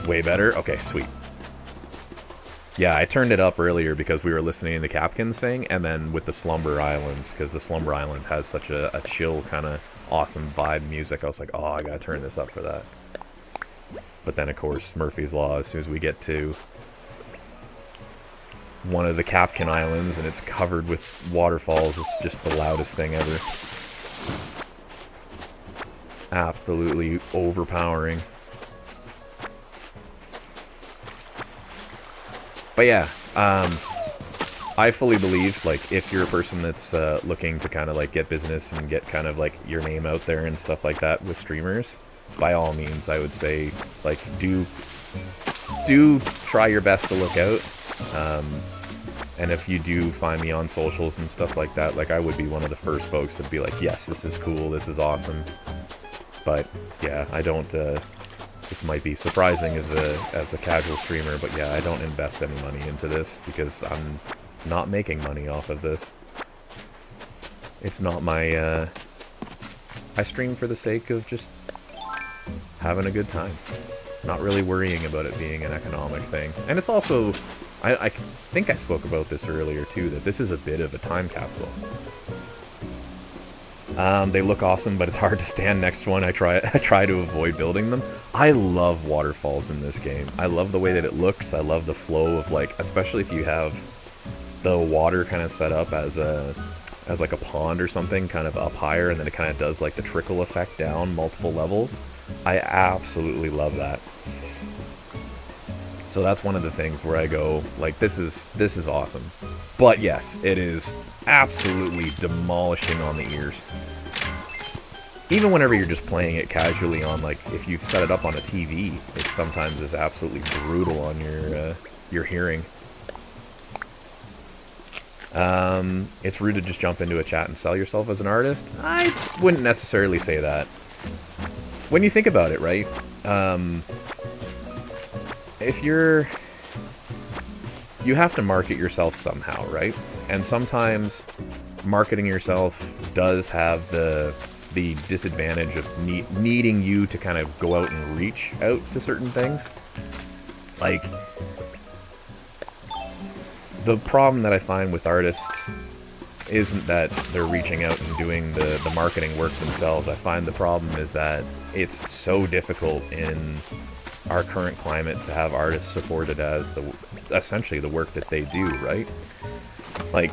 Way better? Okay, sweet. Yeah, I turned it up earlier because we were listening to the Capkin sing, and then with the Slumber Islands, because the Slumber Island has such a chill, kind of awesome vibe music, I was like, oh, I gotta turn this up for that. But then, of course, Murphy's Law, as soon as we get to one of the Capkin Islands, and it's covered with waterfalls, it's just the loudest thing ever. Absolutely overpowering. But yeah, I fully believe, like, if you're a person that's looking to kind of, like, get business and get kind of, like, your name out there and stuff like that with streamers, by all means, I would say, like, do try your best to look out. And if you do find me on socials and stuff like that, like, I would be one of the first folks to be like, yes, this is cool, this is awesome. But, yeah, I don't, this might be surprising as a casual streamer, but yeah, I don't invest any money into this because I'm not making money off of this. It's not my, I stream for the sake of just having a good time. Not really worrying about it being an economic thing. And it's also, I think I spoke about this earlier too, that this is a bit of a time capsule. They look awesome, but it's hard to stand next to one. I try to avoid building them. I love waterfalls in this game. I love the way that it looks. I love the flow of, like, especially if you have the water kind of set up as like a pond or something, kind of up higher, and then it kind of does like the trickle effect down multiple levels. I absolutely love that. So that's one of the things where I go, like, this is awesome. But yes, it is absolutely demolishing on the ears. Even whenever you're just playing it casually on, like, if you've set it up on a TV, it sometimes is absolutely brutal on your hearing. It's rude to just jump into a chat and sell yourself as an artist. I wouldn't necessarily say that. When you think about it, right? If you have to market yourself somehow, right? And sometimes marketing yourself does have the disadvantage of needing you to kind of go out and reach out to certain things. Like, the problem that I find with artists isn't that they're reaching out and doing the marketing work themselves. I find the problem is that it's so difficult in our current climate to have artists supported as essentially the work that they do, right? Like,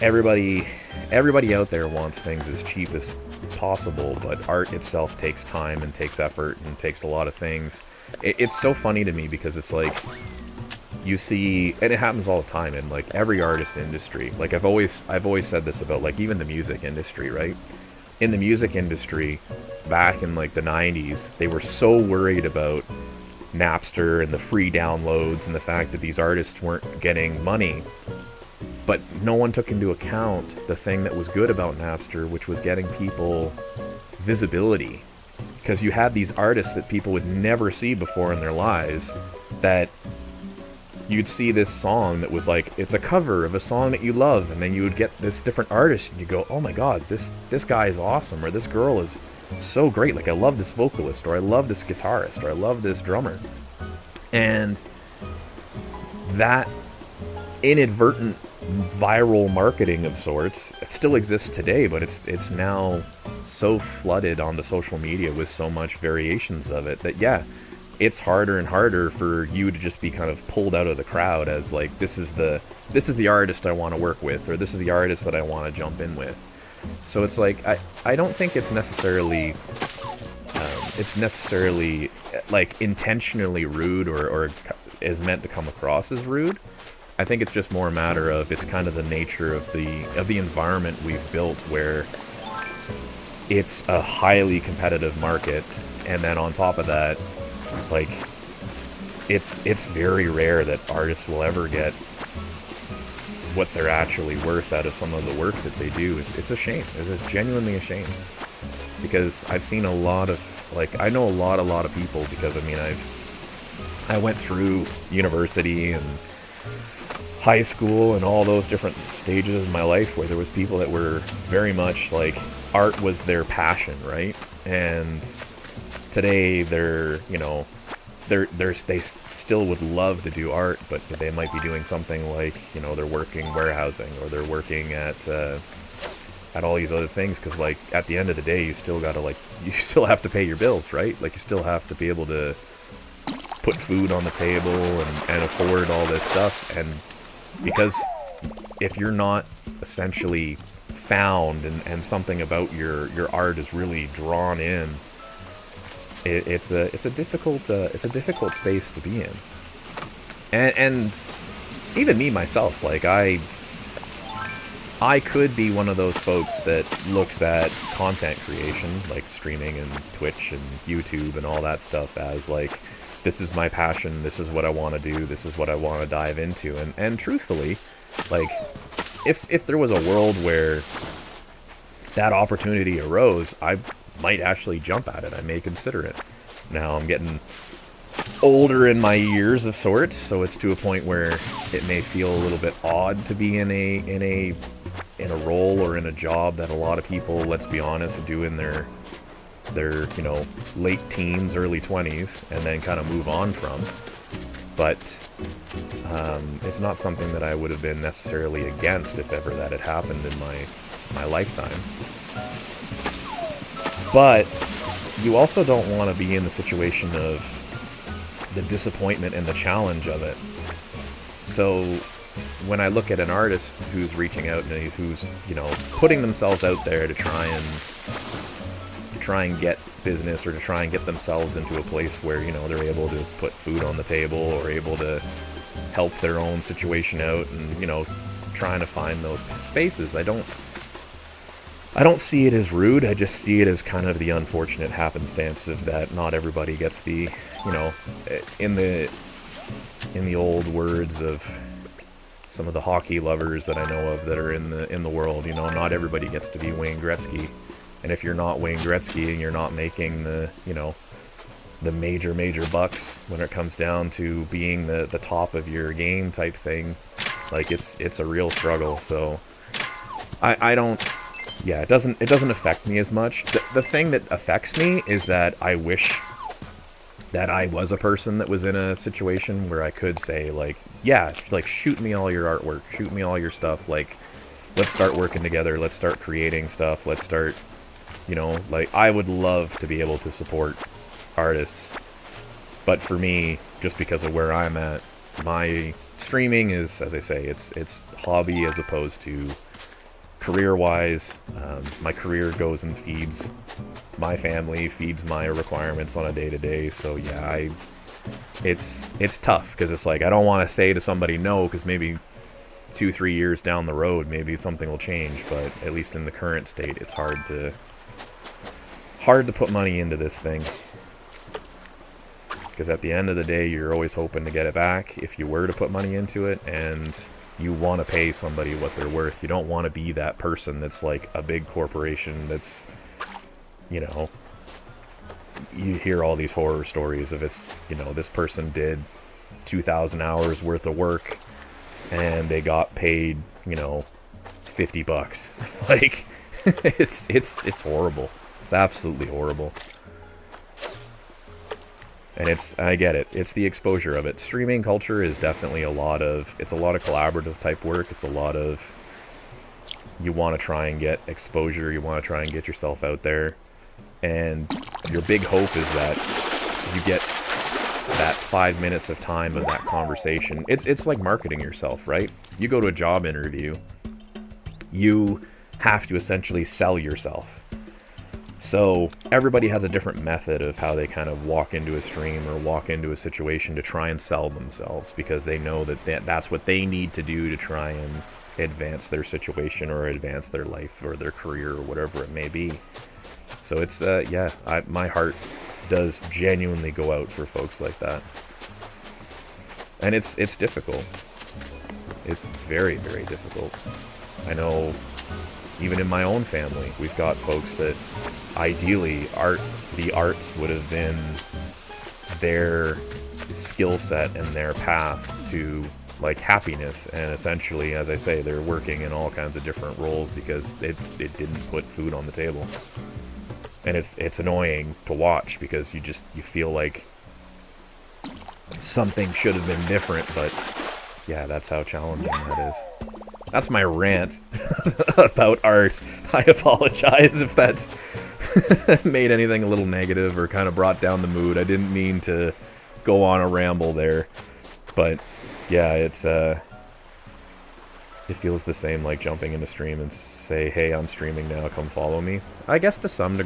everybody out there wants things as cheap as possible, but art itself takes time and takes effort and takes a lot of things. It's so funny to me because it's like, you see, and it happens all the time in, like, every artist industry. Like, I've always said this about, like, even the music industry, right? In the music industry, back in, like, the 90s, they were so worried about Napster and the free downloads and the fact that these artists weren't getting money. But no one took into account the thing that was good about Napster, which was getting people visibility. Because you had these artists that people would never see before in their lives, that you'd see this song that was like, it's a cover of a song that you love, and then you would get this different artist, and you go, oh my god, this guy is awesome, or this girl is so great, like, I love this vocalist, or I love this guitarist, or I love this drummer. And that inadvertent viral marketing of sorts, it still exists today, but it's now so flooded onto social media with so much variations of it that, yeah, it's harder and harder for you to just be kind of pulled out of the crowd as, like, this is the artist I want to work with, or this is the artist that I want to jump in with. So it's like, I don't think it's necessarily like intentionally rude or is meant to come across as rude. I think it's just more a matter of, it's kind of the nature of the environment we've built, where it's a highly competitive market, and then on top of that, like, it's very rare that artists will ever get what they're actually worth out of some of the work that they do. It's a shame. It's genuinely a shame, because I've seen a lot of, like, I know a lot of people, because I mean, I went through university and high school and all those different stages of my life where there was people that were very much like, art was their passion, right? And today they're, you know, they still would love to do art, but they might be doing something like, you know, they're working warehousing, or they're working at all these other things, because, like, at the end of the day, you still gotta, like, you still have to pay your bills, right? Like, you still have to be able to put food on the table and afford all this stuff. And because if you're not essentially found, and something about your art is really drawn in, it's a difficult space to be in. And even me myself, like, I could be one of those folks that looks at content creation, like streaming and Twitch and YouTube and all that stuff, as like, this is my passion, this is what I want to do, this is what I want to dive into. And truthfully, like, if there was a world where that opportunity arose, I might actually jump at it. I may consider it. Now, I'm getting older in my years of sorts, so it's to a point where it may feel a little bit odd to be in a role or in a job that a lot of people, let's be honest, do in their you know, late teens, early 20s, and then kind of move on from. But it's not something that I would have been necessarily against if ever that had happened in my lifetime. But you also don't want to be in the situation of the disappointment and the challenge of it. So when I look at an artist who's reaching out and who's, you know, putting themselves out there to try and get business, or to try and get themselves into a place where, you know, they're able to put food on the table, or able to help their own situation out, and, you know, trying to find those spaces, I don't see it as rude. I just see it as kind of the unfortunate happenstance of that not everybody gets the, you know, in the old words of some of the hockey lovers that I know of that are in the world, you know, not everybody gets to be Wayne Gretzky. And if you're not Wayne Gretzky and you're not making the, you know, the major bucks when it comes down to being the top of your game type thing, like, it's a real struggle. So I don't, yeah, it doesn't affect me as much. The thing that affects me is that I wish that I was a person that was in a situation where I could say, like, yeah, like, shoot me all your artwork, shoot me all your stuff, like, let's start working together, let's start creating stuff, let's start, you know, like, I would love to be able to support artists. But for me, just because of where I'm at, my streaming is, as I say, it's hobby as opposed to career-wise. My career goes and feeds my family, feeds my requirements on a day-to-day. So yeah, it's tough, because it's like, I don't want to say to somebody no, because maybe 2-3 years down the road, maybe something will change. But at least in the current state, it's hard to put money into this thing, because at the end of the day, you're always hoping to get it back if you were to put money into it, and you want to pay somebody what they're worth. You don't want to be that person that's like a big corporation that's, you know, you hear all these horror stories of, it's, you know, this person did 2,000 hours worth of work and they got paid, you know, $50. Like, it's horrible. It's absolutely horrible. And I get it. It's the exposure of it. Streaming culture is definitely it's a lot of collaborative type work. It's a lot of, you want to try and get exposure. You want to try and get yourself out there. And your big hope is that you get that 5 minutes of time of that conversation. It's like marketing yourself, right? You go to a job interview, you have to essentially sell yourself. So everybody has a different method of how they kind of walk into a stream or walk into a situation to try and sell themselves, because they know that that's what they need to do to try and advance their situation or advance their life or their career or whatever it may be. So it's, yeah, my heart does genuinely go out for folks like that. And it's difficult. It's very, very difficult. I know even in my own family, we've got folks that ideally the arts would have been their skill set and their path to like happiness, and essentially, as I say, they're working in all kinds of different roles because it didn't put food on the table. And it's annoying to watch, because you feel like something should have been different, but yeah, that's how challenging that is. That's my rant about art. I apologize if that's made anything a little negative or kind of brought down the mood. I didn't mean to go on a ramble there, but yeah, it feels the same like jumping into stream and say, hey, I'm streaming now, come follow me. I guess to some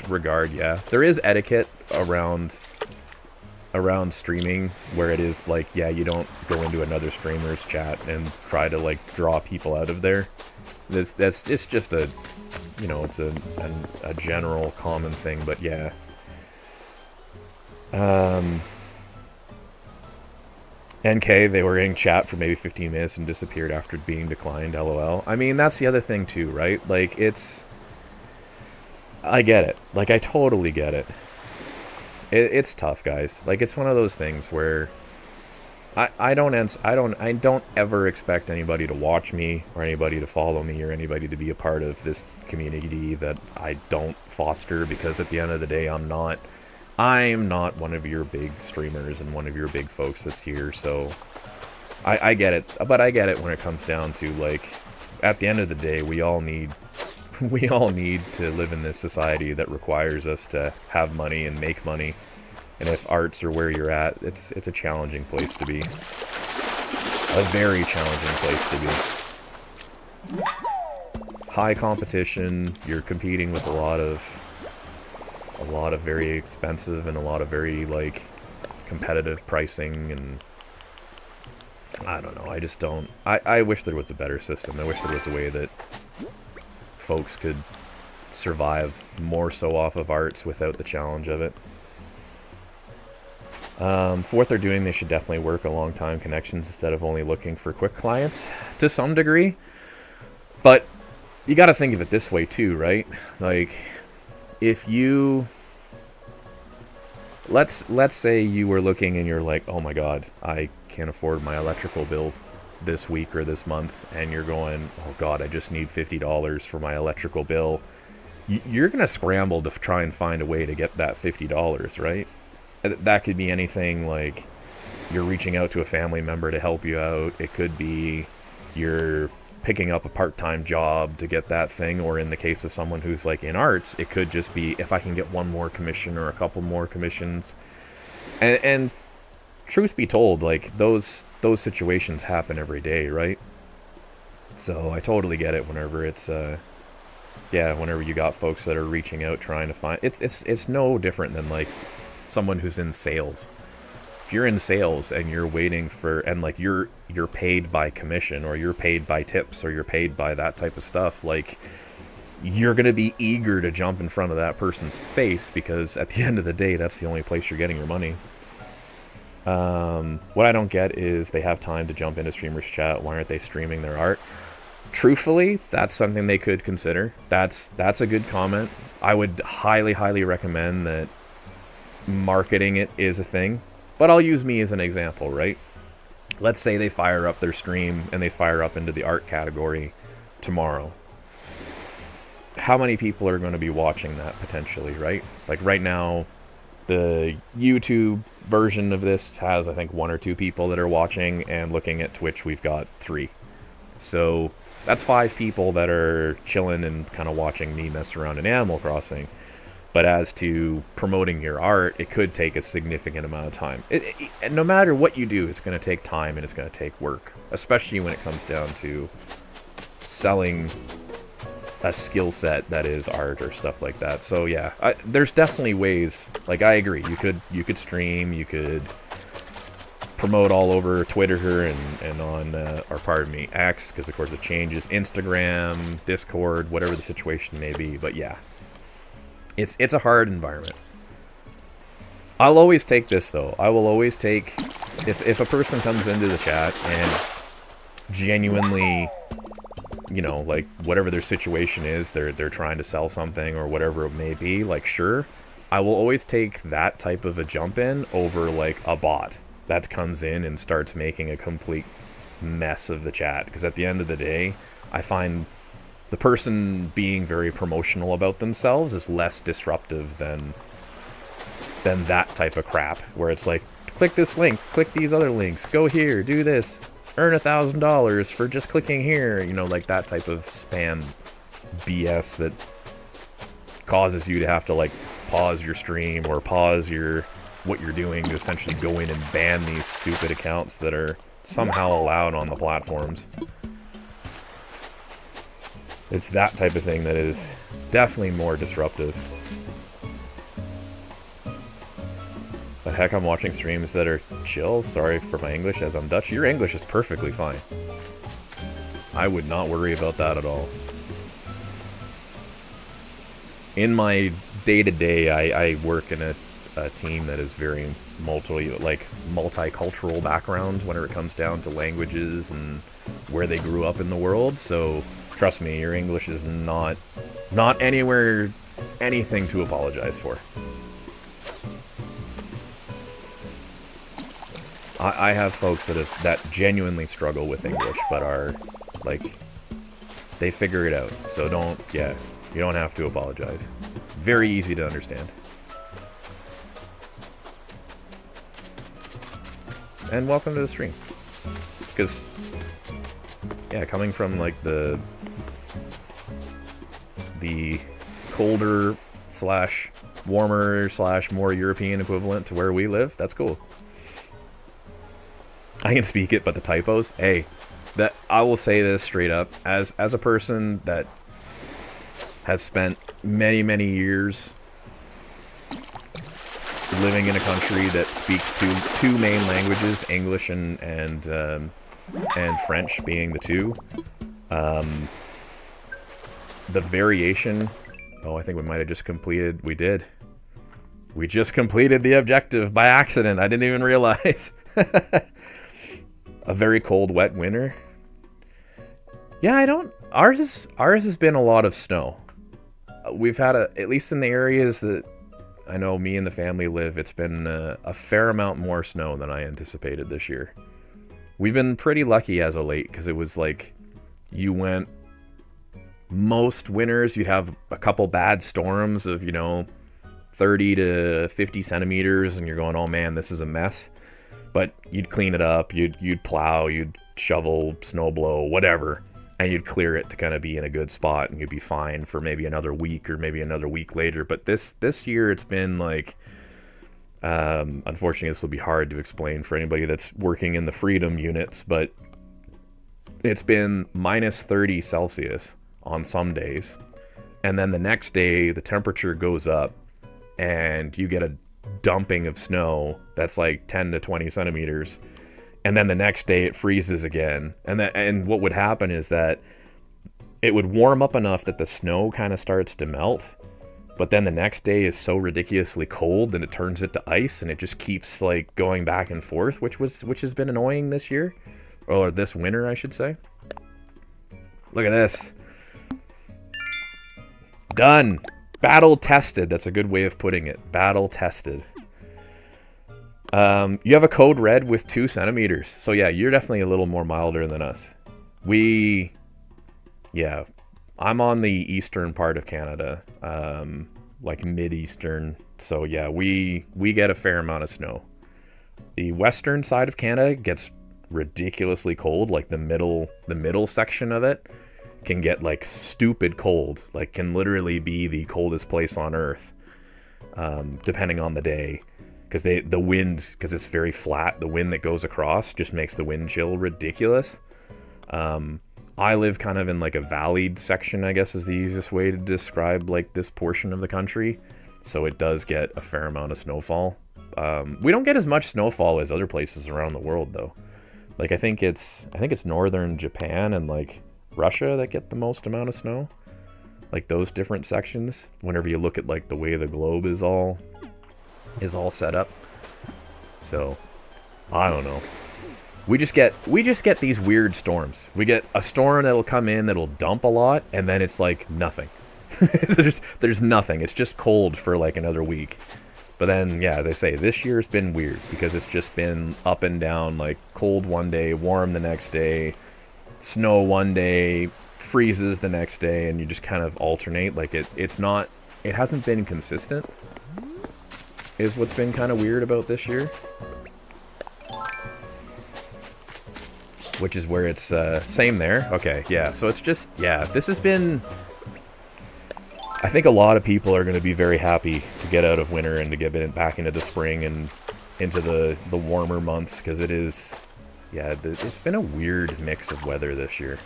regard, yeah. There is etiquette around streaming where it is like, yeah, you don't go into another streamer's chat and try to like draw people out of there. It's just a, you know, it's a general common thing, but yeah. NK, they were in chat for maybe 15 minutes and disappeared after being declined, lol. I mean, that's the other thing too, right? Like, I get it. Like, I totally get it. It's tough, guys. Like, it's one of those things where I don't ever expect anybody to watch me or anybody to follow me or anybody to be a part of this community that I don't foster, because at the end of the day, I'm not one of your big streamers and one of your big folks that's here. So I get it, but I get it when it comes down to, like, at the end of the day, we all need to live in this society that requires us to have money and make money. And if arts are where you're at, it's a challenging place to be. A very challenging place to be. High competition, you're competing with a lot of very expensive and a lot of very, like, competitive pricing, and I don't know, I just don't... I wish there was a better system. I wish there was a way that folks could survive more so off of arts without the challenge of it. For what they're doing, they should definitely work a long-time connections instead of only looking for quick clients, to some degree. But you got to think of it this way too, right? Like, if you... Let's say you were looking and you're like, oh my god, I can't afford my electrical bill this week or this month, and you're going, oh god, I just need $50 for my electrical bill. You're going to scramble to try and find a way to get that $50, right? That could be anything, like you're reaching out to a family member to help you out. It could be you're picking up a part-time job to get that thing, or in the case of someone who's like in arts, it could just be, if I can get one more commission or a couple more commissions. And truth be told, like, those situations happen every day, right? So I totally get it whenever it's yeah, whenever you got folks that are reaching out trying to find, it's no different than like someone who's in sales. If you're in sales and you're waiting for, and like you're paid by commission, or you're paid by tips, or you're paid by that type of stuff, like, you're going to be eager to jump in front of that person's face, because at the end of the day, that's the only place you're getting your money. What I don't get is they have time to jump into streamers chat. Why aren't they streaming their art? Truthfully, that's something they could consider. That's a good comment. I would highly recommend that marketing it is a thing. But I'll use me as an example, right? Let's say they fire up their stream and they fire up into the art category tomorrow. How many people are going to be watching that potentially, right? Like right now, the YouTube version of this has, I think, 1 or 2 people that are watching, and looking at Twitch, we've got 3. So that's 5 people that are chilling and kind of watching me mess around in Animal Crossing. But as to promoting your art, it could take a significant amount of time. And no matter what you do, it's going to take time and it's going to take work, especially when it comes down to selling a skill set that is art or stuff like that. So yeah, there's definitely ways. Like, I agree. You could stream. You could promote all over Twitter and on, or pardon me, X, because of course it changes. Instagram, Discord, whatever the situation may be. But yeah, it's a hard environment. I'll always take this though. I will always take, if a person comes into the chat and genuinely, you know, like whatever their situation is, they're trying to sell something or whatever it may be, like, sure, I will always take that type of a jump in over like a bot that comes in and starts making a complete mess of the chat. Because at the end of the day, I find the person being very promotional about themselves is less disruptive than that type of crap, where it's like, click this link, click these other links, go here, do this, earn $1,000 for just clicking here, you know, like that type of spam BS that causes you to have to like pause your stream or pause what you're doing to essentially go in and ban these stupid accounts that are somehow allowed on the platforms. It's that type of thing that is definitely more disruptive. But heck, I'm watching streams that are chill. Sorry for my English, as I'm Dutch. Your English is perfectly fine. I would not worry about that at all. In my day-to-day, I work in a team that is very multicultural background when it comes down to languages and where they grew up in the world. So trust me, your English is not anywhere anything to apologize for. I have folks that genuinely struggle with English, but are like, they figure it out. So you don't have to apologize. Very easy to understand. And welcome to the stream. Because, yeah, coming from like the colder / warmer / more European equivalent to where we live, that's cool. I can speak it, but the typos, hey, that I will say this straight up, as a person that has spent many years living in a country that speaks two main languages, English and French being the two. The variation. Oh, I think we might have just completed. We did. We just completed the objective by accident. I didn't even realize. A very cold, wet winter. Yeah, Ours has been a lot of snow. We've had at least in the areas that I know me and the family live, it's been a fair amount more snow than I anticipated this year. We've been pretty lucky as of late, because it was like, most winters you'd have a couple bad storms of, 30 to 50 centimeters, and you're going, oh man, this is a mess. But you'd clean it up, you'd plow, you'd shovel, snow blow, whatever, and you'd clear it to kind of be in a good spot, and you'd be fine for maybe another week or maybe another week later. But this year it's been like, unfortunately this will be hard to explain for anybody that's working in the freedom units, but it's been minus 30 Celsius on some days, and then the next day the temperature goes up and you get a dumping of snow that's like 10 to 20 centimeters, and then the next day it freezes again, and what would happen is that it would warm up enough that the snow kind of starts to melt, but then the next day is so ridiculously cold that it turns it to ice, and it just keeps like going back and forth, which has been annoying this year, or this winter I should say. Look at this. Done. Battle tested. That's a good way of putting it. Battle tested. You have a code red with 2 centimeters. So yeah, you're definitely a little more milder than us. I'm on the eastern part of Canada, like mid-eastern. So yeah, we get a fair amount of snow. The western side of Canada gets ridiculously cold. Like the middle section of it can get like stupid cold, like can literally be the coldest place on earth, depending on the day, because the wind, because it's very flat, the wind that goes across just makes the wind chill ridiculous. I live kind of in like a valleyed section, I guess is the easiest way to describe like this portion of the country. So it does get a fair amount of snowfall. We don't get as much snowfall as other places around the world though. Like I think it's northern Japan and like Russia that get the most amount of snow. Like those different sections. Whenever you look at like the way the globe is all set up. So I don't know. We just get these weird storms. We get a storm that'll come in that'll dump a lot, and then it's like nothing. there's nothing. It's just cold for like another week. But then, yeah, as I say, this year's been weird because it's just been up and down, like cold one day, warm the next day, snow one day, freezes the next day, and you just kind of alternate. Like it hasn't been consistent, is what's been kind of weird about this year. Which is where it's same there. Okay, yeah. So it's just, yeah, this has been... I think a lot of people are going to be very happy to get out of winter and to get back into the spring and into the warmer months, because it is... Yeah, it's been a weird mix of weather this year.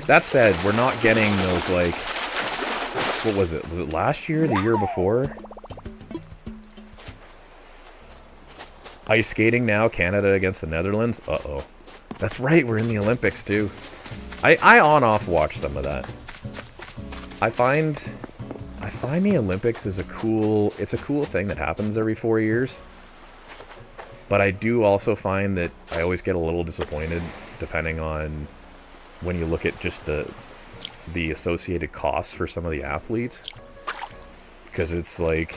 That said, we're not getting those, like... What was it? Was it last year? The year before? Ice skating now, Canada against the Netherlands. Uh-oh. That's right, we're in the Olympics too. I on-off watch some of that. I find the Olympics is a cool thing that happens every 4 years. But I do also find that I always get a little disappointed depending on when you look at just the associated costs for some of the athletes. Because it's like,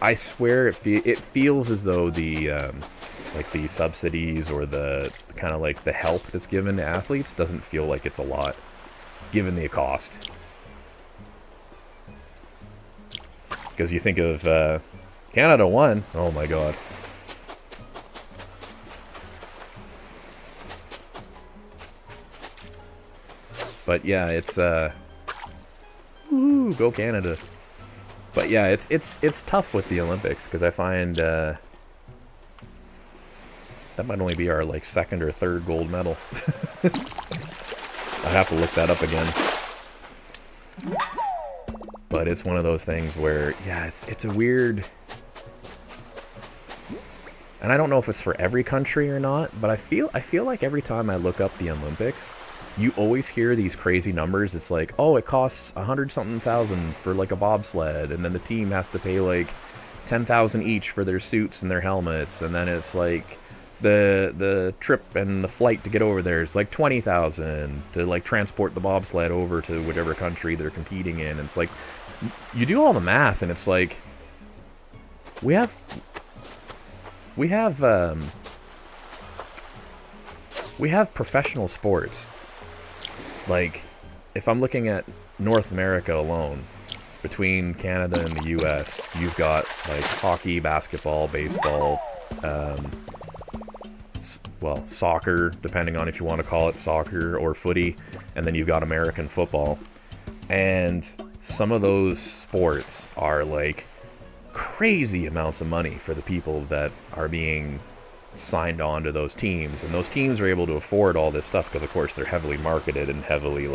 I swear it feels as though the like the subsidies or the kind of like the help that's given to athletes doesn't feel like it's a lot given the cost. Because you think of Canada won. Oh my god. But yeah, it's woo, go Canada. But yeah, it's tough with the Olympics because I find that might only be our like second or third gold medal. I have to look that up again. But it's one of those things where, yeah, it's a weird... And I don't know if it's for every country or not, but I feel like every time I look up the Olympics, you always hear these crazy numbers. It's like, oh, it costs 100-something thousand for like a bobsled, and then the team has to pay like 10,000 each for their suits and their helmets, and then it's like the trip and the flight to get over there is like 20,000 to like transport the bobsled over to whatever country they're competing in. And it's like, you do all the math, and it's like we have professional sports. Like, if I'm looking at North America alone, between Canada and the US, you've got like hockey, basketball, baseball, well, soccer, depending on if you want to call it soccer or footy, and then you've got American football. And some of those sports are like crazy amounts of money for the people that are being signed on to those teams, and those teams are able to afford all this stuff because of course they're heavily marketed and heavily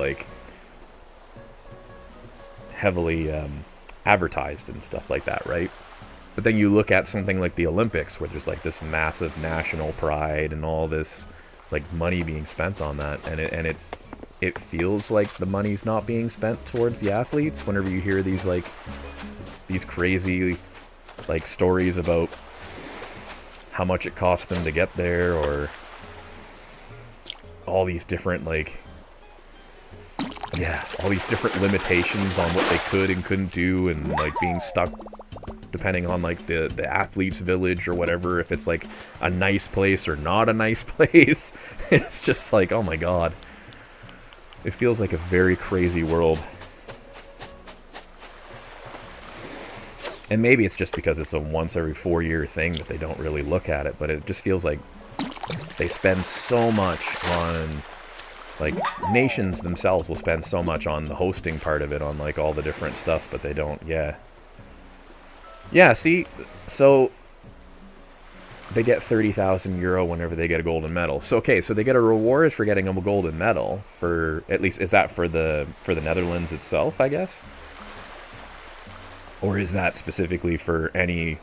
advertised and stuff like that, right? But then you look at something like the Olympics where there's like this massive national pride and all this like money being spent on that, and it feels like the money's not being spent towards the athletes whenever you hear these crazy like stories about how much it costs them to get there, or all these different all these different limitations on what they could and couldn't do, and like being stuck depending on like the athlete's village or whatever, if it's like a nice place or not a nice place. It's just like, oh my god, it feels like a very crazy world. And maybe it's just because it's a once every 4 year thing that they don't really look at it, but it just feels like they spend so much on, like, nations themselves will spend so much on the hosting part of it, on like all the different stuff, but they don't, yeah, see, so they get 30,000 euro whenever they get a golden medal. So okay, so they get a reward for getting a golden medal for, at least, is that for the Netherlands itself, I guess? Or is that specifically for any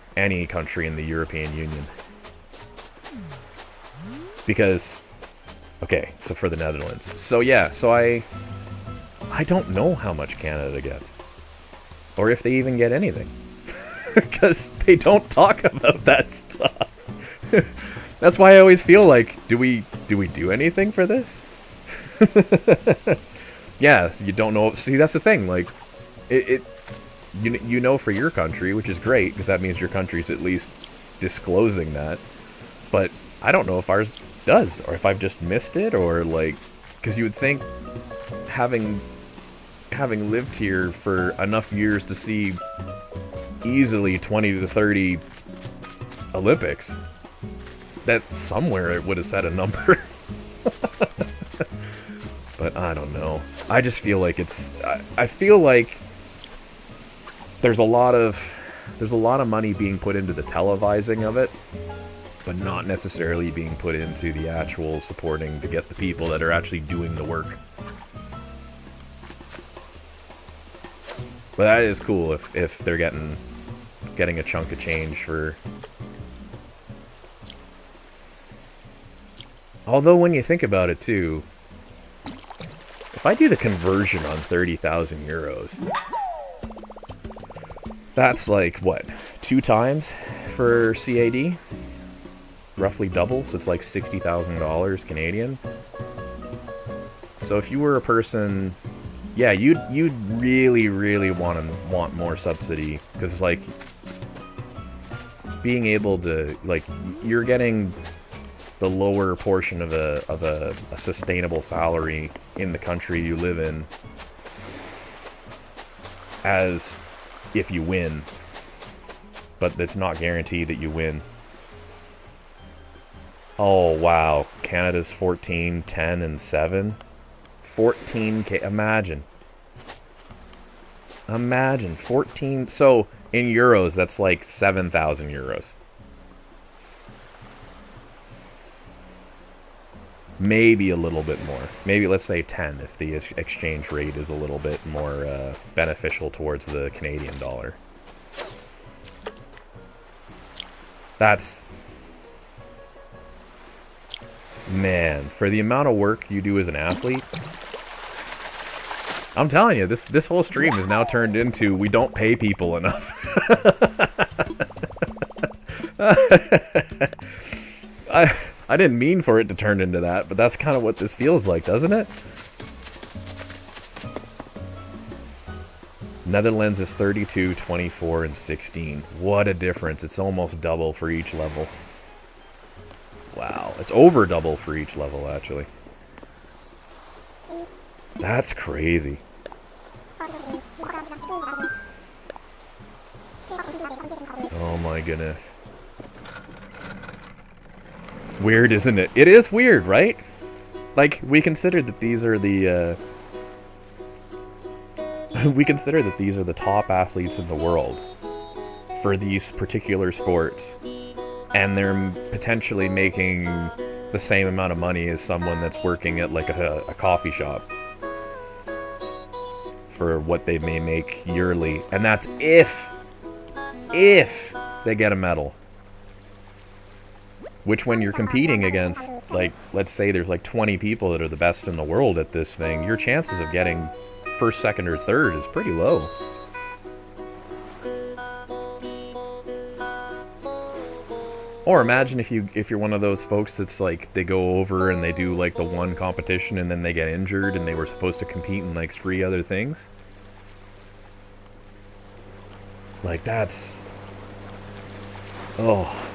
country in the European Union? Because, okay, so for the Netherlands. So yeah, so I don't know how much Canada gets. Or if they even get anything. Because they don't talk about that stuff. That's why I always feel like, do we do anything for this? Yeah, you don't know. See, that's the thing. Like, you know for your country, which is great, because that means your country's at least disclosing that. But I don't know if ours does, or if I've just missed it, or like, because you would think having lived here for enough years to see easily 20 to 30 Olympics, that somewhere it would have said a number. But I don't know. I just feel like I feel like there's a lot of money being put into the televising of it, but not necessarily being put into the actual supporting to get the people that are actually doing the work. But that is cool if they're getting a chunk of change for. Although when you think about it too, if I do the conversion on 30,000 euros, that's like what, 2 times for CAD? Roughly double, so it's like $60,000 Canadian. So if you were a person, yeah, you'd really want more subsidy, because like being able to, like, you're getting the lower portion of a sustainable salary in the country you live in, as if you win, but it's not guaranteed that you win. Oh wow, Canada's 14, 10, and 7. 14K, imagine 14. So in euros, that's like 7,000 euros. Maybe a little bit more. Maybe let's say 10 if the exchange rate is a little bit more beneficial towards the Canadian dollar. That's... Man, for the amount of work you do as an athlete, I'm telling you, this whole stream is now turned into we don't pay people enough. I didn't mean for it to turn into that, but that's kind of what this feels like, doesn't it? Netherlands is 32, 24, and 16. What a difference. It's almost double for each level. Wow. It's over double for each level, actually. That's crazy. Oh my goodness. Weird, isn't it? It is weird, right? Like, we consider that these are the we consider that these are the top athletes in the world for these particular sports, and they're potentially making the same amount of money as someone that's working at like a coffee shop for what they may make yearly, and that's if they get a medal. Which, when you're competing against, like, let's say there's like 20 people that are the best in the world at this thing, your chances of getting first, second, or third is pretty low. Or imagine if you're one of those folks that's like, they go over and they do like the one competition and then they get injured and they were supposed to compete in like 3 other things. Like, that's... Oh...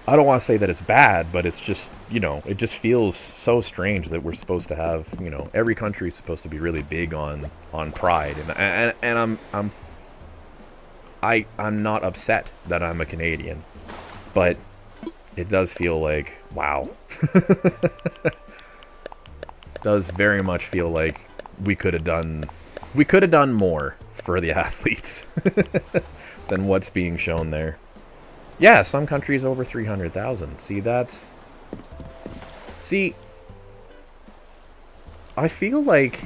I don't want to say that it's bad, but it's just, you know, it just feels so strange that we're supposed to have, you know, every country is supposed to be really big on pride, and I'm not upset that I'm a Canadian, but it does feel like, wow. Does very much feel like we could have done more for the athletes than what's being shown there. Yeah, some countries over 300,000. See, that's... See, I feel like...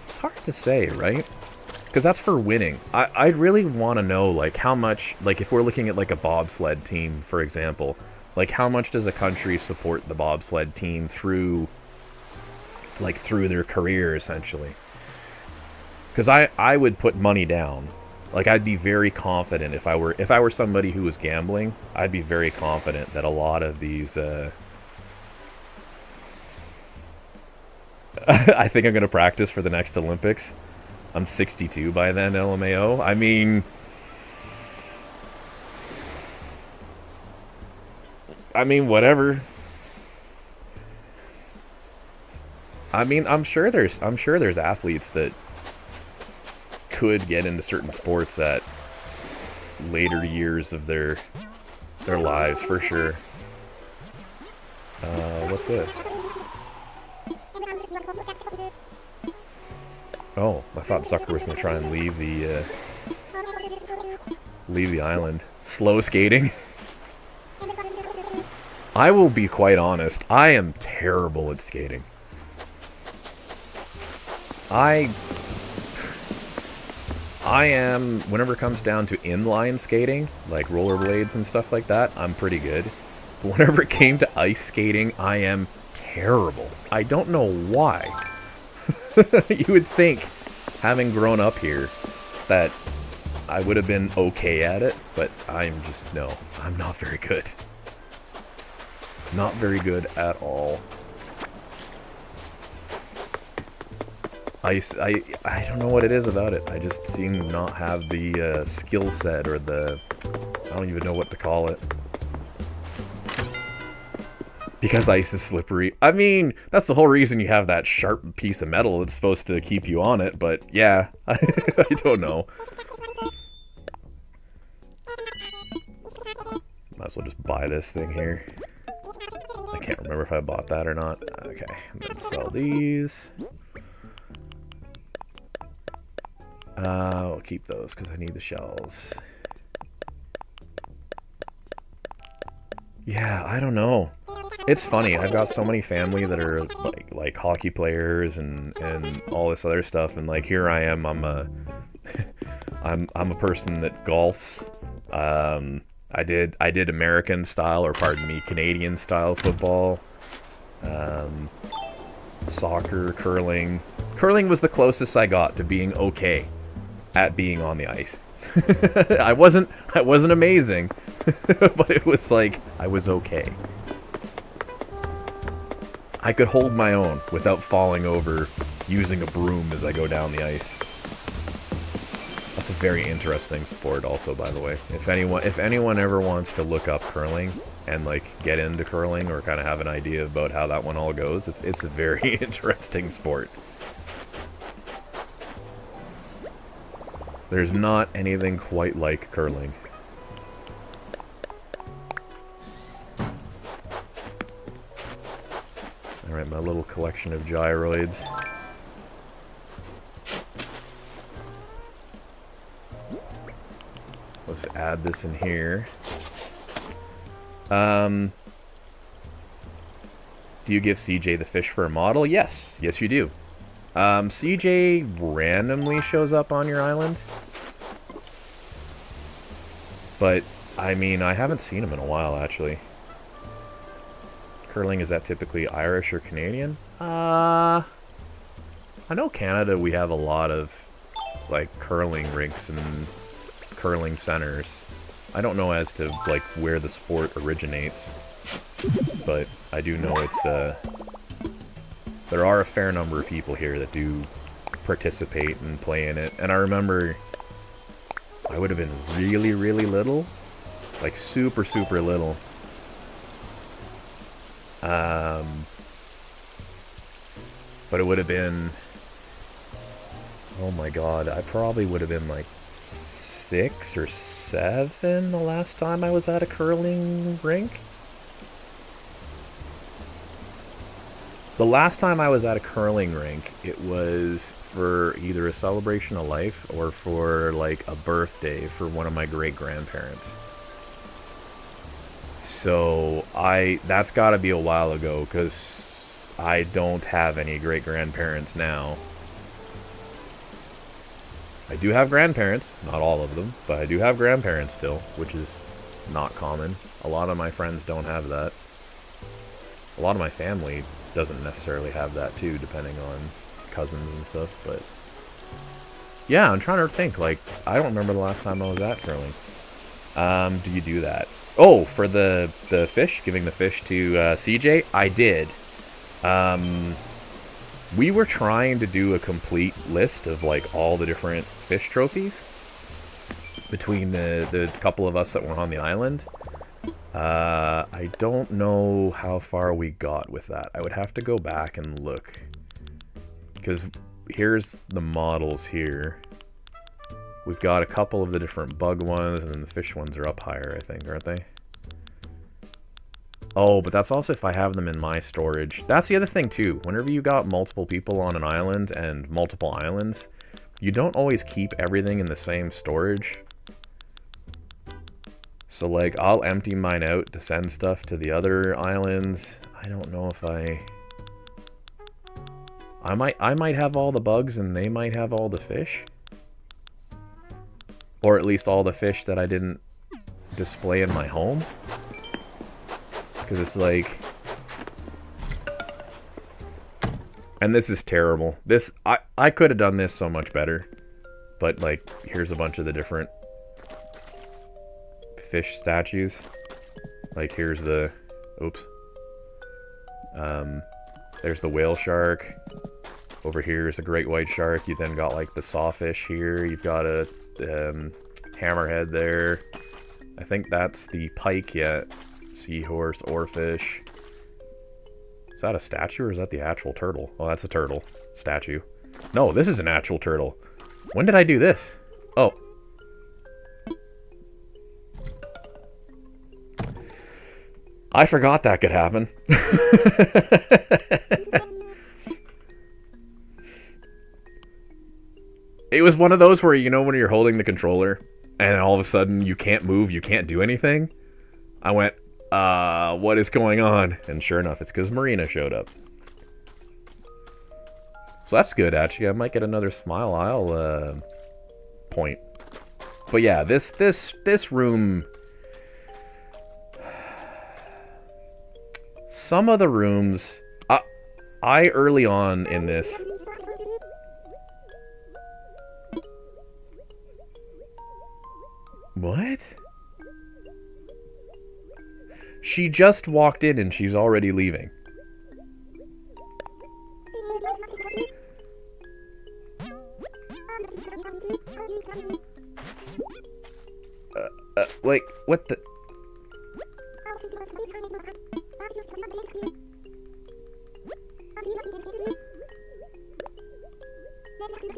It's hard to say, right? Because that's for winning. I'd really want to know, like, how much... Like, if we're looking at, like, a bobsled team, for example, like, how much does a country support the bobsled team through... like, through their career, essentially? Because I would put money down. Like, I'd be very confident if I were somebody who was gambling, I'd be very confident that a lot of these, I think I'm going to practice for the next Olympics. I'm 62 by then, LMAO. I mean, whatever. I mean, I'm sure there's athletes that could get into certain sports at later years of their lives, for sure. What's this? Oh, I thought Zucker was going to try and leave the island. Slow skating. I will be quite honest. I am terrible at skating. I am, whenever it comes down to inline skating, like rollerblades and stuff like that, I'm pretty good. But whenever it came to ice skating, I am terrible. I don't know why. You would think, having grown up here, that I would have been okay at it, but I'm not very good. Not very good at all. I don't know what it is about it. I just seem to not have the skill set or the... I don't even know what to call it. Because ice is slippery. I mean, that's the whole reason you have that sharp piece of metal that's supposed to keep you on it, but yeah, I don't know. Might as well just buy this thing here. I can't remember if I bought that or not. Okay, let's sell these. I'll keep those because I need the shells. Yeah, I don't know. It's funny. I've got so many family that are like hockey players and all this other stuff, and like here I am. I'm a person that golfs. I did American style, or pardon me, Canadian style football. Soccer, curling. Curling was the closest I got to being okay at being on the ice. I wasn't amazing, but it was like I was okay. I could hold my own without falling over using a broom as I go down the ice. That's a very interesting sport also, by the way. If anyone ever wants to look up curling and like get into curling or kind of have an idea about how that one all goes, it's a very interesting sport. There's not anything quite like curling. Alright, my little collection of gyroids. Let's add this in here. Do you give CJ the fish for a model? Yes. Yes, you do. CJ randomly shows up on your island. But, I mean, I haven't seen him in a while, actually. Curling, is that typically Irish or Canadian? I know Canada, we have a lot of, like, curling rinks and curling centers. I don't know as to, like, where the sport originates. But I do know it's, there are a fair number of people here that do participate and play in it. And I remember I would have been really, really little. Like, super, super little. But it would have been... Oh my god, I probably would have been like 6 or 7 the last time I was at a curling rink. The last time I was at a curling rink, it was for either a celebration of life or for like a birthday for one of my great grandparents. So that's got to be a while ago because I don't have any great grandparents now. I do have grandparents, not all of them, but I do have grandparents still, which is not common. A lot of my friends don't have that. A lot of my family doesn't necessarily have that too, depending on cousins and stuff, but yeah, I'm trying to think, like, I don't remember the last time I was at curling. Do you do that? Oh, for the fish, giving the fish to CJ? I did. We were trying to do a complete list of, like, all the different fish trophies between the couple of us that were on the island. I don't know how far we got with that. I would have to go back and look. Because here's the models here. We've got a couple of the different bug ones, and then the fish ones are up higher, I think, aren't they? Oh, but that's also if I have them in my storage. That's the other thing, too. Whenever you got multiple people on an island and multiple islands, you don't always keep everything in the same storage. So, like, I'll empty mine out to send stuff to the other islands. I don't know if I might have all the bugs and they might have all the fish. Or at least all the fish that I didn't display in my home. Because it's like... And this is terrible. I could have done this so much better. But, like, here's a bunch of the different fish statues. Like, here's the... Oops. There's the whale shark. Over here is a great white shark. You then got, like, the sawfish here. You've got a hammerhead there. I think that's the pike, yeah. Seahorse, oarfish. Is that a statue or is that the actual turtle? Oh, that's a turtle. Statue. No, this is an actual turtle. When did I do this? Oh. I forgot that could happen. It was one of those where, you know, when you're holding the controller and all of a sudden you can't move, you can't do anything. I went, what is going on? And sure enough, it's because Marina showed up. So that's good, actually. I might get another Smile Isle point. But yeah, this room... Some of the rooms... I early on in this... What? She just walked in and she's already leaving. Like, what the...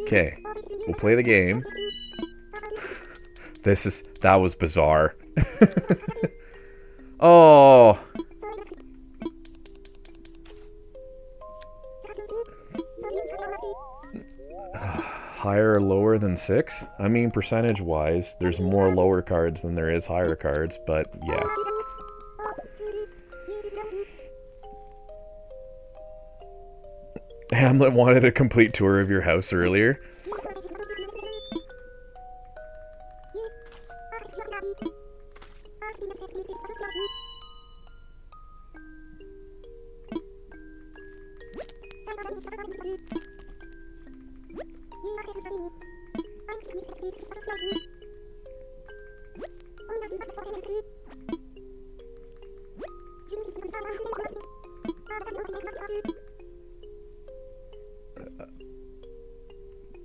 Okay, we'll play the game. That was bizarre. Oh. Higher or lower than 6? I mean, percentage-wise, there's more lower cards than there is higher cards, but yeah. Hamlet wanted a complete tour of your house earlier.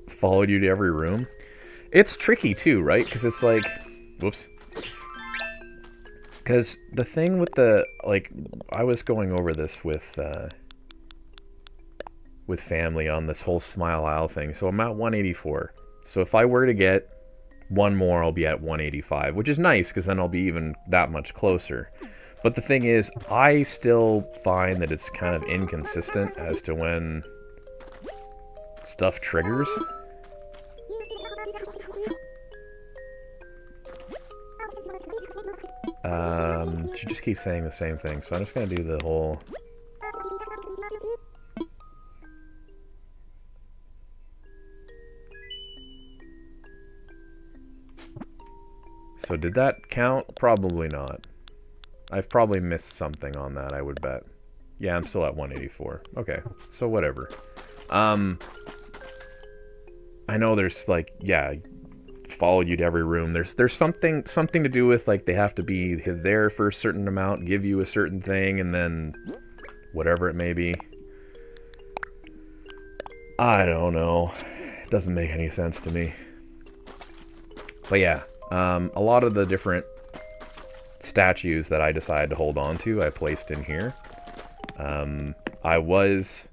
Followed you to every room. It's tricky too, right? Because it's like, whoops. Because the thing with the, like, I was going over this with family on this whole Smile Isle thing. So I'm at 184. So if I were to get one more, I'll be at 185, which is nice because then I'll be even that much closer. But the thing is, I still find that it's kind of inconsistent as to when stuff triggers. She just keeps saying the same thing, so I'm just gonna do the whole... So did that count? Probably not. I've probably missed something on that, I would bet. Yeah, I'm still at 184. Okay, so whatever. I know there's like, yeah, follow you to every room. There's something to do with like they have to be there for a certain amount, give you a certain thing, and then whatever it may be. I don't know. It doesn't make any sense to me. But yeah, a lot of the different statues that I decided to hold on to, I placed in here. I was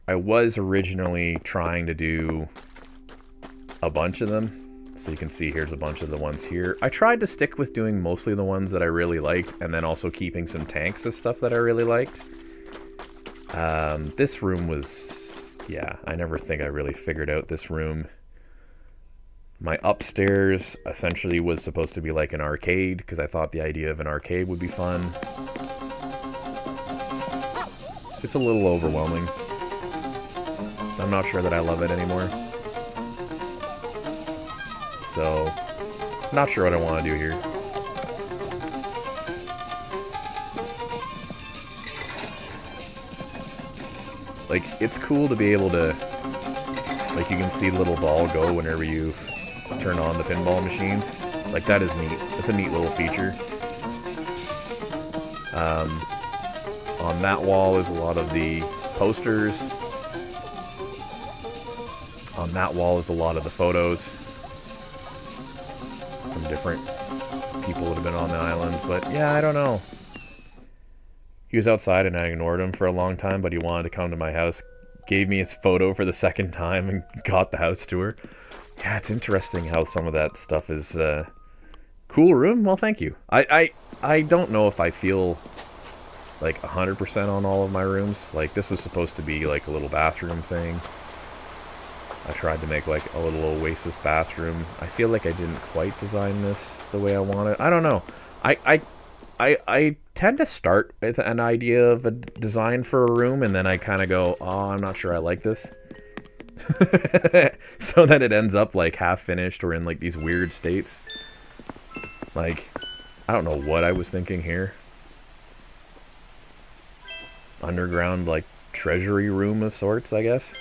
originally trying to do a bunch of them. So you can see here's a bunch of the ones here. I tried to stick with doing mostly the ones that I really liked, and then also keeping some tanks of stuff that I really liked. This room was... yeah, I never think I really figured out this room. My upstairs essentially was supposed to be like an arcade, because I thought the idea of an arcade would be fun. It's a little overwhelming. I'm not sure that I love it anymore. So, not sure what I want to do here. Like, it's cool to be able to... like, you can see the little ball go whenever you turn on the pinball machines. Like, that is neat. That's a neat little feature. On that wall is a lot of the posters. On that wall is a lot of the photos from different people that have been on the island. But yeah, I don't know. He was outside and I ignored him for a long time, but he wanted to come to my house, gave me his photo for the second time, and got the house tour. Yeah, it's interesting how some of that stuff is... cool room? Well, thank you. I don't know if I feel like 100% on all of my rooms. Like, this was supposed to be like a little bathroom thing. I tried to make like a little oasis bathroom. I feel like I didn't quite design this the way I wanted. I don't know. I tend to start with an idea of a design for a room, and then I kind of go, oh, I'm not sure I like this. So that it ends up like half finished or in like these weird states. Like, I don't know what I was thinking here. Underground, like, treasury room of sorts, I guess.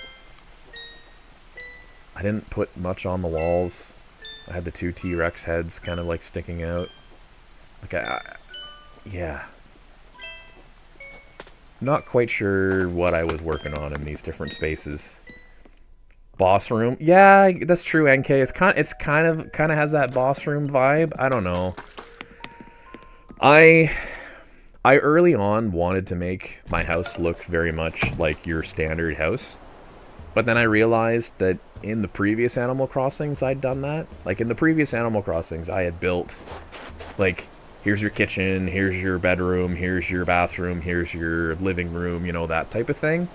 I didn't put much on the walls. I had the two T-Rex heads kind of like sticking out. Like, yeah. Not quite sure what I was working on in these different spaces. Boss room, yeah, that's true. NK, it's kind of has that boss room vibe. I don't know. I early on wanted to make my house look very much like your standard house, but then I realized that in the previous Animal Crossings I'd done that. Like in the previous Animal Crossings, I had built like, here's your kitchen, here's your bedroom, here's your bathroom, here's your living room, you know, that type of thing.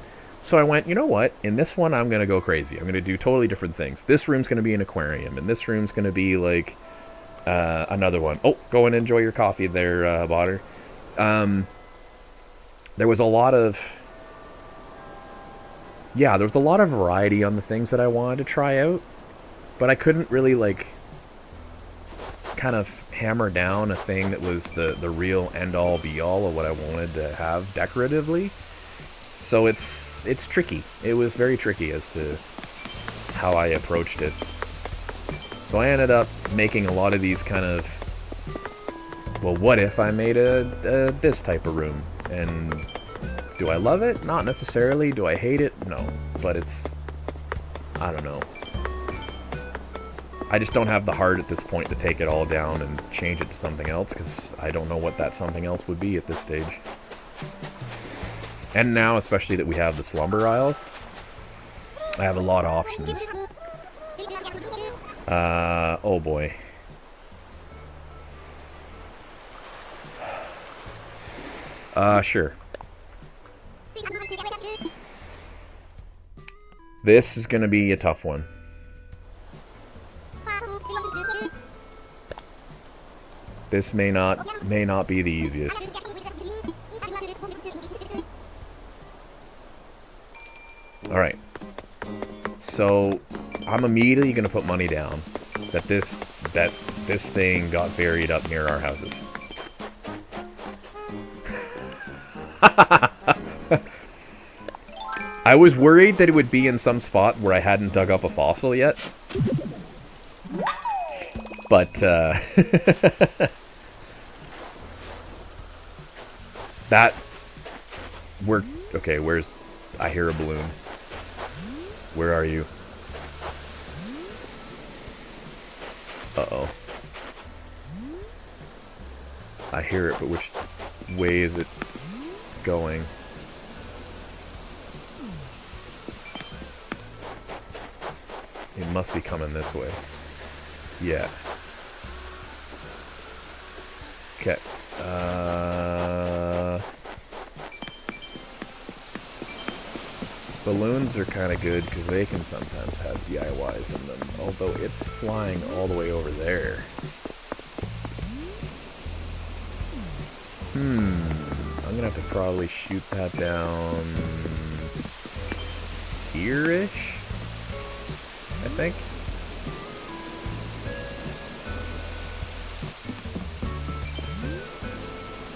So I went, you know what? In this one, I'm going to go crazy. I'm going to do totally different things. This room's going to be an aquarium, and this room's going to be like another one. Oh, go and enjoy your coffee there, Botter. There was a lot of... yeah, there was a lot of variety on the things that I wanted to try out, but I couldn't really, like, kind of hammer down a thing that was the real end-all, be-all of what I wanted to have decoratively. So it's tricky. It was very tricky as to how I approached it. So I ended up making a lot of these kind of, well, what if I made this type of room? And do I love it? Not necessarily. Do I hate it? No. But it's, I don't know. I just don't have the heart at this point to take it all down and change it to something else, because I don't know what that something else would be at this stage. And now, especially that we have the slumber isles, I have a lot of options. Oh boy. Sure. This is gonna be a tough one. This may not be the easiest. Alright. So I'm immediately gonna put money down that this thing got buried up near our houses. I was worried that it would be in some spot where I hadn't dug up a fossil yet. But, that worked. Okay, where's... I hear a balloon. Where are you? Uh-oh. I hear it, but which way is it going? It must be coming this way. Yeah. Okay. Balloons are kind of good because they can sometimes have DIYs in them, although it's flying all the way over there. I'm gonna have to probably shoot that down here-ish, I think.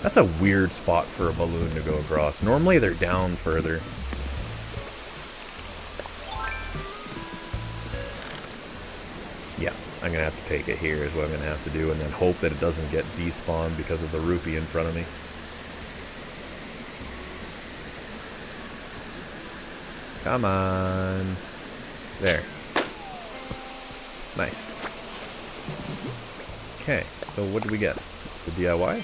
That's a weird spot for a balloon to go across. Normally they're down further. Yeah, I'm gonna have to take it here is what I'm gonna have to do, and then hope that it doesn't get despawned because of the rupee in front of me. Come on. There. Nice. Okay, so what do we get? It's a DIY?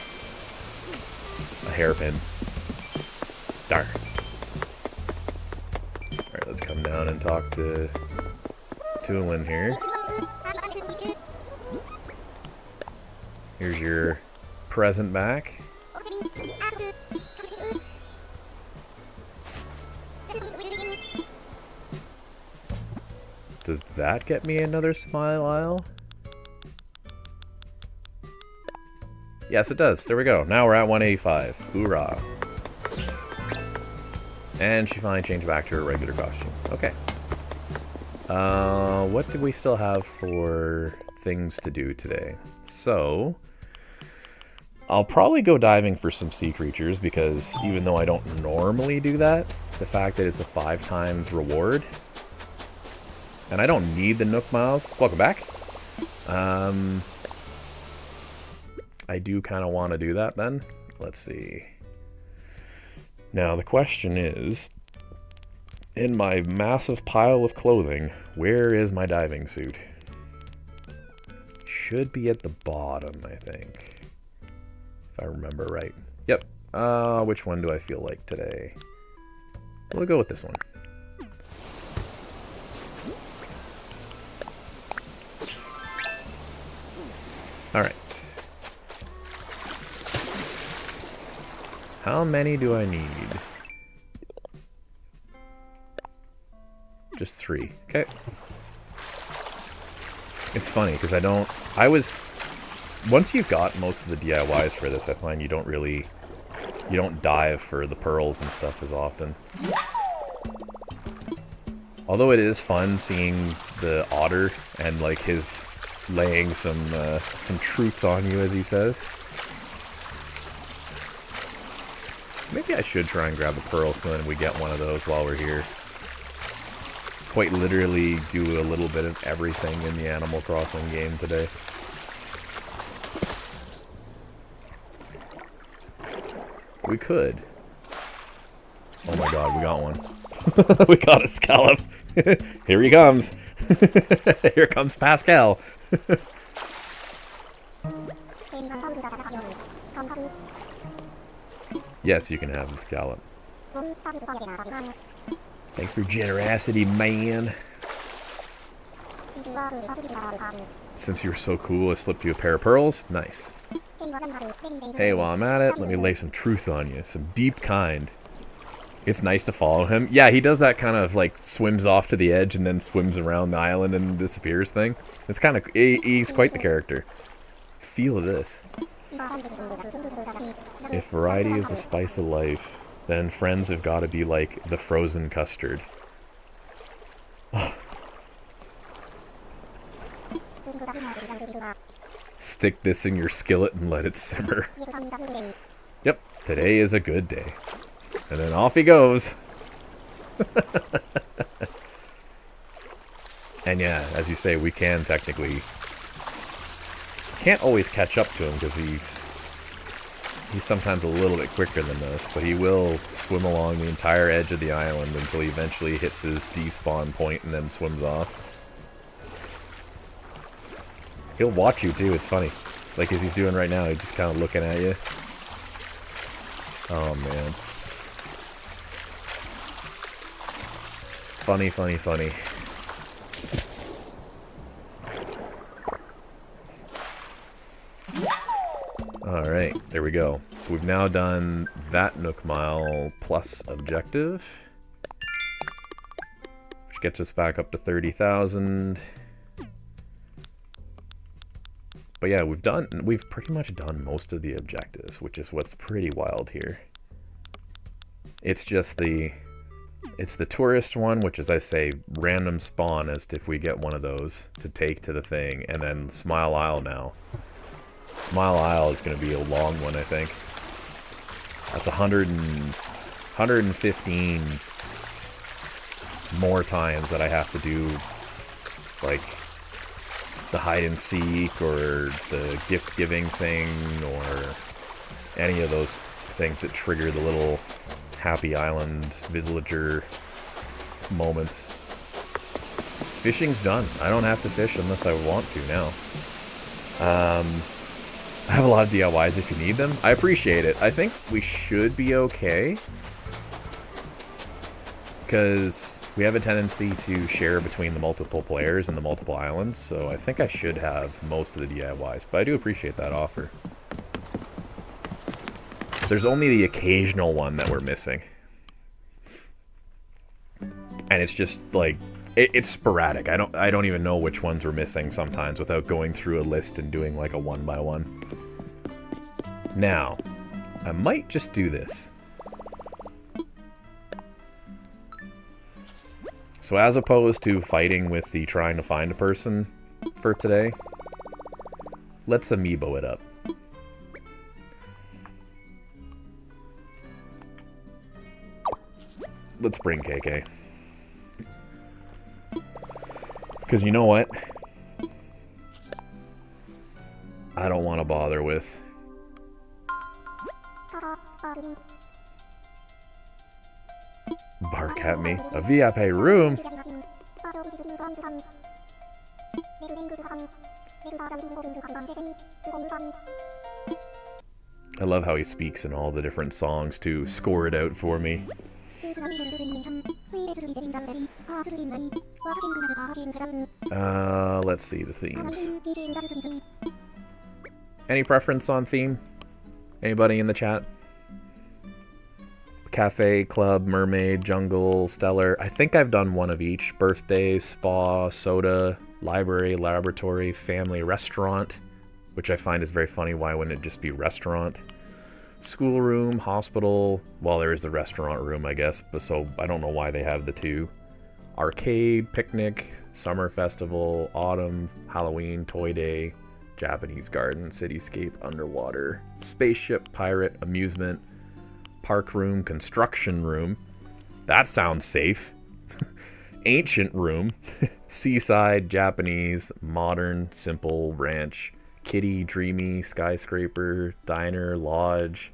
A hairpin. Darn. Alright, let's come down and talk to Toolin here. Here's your present back. Does that get me another smile aisle? Yes, it does. There we go. Now we're at 185. Hoorah. And she finally changed back to her regular costume. Okay. What do we still have for things to do today? So, I'll probably go diving for some sea creatures, because even though I don't normally do that, the fact that it's a 5 times reward, and I don't need the Nook Miles. Welcome back. I do kind of want to do that then. Let's see. Now, the question is, in my massive pile of clothing, where is my diving suit? Should be at the bottom, I think. If I remember right. Yep. Which one do I feel like today? We'll go with this one. Alright. How many do I need? Just 3. Okay. It's funny, because once you've got most of the DIYs for this, I find you don't dive for the pearls and stuff as often. Although it is fun seeing the otter and, like, his laying some truth on you, as he says. Maybe I should try and grab a pearl so then we get one of those while we're here. Quite literally do a little bit of everything in the Animal Crossing game today. We could. Oh my god, we got one. We got a scallop. Here he comes. Here comes Pascal. Yes, you can have the scallop. Thanks for generosity, man. Since you're so cool, I slipped you a pair of pearls. Nice. Hey, while I'm at it, let me lay some truth on you. Some deep kind. It's nice to follow him. Yeah, he does that kind of, like, swims off to the edge and then swims around the island and disappears thing. It's kind of... He's quite the character. Feel this. If variety is the spice of life, then friends have got to be like the frozen custard. Stick this in your skillet and let it simmer. Yep, today is a good day. And then off he goes. And yeah, as you say, we can technically... Can't always catch up to him because he's sometimes a little bit quicker than us, but he will swim along the entire edge of the island until he eventually hits his despawn point and then swims off. He'll watch you too, it's funny. Like as he's doing right now, he's just kind of looking at you. Oh man. Funny, funny, funny. Alright, there we go. So we've now done that Nook Mile plus objective, which gets us back up to 30,000. But yeah, we've pretty much done most of the objectives, which is what's pretty wild here. It's just it's the tourist one, which is, I say, random spawn as to if we get one of those to take to the thing, and then Smile Isle now. Smile Isle is going to be a long one, I think. That's 115 more times that I have to do, like, the hide and seek or the gift giving thing or any of those things that trigger the little Happy Island villager moments. Fishing's done. I don't have to fish unless I want to now. I have a lot of DIYs if you need them. I appreciate it. I think we should be okay, because we have a tendency to share between the multiple players and the multiple islands, so I think I should have most of the DIYs, but I do appreciate that offer. There's only the occasional one that we're missing. And it's just, like, it's sporadic. I don't even know which ones we're missing sometimes without going through a list and doing, like, a one-by-one. Now, I might just do this. So as opposed to fighting with the trying to find a person for today, let's amiibo it up. Let's bring KK. Because you know what? I don't want to bother with... Bark at me. A VIP room? I love how he speaks in all the different songs to score it out for me. Let's see the themes. Any preference on theme? Anybody in the chat? Cafe, club, mermaid, jungle, stellar. I think I've done one of each. Birthday, spa, soda, library, laboratory, family, restaurant, which I find is very funny. Why wouldn't it just be restaurant? Schoolroom, hospital. Well, there is the restaurant room, I guess, but so I don't know why they have the two. Arcade, picnic, summer festival, autumn, Halloween, toy day, Japanese garden, cityscape, underwater, spaceship, pirate, amusement, park room, construction room. That sounds safe. Ancient room, seaside, Japanese, modern, simple, ranch, kiddie, dreamy, skyscraper, diner, lodge,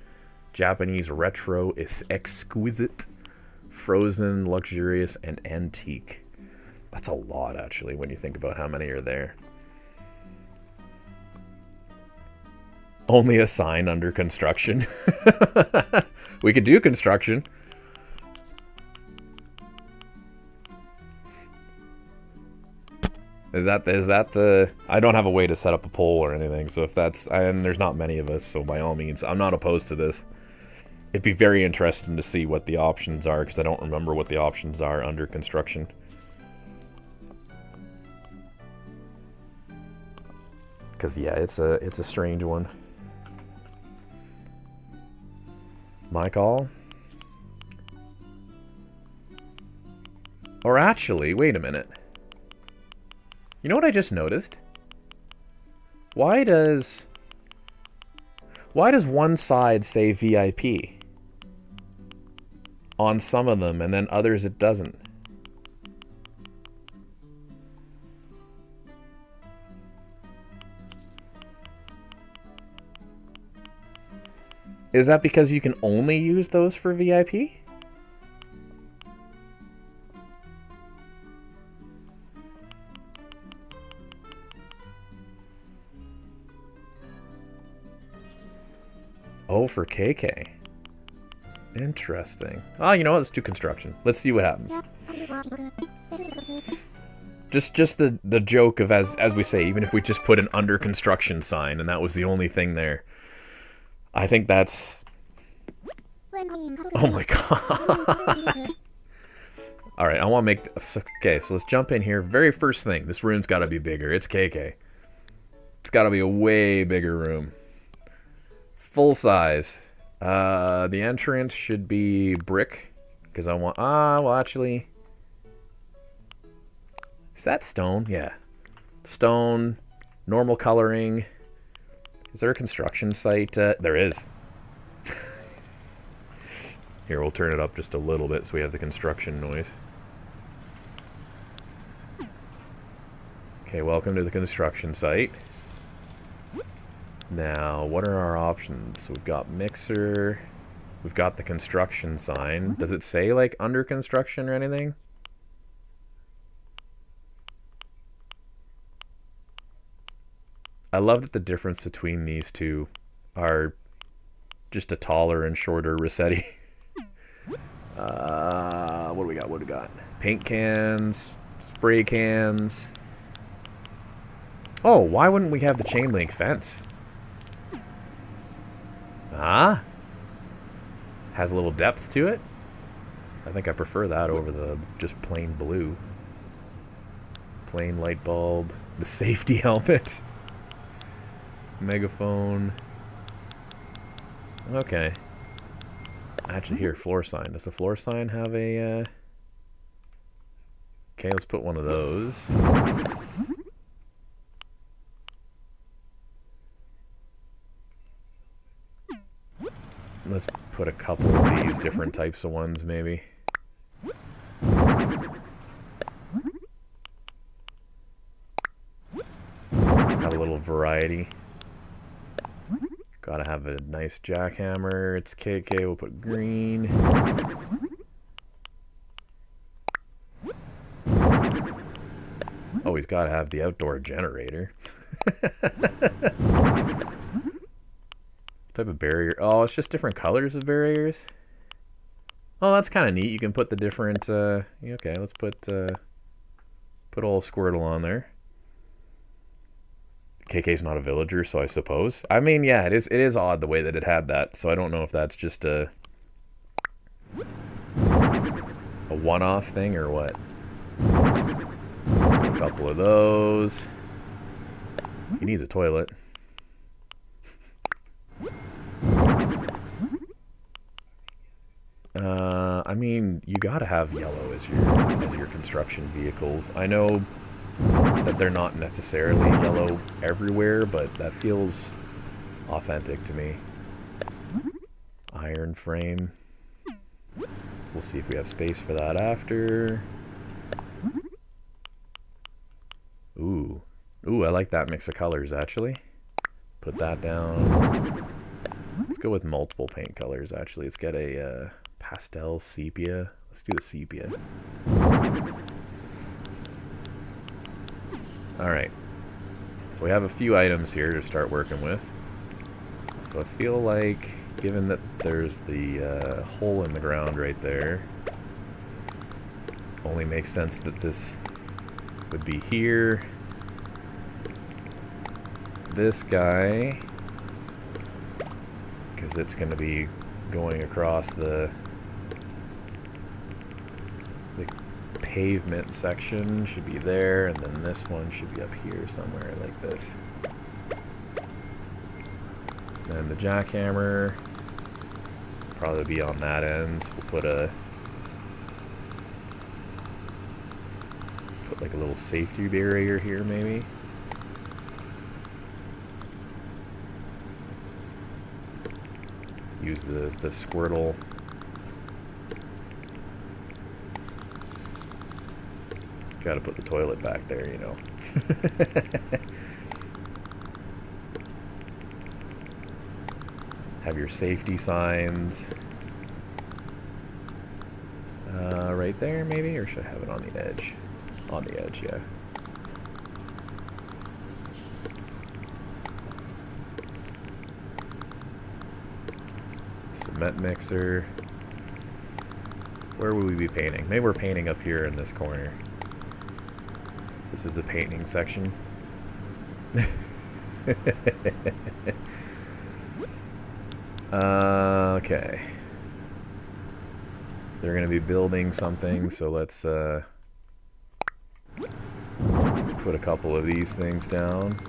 Japanese, retro, is exquisite, frozen, luxurious, and antique. That's a lot, actually, when you think about how many are there. Only a sign under construction. We could do construction. Is that the... I don't have a way to set up a poll or anything, so if that's... And there's not many of us, so by all means, I'm not opposed to this. It'd be very interesting to see what the options are, because I don't remember what the options are under construction. Because, yeah, it's a strange one. My call? Or actually, wait a minute. You know what I just noticed? Why does one side say VIP on some of them and then others it doesn't? Is that because you can only use those for VIP? Oh, for KK. Interesting. Oh, you know what? Let's do construction. Let's see what happens. Just the joke of, as we say, even if we just put an under construction sign and that was the only thing there. I think that's... Oh my god. Alright, I want to make... Okay, so let's jump in here. Very first thing. This room's got to be bigger. It's KK. It's got to be a way bigger room. Full size. The entrance should be brick. Because I want... well, actually... Is that stone? Yeah. Stone. Normal coloring. Is there a construction site? There is. Here, we'll turn it up just a little bit so we have the construction noise. Okay, welcome to the construction site. Now, what are our options? We've got mixer. We've got the construction sign. Does it say, like, under construction or anything? I love that the difference between these two are just a taller and shorter Rossetti. What do we got? What do we got? Paint cans, spray cans. Oh, why wouldn't we have the chain link fence? Ah? Has a little depth to it? I think I prefer that over the just plain blue. Plain light bulb. The safety helmet. Megaphone. Okay. Actually, here, floor sign. Does the floor sign have a... Okay, let's put one of those. Let's put a couple of these different types of ones, maybe. Have a little variety. Gotta have a nice jackhammer. It's KK. We'll put green. Oh, he's gotta have the outdoor generator. Type of barrier. Oh, it's just different colors of barriers. Oh, that's kind of neat. You can put the different. Okay, let's put old Squirtle on there. KK's not a villager, so I suppose. I mean, yeah, it is odd the way that it had that, so I don't know if that's just a one-off thing or what. A couple of those. He needs a toilet. I mean, you gotta have yellow as your construction vehicles. I know that they're not necessarily yellow everywhere, but that feels authentic to me. Iron frame. We'll see if we have space for that after. Ooh. Ooh, I like that mix of colors, actually. Put that down. Let's go with multiple paint colors, actually. Let's get a pastel sepia. Let's do the sepia. Alright, so we have a few items here to start working with. So I feel like, given that there's the hole in the ground right there, only makes sense that this would be here. this guy, because it's going to be going across the pavement section, should be there, and then this one should be up here somewhere like this. And the jackhammer probably be on that end. We'll put like a little safety barrier here maybe. Use the Squirtle. Gotta put the toilet back there, you know. Have your safety signs right there maybe, or should I have it on the edge? On the edge, yeah. Cement mixer. Where would we be painting? Maybe we're painting up here in this corner. This is the painting section. Okay. They're going to be building something, so let's put a couple of these things down.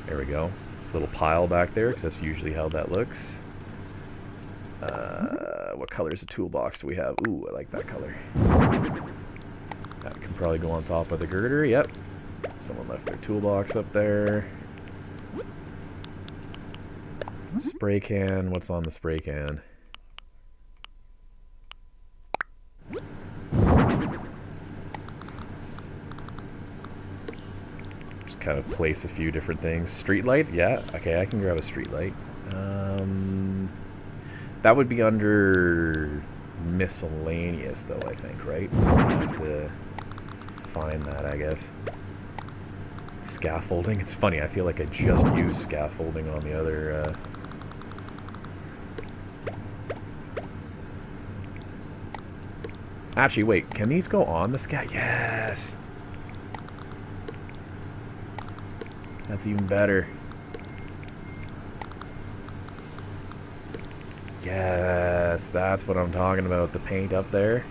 There we go. Little pile back there, because that's usually how that looks. What color is the toolbox do we have? Ooh, I like that color. That can probably go on top of the girder. Yep. Someone left their toolbox up there. Spray can. What's on the spray can? Just kind of place a few different things. Street light? Yeah. Okay, I can grab a street light. That would be under miscellaneous, though, I think, right? I have to find that, I guess. Scaffolding. It's funny, I feel like I just used scaffolding on the other... Actually, wait, can these go on the Yes! That's even better. Yes, that's what I'm talking about, the paint up there.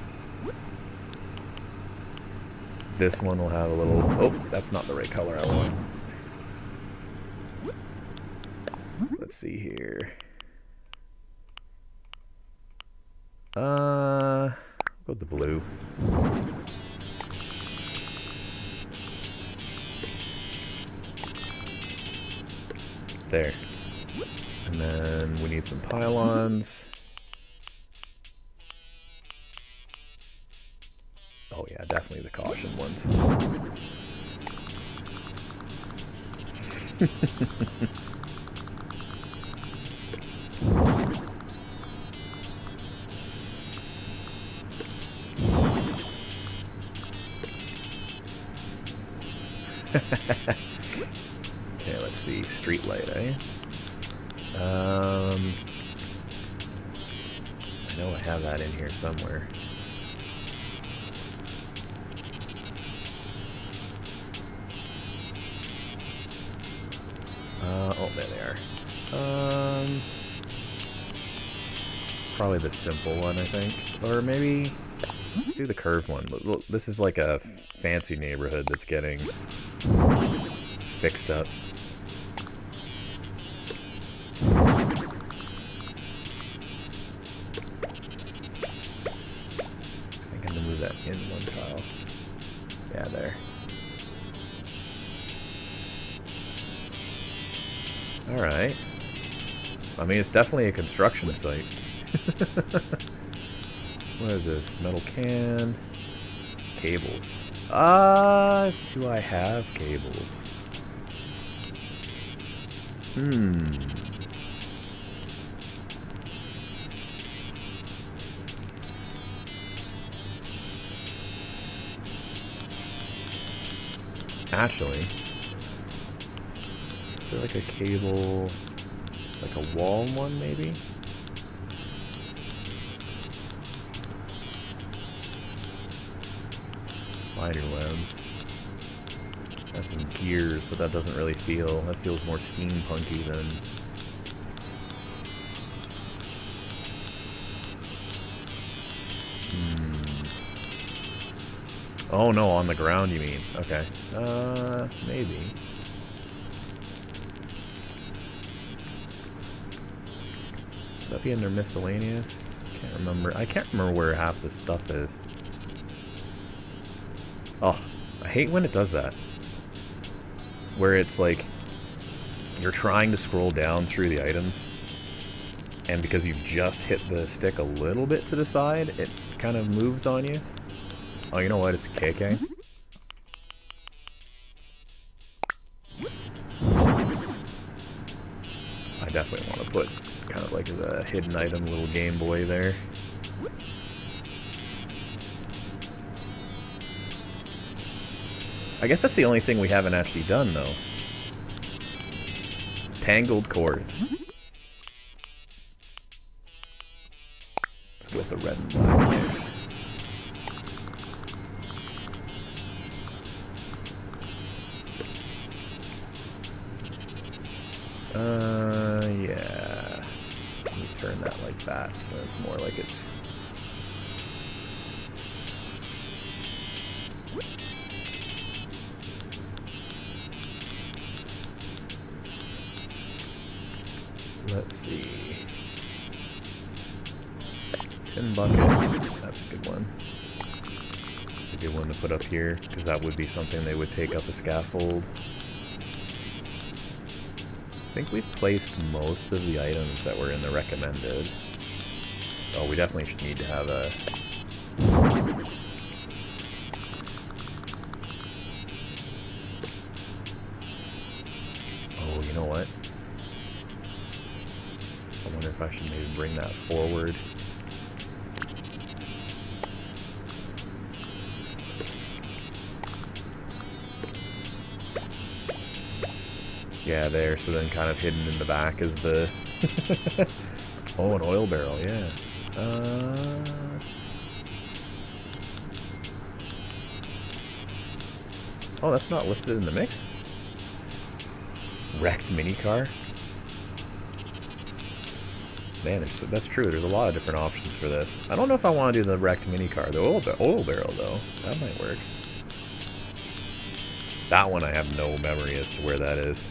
This one will have a little... Oh, that's not the right color I want. Let's see here. Go with the blue. There. And then we need some pylons. Oh yeah, definitely the caution ones. Okay, let's see. Street light, eh? I know I have that in here somewhere. Oh, there they are. Probably the simple one, I think. Or maybe... Let's do the curved one. Look, this is like a fancy neighborhood that's getting fixed up. I think I'm gonna move that in one tile. Yeah, there. Alright. I mean, it's definitely a construction site. What is this? Metal can. Cables. Do I have cables? Actually, is there like a cable, like a wall one maybe? spider webs. That's some gears, but that doesn't really feel... That feels more steampunky than... Oh no, on the ground you mean. Okay. Maybe. Would that be under miscellaneous? Can't remember. I can't remember where half this stuff is. Oh, I hate when it does that. Where it's like, you're trying to scroll down through the items, and because you've just hit the stick a little bit to the side, it kind of moves on you. Oh, you know what? It's a KK. I definitely want to put kind of like as a hidden item, little Game Boy there. I guess that's the only thing we haven't actually done, though. Tangled cords. Let's go with the red and black mix. Yeah. Let me turn that like that, so it's more like it's... Let's see. Tin bucket. That's a good one. That's a good one to put up here, because that would be something they would take up a scaffold. I think we've placed most of the items that were in the recommended. Oh, we definitely should need to have a... Oh, you know what? I wonder if I should maybe bring that forward. Yeah, there, so then kind of hidden in the back is the... Oh, an oil barrel, yeah. Oh, that's not listed in the mix? Wrecked minicar? Man, that's true, there's a lot of different options for this. I don't know if I want to do the wrecked minicar. The oil barrel, though, that might work. That one I have no memory as to where that is.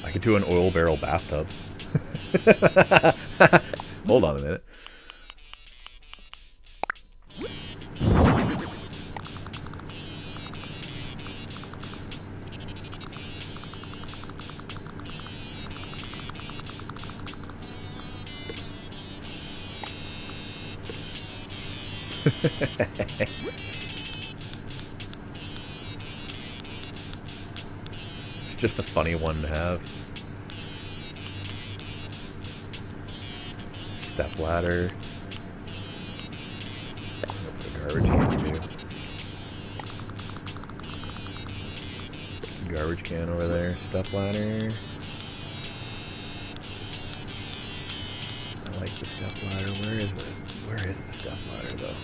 I could do an oil barrel bathtub. Hold on a minute. It's just a funny one to have. Step ladder. I'm gonna put a garbage can too. Garbage can over there. Step ladder. I like the step ladder. Where is the step ladder though?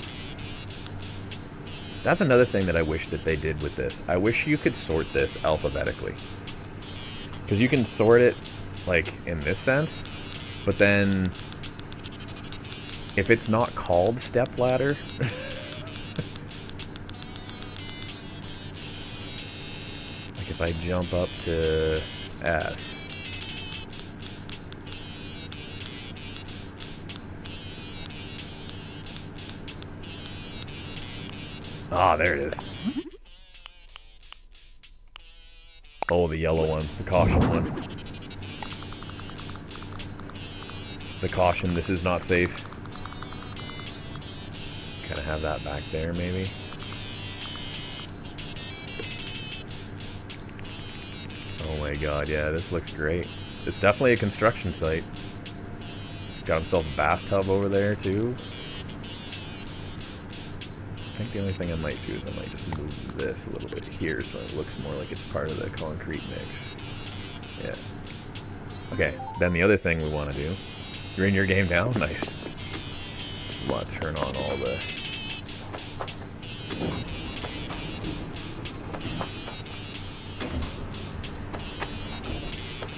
That's another thing that I wish that they did with this. I wish you could sort this alphabetically. Because you can sort it, like, in this sense, but then if it's not called step ladder, like if I jump up to S, ah, there it is. Oh, the yellow one, the caution one. The caution, this is not safe. Kind of have that back there, maybe. Oh my god, yeah, this looks great. It's definitely a construction site. He's got himself a bathtub over there, too. I think the only thing I might do is I might just move this a little bit here so it looks more like it's part of the concrete mix. Yeah. Okay, then the other thing we want to do. You're in your game now? Nice. We want to turn on all the...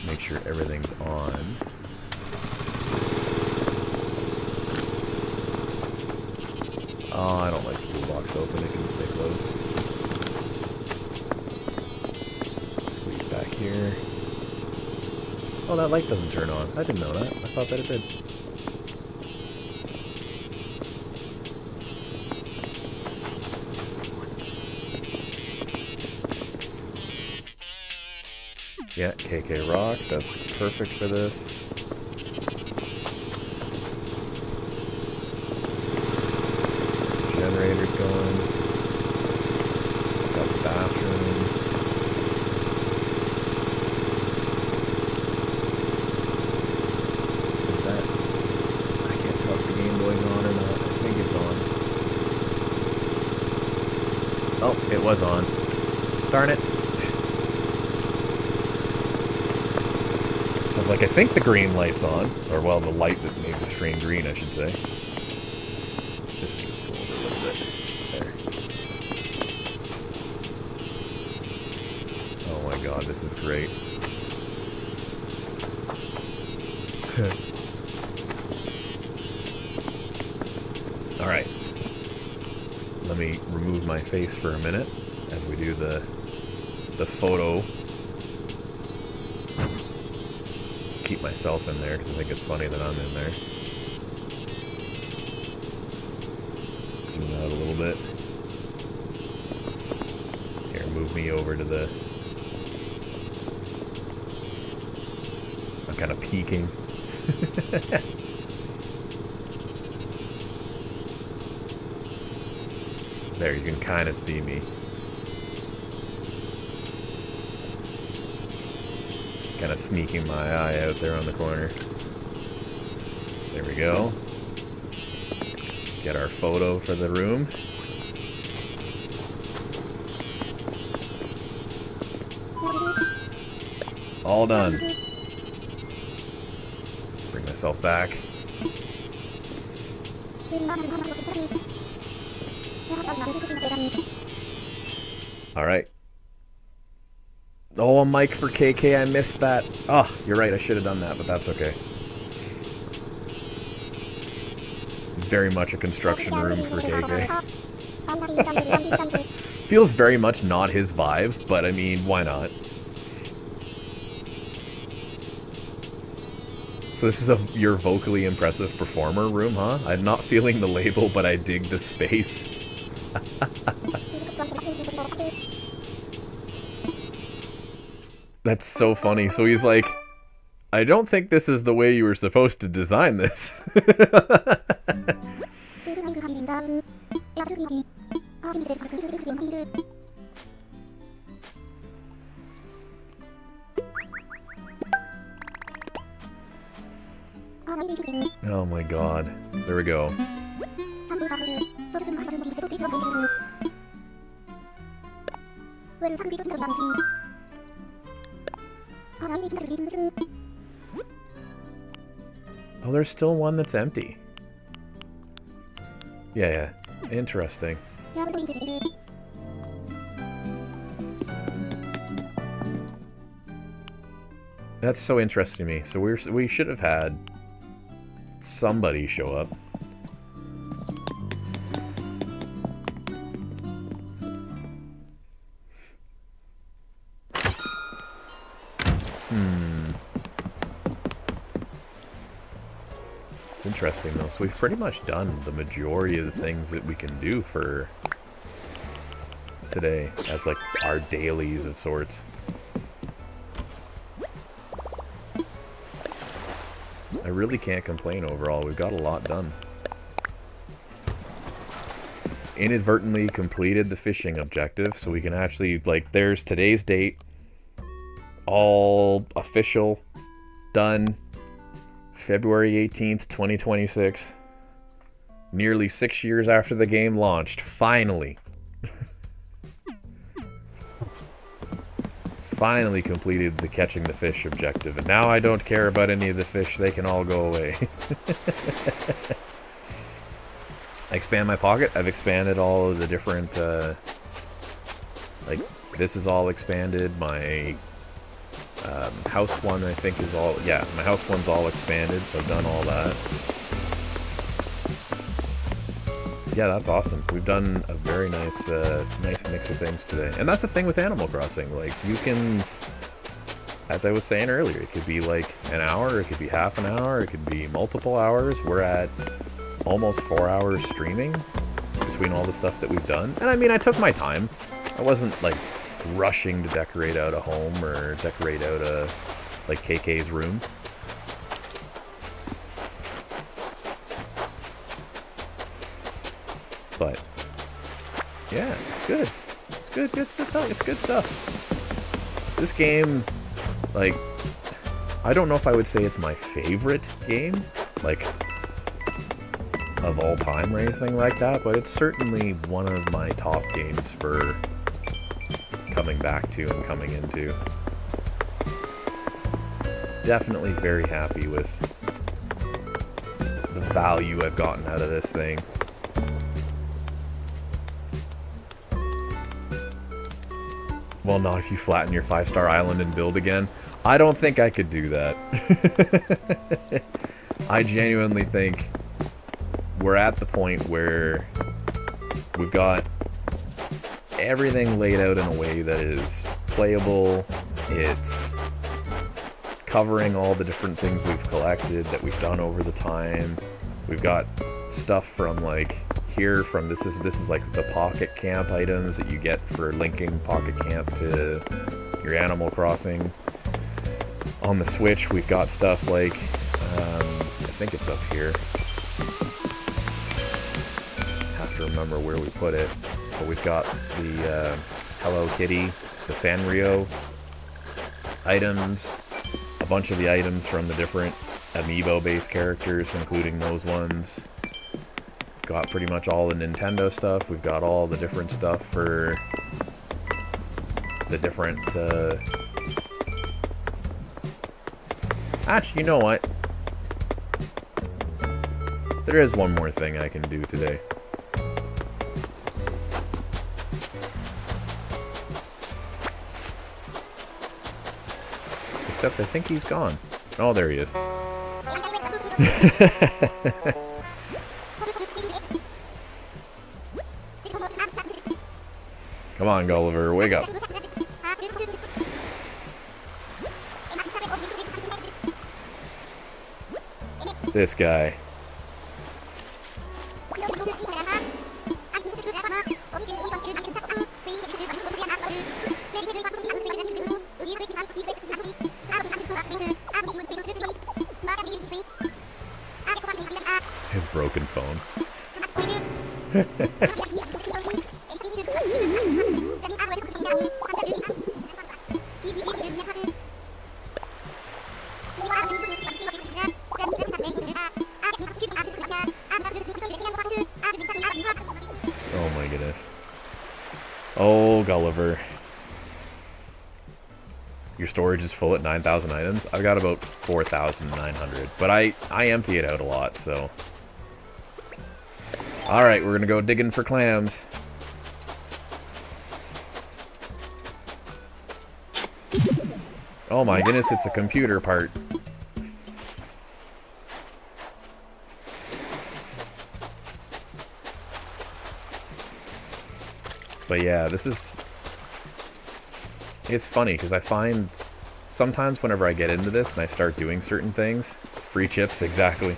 make sure everything's on. Oh, I don't like the toolbox open. It can stay closed. Squeeze back here. Oh, that light doesn't turn on. I didn't know that. I thought that it did. Yeah, KK Rock. That's perfect for this. Generator's going. Got the bathroom. Is that? I can't tell if the Game Boy's on or not. I think it's on. Oh, it was on. Darn it. I was like, I think the green light's on. Or, well, the light that made the screen green, I should say. This needs to go over a little bit. There. Oh my god, this is great. Alright. Let me remove my face for a minute as we do the photo. Keep myself in there because I think it's funny that I'm in there. Zoom out a little bit. Here, move me over to the... I'm kind of peeking. There, you can kind of see me. Kind of sneaking my eye out there on the corner. There we go. Get our photo for the room. All done. Bring myself back. Alright. Oh, a mic for KK, I missed that. Oh, you're right, I should have done that, but that's okay. Very much a construction room for KK. Feels very much not his vibe, but I mean, why not? So this is your vocally impressive performer room, huh? I'm not feeling the label, but I dig the space. That's so funny. So he's like, I don't think this is the way you were supposed to design this. Oh my god. So there we go. Oh, there's still one that's empty. Yeah. Interesting. That's so interesting to me. So we should have had somebody show up. It's interesting though. So we've pretty much done the majority of the things that we can do for today as like our dailies of sorts. I really can't complain overall. We've got a lot done. Inadvertently completed the fishing objective, so we can actually, like, there's today's date. All official. Done. February 18th, 2026. Nearly 6 years after the game launched. Finally. Finally completed the catching the fish objective, and now I don't care about any of the fish. They can all go away. I expand my pocket. I've expanded all of the different like this is all expanded. My House one, I think, is all... Yeah, my house one's all expanded, so I've done all that. Yeah, that's awesome. We've done a very nice nice mix of things today. And that's the thing with Animal Crossing. Like, you can... As I was saying earlier, it could be like an hour, it could be half an hour, it could be multiple hours. We're at almost 4 hours streaming between all the stuff that we've done. And I mean, I took my time. I wasn't, like, rushing to decorate out a home or decorate out a, like, KK's room. But, yeah, it's good. It's good, good stuff. It's good stuff. This game, like, I don't know if I would say it's my favorite game, like, of all time or anything like that, but it's certainly one of my top games for coming back to and coming into. Definitely very happy with the value I've gotten out of this thing. Well, not if you flatten your 5-star island and build again. I don't think I could do that. I genuinely think we're at the point where we've got everything laid out in a way that is playable. It's covering all the different things we've collected that we've done over the time. We've got stuff from, like, here from this is like the Pocket Camp items that you get for linking Pocket Camp to your Animal Crossing. On the Switch, we've got stuff like I think it's up here. Have to remember where we put it, but we've got the Hello Kitty, the Sanrio items, a bunch of the items from the different amiibo-based characters, including those ones. Got pretty much all the Nintendo stuff. We've got all the different stuff for the different... Actually, you know what? There is one more thing I can do today. Except I think he's gone. Oh, there he is. Come on, Gulliver, wake up. This guy. His broken phone. Oh my goodness. Oh, Gulliver. Your storage is full at 9,000 items? I've got about 4,900, but I empty it out a lot, so... Alright, we're gonna go digging for clams. Oh my goodness, it's a computer part. But yeah, this is... It's funny, because I find sometimes whenever I get into this and I start doing certain things, free chips, exactly,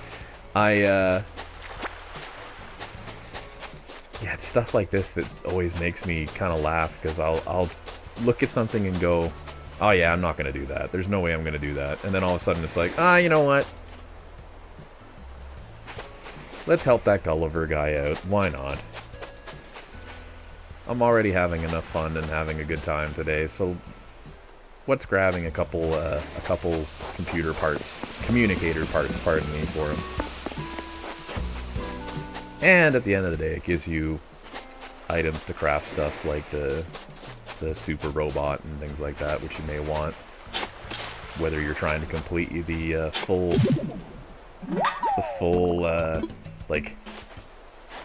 yeah, it's stuff like this that always makes me kind of laugh, because I'll look at something and go, oh yeah, I'm not going to do that. There's no way I'm going to do that. And then all of a sudden it's like, you know what? Let's help that Gulliver guy out. Why not? I'm already having enough fun and having a good time today, so what's grabbing a couple computer parts, communicator parts, pardon me, for him. And at the end of the day, it gives you items to craft stuff like the super robot and things like that, which you may want, whether you're trying to complete the full like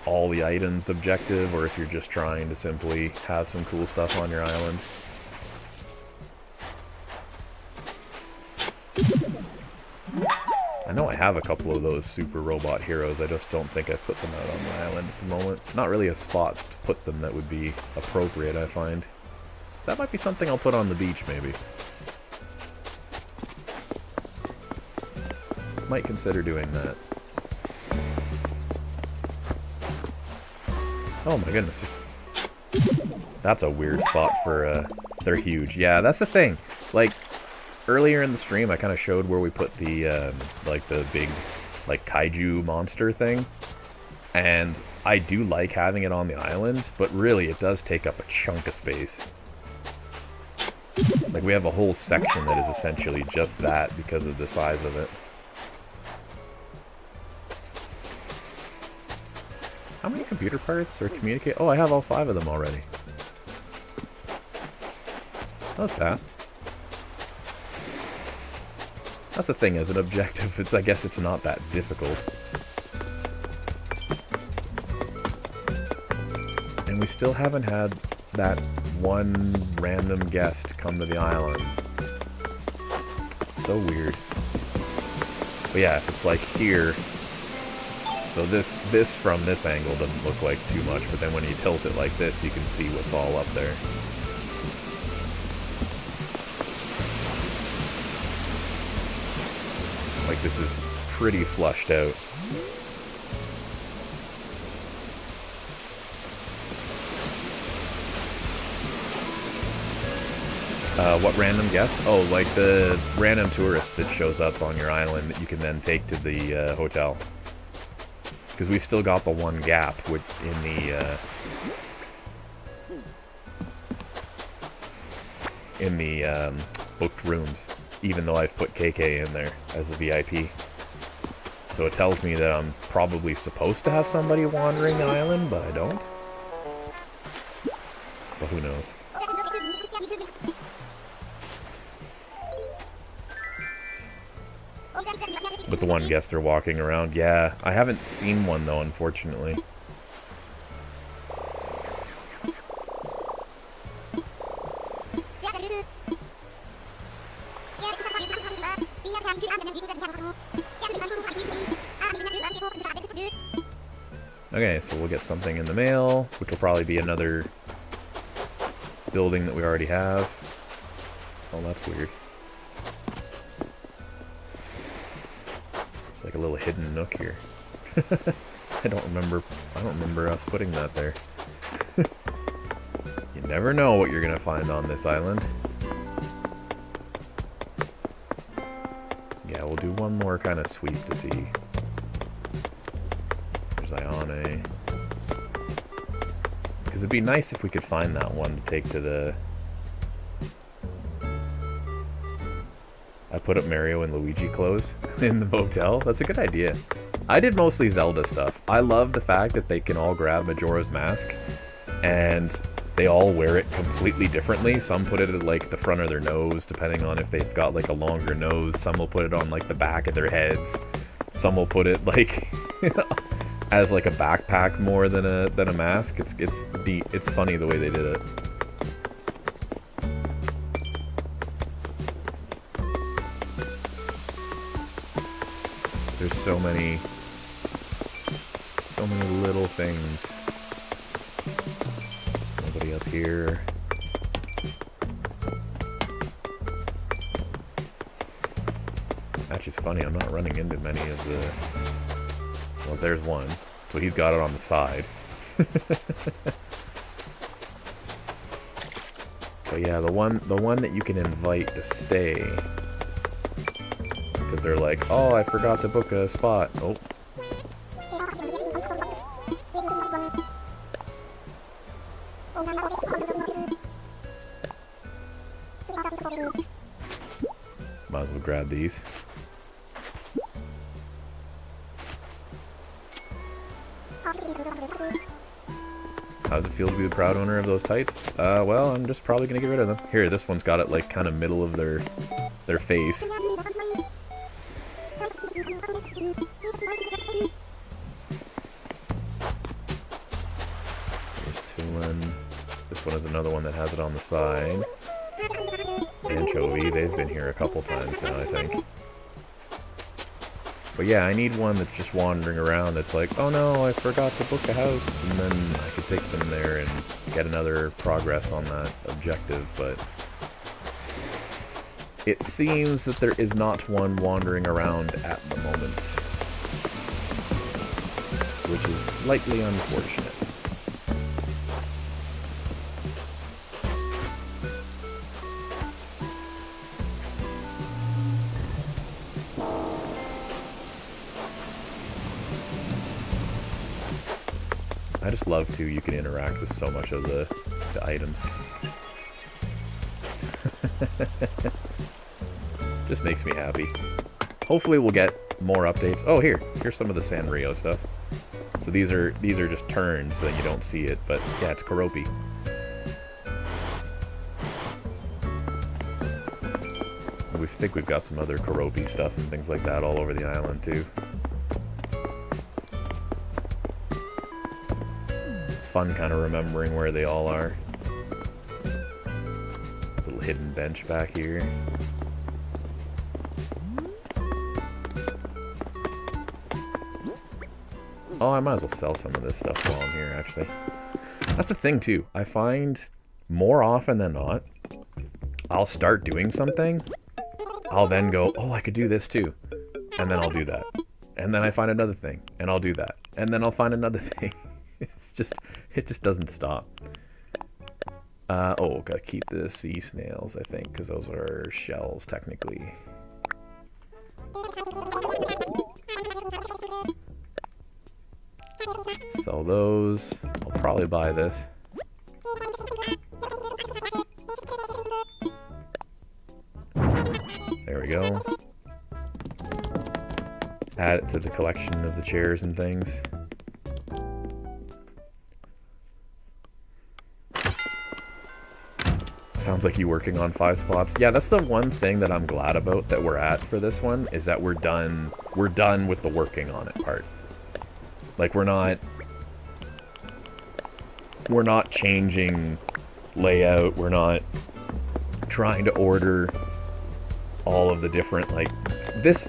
all the items objective, or if you're just trying to simply have some cool stuff on your island. know I have a couple of those super robot heroes, I just don't think I've put them out on the island at the moment. Not really a spot to put them that would be appropriate, I find. That might be something I'll put on the beach, maybe. Might consider doing that. Oh my goodness. That's a weird spot for, they're huge. Yeah, that's the thing. Like, earlier in the stream, I kind of showed where we put the, like, the big, like, kaiju monster thing. And I do like having it on the island, but really, it does take up a chunk of space. Like, we have a whole section that is essentially just that because of the size of it. How many computer parts or communicate? Oh, I have all 5 of them already. That was fast. That's the thing, as an objective, I guess it's not that difficult. And we still haven't had that one random guest come to the island. It's so weird. But yeah, it's like here. So this from this angle doesn't look like too much, but then when you tilt it like this, you can see what's all up there. Like, this is pretty flushed out. What random guest? Oh, like the random tourist that shows up on your island that you can then take to the hotel. Because we've still got the one gap in the booked rooms, even though I've put KK in there as the VIP. So it tells me that I'm probably supposed to have somebody wandering the island, but I don't. But who knows? With the one guest they're walking around. Yeah, I haven't seen one though, unfortunately. Okay, so we'll get something in the mail, which will probably be another building that we already have. Oh, that's weird. It's like a little hidden nook here. I don't remember us putting that there. You never know what you're gonna find on this island. Yeah, we'll do one more kind of sweep to see. There's Ione. Because it'd be nice if we could find that one to take to the... I put up Mario and Luigi clothes in the motel. That's a good idea. I did mostly Zelda stuff. I love the fact that they can all grab Majora's Mask and they all wear it completely differently. Some put it at like the front of their nose, depending on if they've got like a longer nose. Some will put it on like the back of their heads. Some will put it like as like a backpack more than a mask. It's neat. It's funny the way they did it. There's so many little things. Nobody up here. Actually, it's funny, I'm not running into many of the... Well, there's one. So he's got it on the side. But yeah, the one that you can invite to stay... Because they're like, oh, I forgot to book a spot. Oh. Might as well grab these. How does it feel to be the proud owner of those tights? Well, I'm just probably gonna get rid of them. Here, this one's got it like kind of middle of their face. This one is another one that has it on the side. Anchovy, they've been here a couple times now, I think. But yeah, I need one that's just wandering around that's like, oh no, I forgot to book a house, and then I could take them there and get another progress on that objective, but it seems that there is not one wandering around at the moment, which is slightly unfortunate. I just love too, you can interact with so much of the items. Just makes me happy. Hopefully we'll get more updates. Oh, here's some of the Sanrio stuff. So these are just turns so that you don't see it, but yeah, it's Karopi. We think we've got some other Karopi stuff and things like that all over the island too. Fun kind of remembering where they all are. Little hidden bench back here. Oh, I might as well sell some of this stuff while I'm here, actually. That's the thing, too. I find more often than not, I'll start doing something, I'll then go, oh, I could do this too. And then I'll do that. And then I find another thing, and I'll do that. And then I'll find another thing. It just doesn't stop. Oh, gotta keep the sea snails, I think, because those are shells, technically. Sell those. I'll probably buy this. There we go. Add it to the collection of the chairs and things. Sounds like you working on 5 spots. Yeah, that's the one thing that I'm glad about that we're at for this one, is that we're done with the working on it part. Like, we're not changing layout, we're not trying to order all of the different, like, this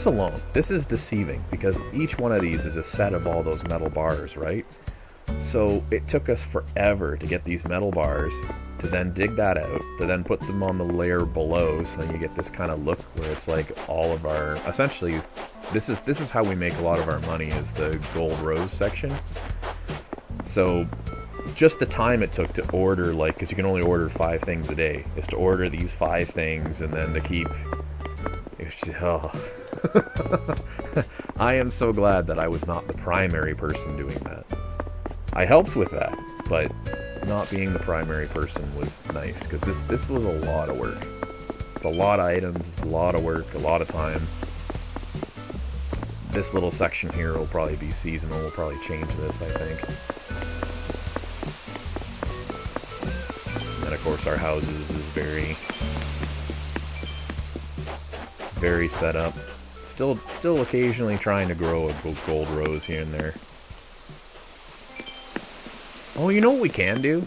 alone, this is deceiving, because each one of these is a set of all those metal bars, right? So it took us forever to get these metal bars, to then dig that out, to then put them on the layer below, so then you get this kind of look where it's like all of our, essentially, this is how we make a lot of our money, is the gold rose section. So just the time it took to order, like, because you can only order 5 things a day, is to order these 5 things and then to keep, oh. I am so glad that I was not the primary person doing that. I helped with that, but not being the primary person was nice, because this was a lot of work. It's a lot of items, a lot of work, a lot of time. This little section here will probably be seasonal. We'll probably change this, I think. And then, of course, our houses is very set up. Still occasionally trying to grow a gold rose here and there. Oh, you know what we can do?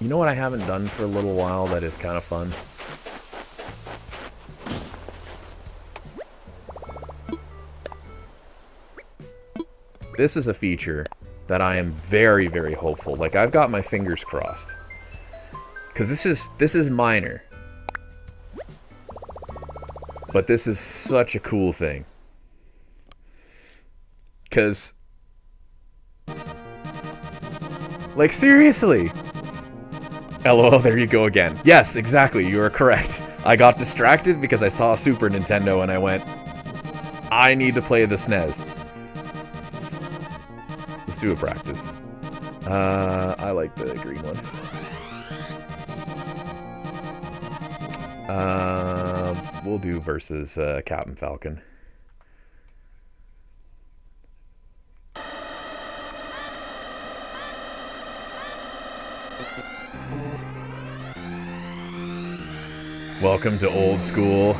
You know what I haven't done for a little while that is kind of fun? This is a feature that I am very, very hopeful. Like, I've got my fingers crossed. Because this is minor. But this is such a cool thing. Because, like, seriously. LOL, there you go again. Yes, exactly, you are correct. I got distracted because I saw Super Nintendo and I went, I need to play the SNES. Let's do a practice. I like the green one. We'll do versus Captain Falcon. Welcome to old school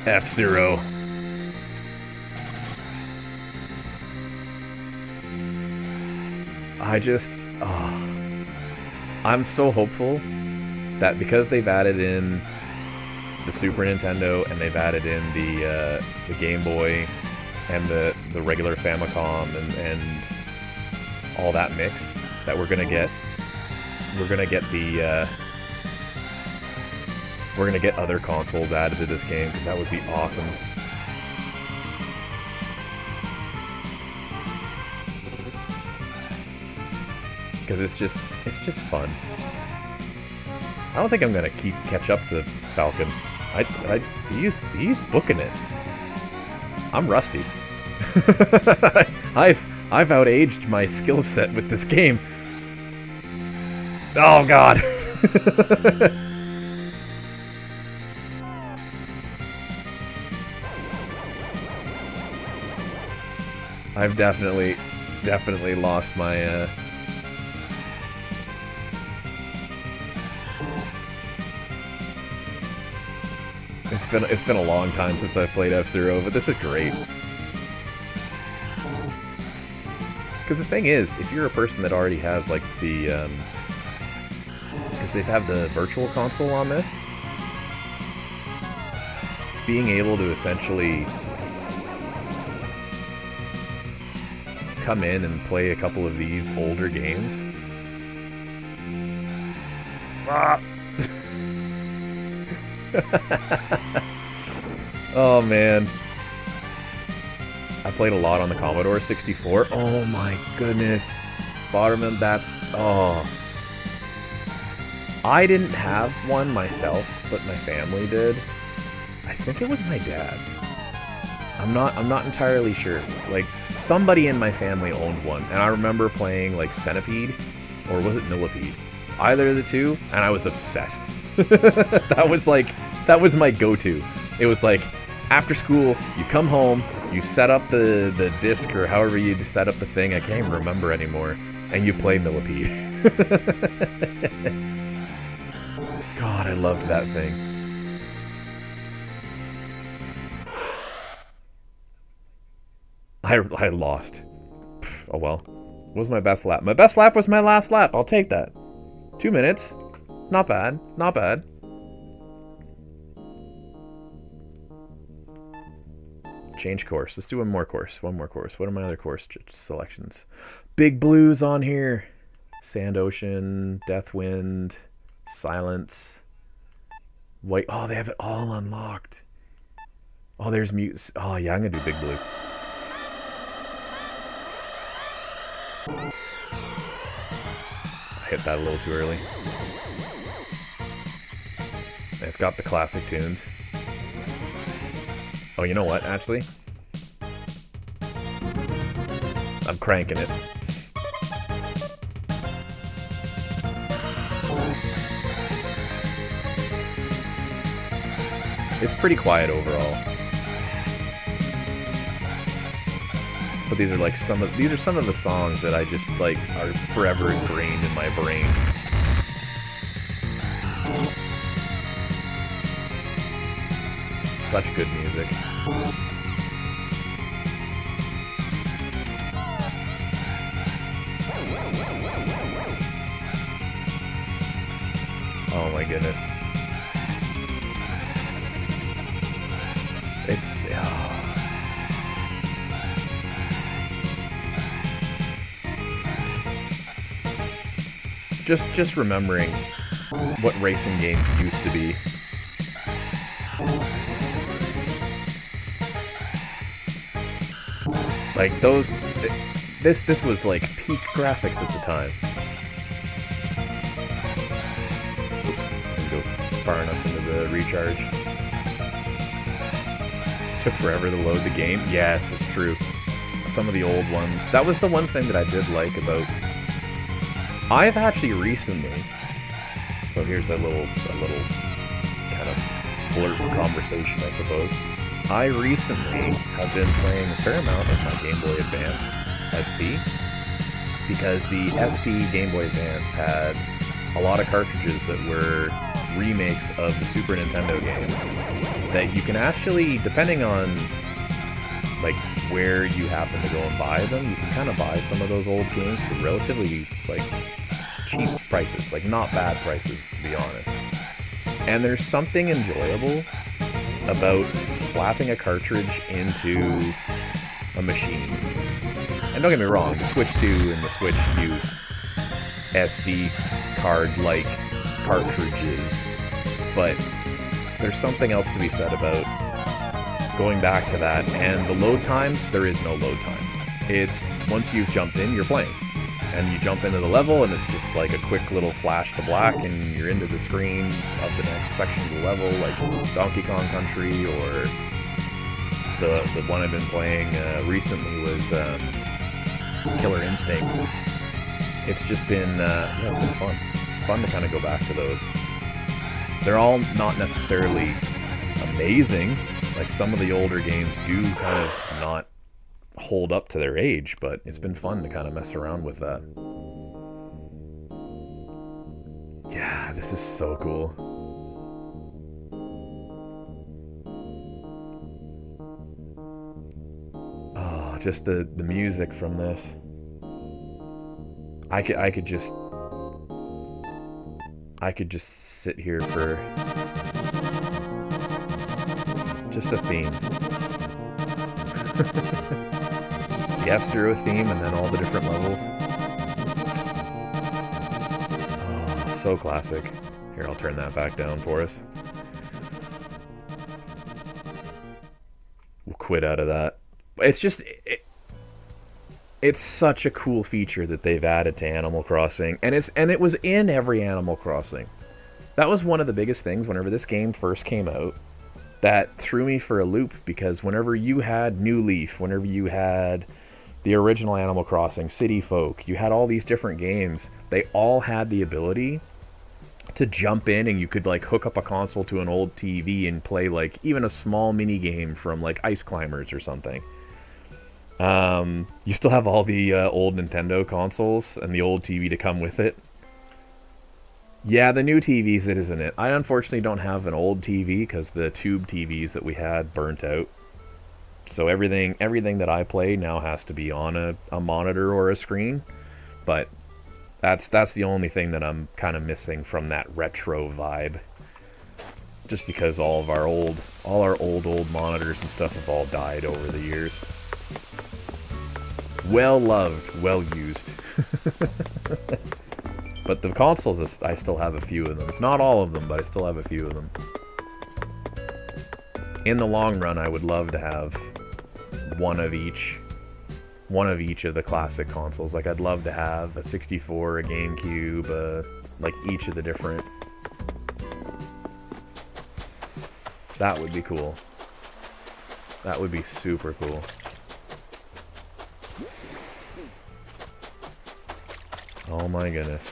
F-Zero. I'm so hopeful that because they've added in the Super Nintendo, and they've added in the Game Boy and the regular Famicom and all that mix that we're gonna get. We're gonna get other consoles added to this game, because that would be awesome. Because it's just fun. I don't think I'm gonna catch up to Falcon. He's booking it. I'm rusty. I've outaged my skill set with this game. Oh god. I've definitely lost my It's been a long time since I've played F-Zero, but this is great. Because the thing is, if you're a person that already has like the because they have the virtual console on this, being able to essentially come in and play a couple of these older games. Ah. Oh man, I played a lot on the Commodore 64. Oh my goodness, Bottomman, that's I didn't have one myself, but my family did. I think it was my dad's. I'm not entirely sure. Like, somebody in my family owned one, and I remember playing like Centipede, or was it Millipede? Either of the two, and I was obsessed. that was my go-to. It was like, after school, you come home, you set up the disc, or however you set up the thing, I can't even remember anymore, and you play Millipede. God, I loved that thing. I lost. Pff, oh well. What was my best lap? My best lap was my last lap. I'll take that. 2 minutes. Not bad. Not bad. Change course. Let's do one more course. One more course. What are my other course selections? Big Blues on here. Sand Ocean. Deathwind. Silence. White. Oh, they have it all unlocked. Oh, there's mute. Oh, yeah, I'm going to do Big Blue. I hit that a little too early. It's got the classic tunes. Oh, you know what, actually? I'm cranking it. It's pretty quiet overall. But these are like some of the songs that I just like are forever ingrained in my brain. Such good music. Oh my goodness. It's just remembering what racing games used to be. Like those, this was like peak graphics at the time. Oops, didn't go far enough into the recharge. Took forever to load the game. Yes, it's true. Some of the old ones. That was the one thing that I did like about. I've actually recently. So here's a little kind of blurb conversation, I suppose. I recently have been playing a fair amount of my Game Boy Advance SP, because the SP Game Boy Advance had a lot of cartridges that were remakes of the Super Nintendo games that you can actually, depending on like where you happen to go and buy them, you can kind of buy some of those old games for relatively like cheap prices, like not bad prices, to be honest. And there's something enjoyable about slapping a cartridge into a machine. And don't get me wrong, the Switch 2 and the Switch used SD card-like cartridges, but there's something else to be said about going back to that. And the load times, there is no load time. It's, once you've jumped in, you're playing. And you jump into the level, and it's just like a quick little flash to black, and you're into the screen of the next section of the level, like Donkey Kong Country, or the one I've been playing recently was Killer Instinct. It's just been, it's been fun. Fun to kind of go back to those. They're all not necessarily amazing. Like, some of the older games do kind of not hold up to their age, but it's been fun to kind of mess around with that. Yeah, this is so cool. Oh, just the music from this. I could just sit here for just a theme. The F-Zero theme, and then all the different levels. Oh, so classic. Here, I'll turn that back down for us. We'll quit out of that. It's just... It's such a cool feature that they've added to Animal Crossing. And it was in every Animal Crossing. That was one of the biggest things whenever this game first came out. That threw me for a loop, because whenever you had New Leaf, whenever you had the original Animal Crossing, City Folk, you had all these different games, they all had the ability to jump in, and you could like hook up a console to an old TV and play like even a small mini game from like Ice Climbers or something. You still have all the old Nintendo consoles and the old TV to come with it. Yeah, the new TVs, it isn't it. I unfortunately don't have an old TV because the tube TVs that we had burnt out. So everything that I play now has to be on a monitor or a screen. But that's the only thing that I'm kind of missing from that retro vibe. Just because all our old monitors and stuff have all died over the years. Well loved, well used. But the consoles, I still have a few of them. Not all of them, but I still have a few of them. In the long run, I would love to have one of each of the classic consoles. Like, I'd love to have a 64, a GameCube, like each of the different. That would be cool. That would be super cool. Oh my goodness.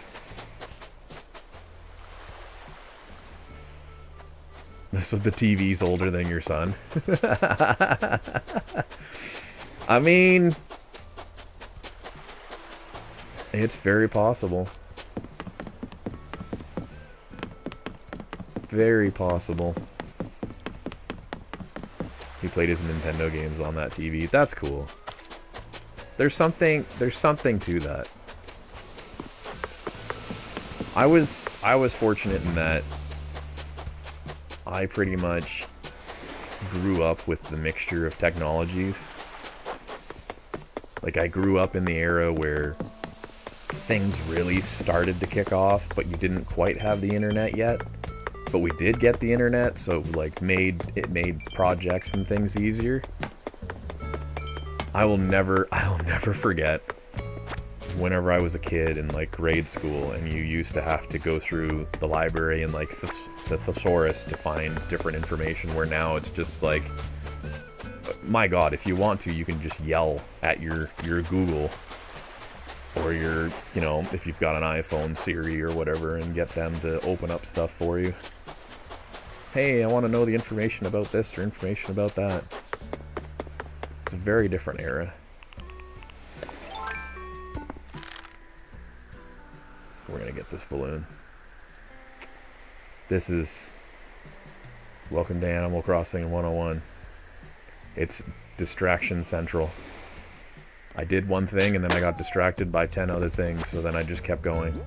So the TV's older than your son. I mean, it's very possible. Very possible. He played his Nintendo games on that TV. That's cool. There's something to that. I was fortunate in that I pretty much grew up with the mixture of technologies. Like, I grew up in the era where things really started to kick off, but you didn't quite have the internet yet. But we did get the internet, so like it made projects and things easier. I'll never forget whenever I was a kid in like grade school, and you used to have to go through the library and like the thesaurus to find different information, where now it's just like, my god, if you want to, you can just yell at your Google or your, you know, if you've got an iPhone, Siri or whatever, and get them to open up stuff for you. Hey, I want to know the information about this or information about that. It's a very different era. We're gonna get this balloon. This is welcome to Animal Crossing 101. It's distraction central. I did one thing and then I got distracted by 10 other things, so then I just kept going.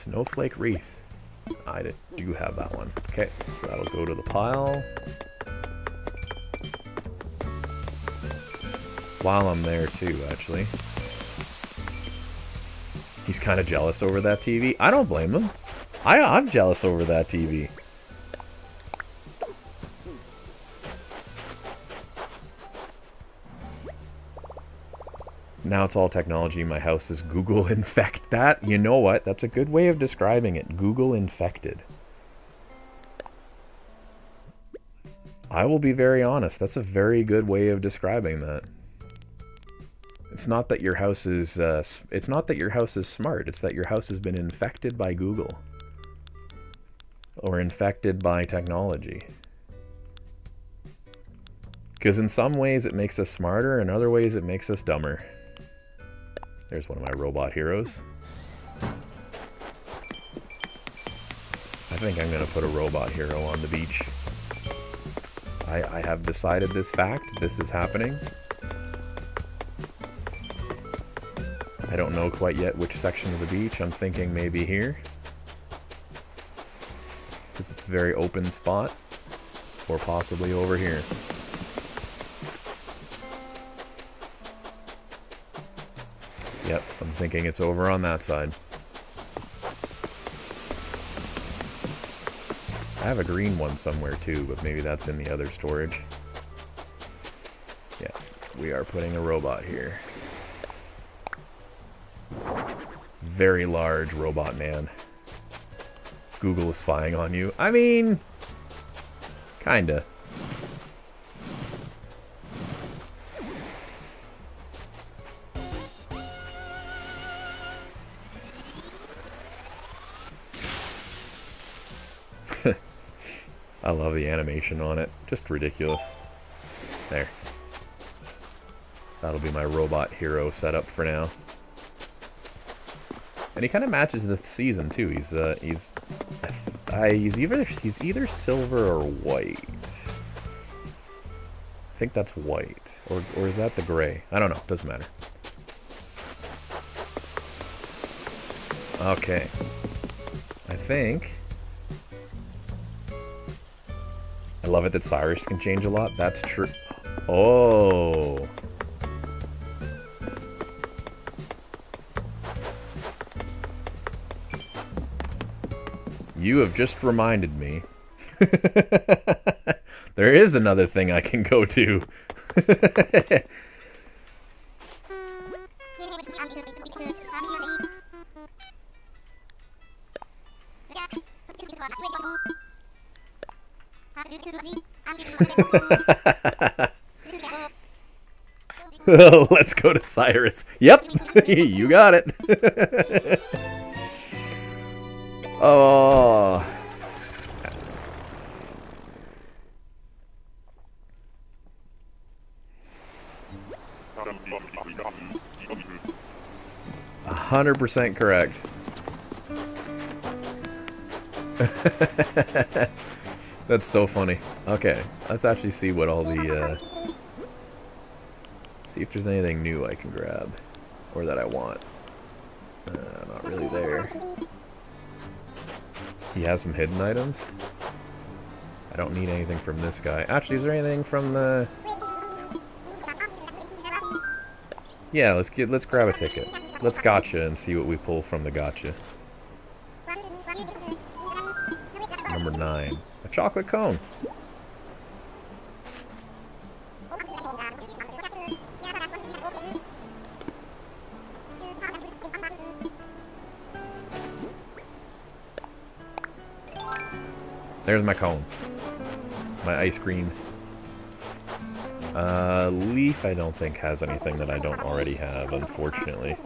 Snowflake wreath. I do have that one. Okay, so that'll go to the pile. While I'm there too, actually. He's kind of jealous over that TV. I don't blame him. I'm jealous over that TV. Now it's all technology. My house is Google infect. That, you know what? That's a good way of describing it. Google infected. I will be very honest. That's a very good way of describing that. It's not that your house is. It's not that your house is smart. It's that your house has been infected by Google, or infected by technology. Because in some ways it makes us smarter, in other ways it makes us dumber. There's one of my robot heroes. I think I'm going to put a robot hero on the beach. I have decided this fact. This is happening. I don't know quite yet which section of the beach. I'm thinking maybe here. Because it's a very open spot. Or possibly over here. Yep, I'm thinking it's over on that side. I have a green one somewhere too, but maybe that's in the other storage. Yeah, we are putting a robot here. Very large robot man. Google is spying on you. I mean, kinda. I love the animation on it. Just ridiculous. There. That'll be my robot hero setup for now. And he kind of matches the season too. He's either silver or white. I think that's white, or is that the gray? I don't know. Doesn't matter. Okay. I think. I love it that Cyrus can change a lot. That's true. Oh. You have just reminded me. There is another thing I can go to. Let's go to Cyrus. Yep, you got it. Oh. %100% correct. That's so funny. Okay, let's actually see what all the, see if there's anything new I can grab. Or that I want. Not really there. He has some hidden items. I don't need anything from this guy. Actually, is there anything from the... Yeah, let's grab a ticket. Let's gotcha and see what we pull from the gotcha. Number 9. A chocolate cone. There's my cone. My ice cream. Leaf I don't think has anything that I don't already have, unfortunately.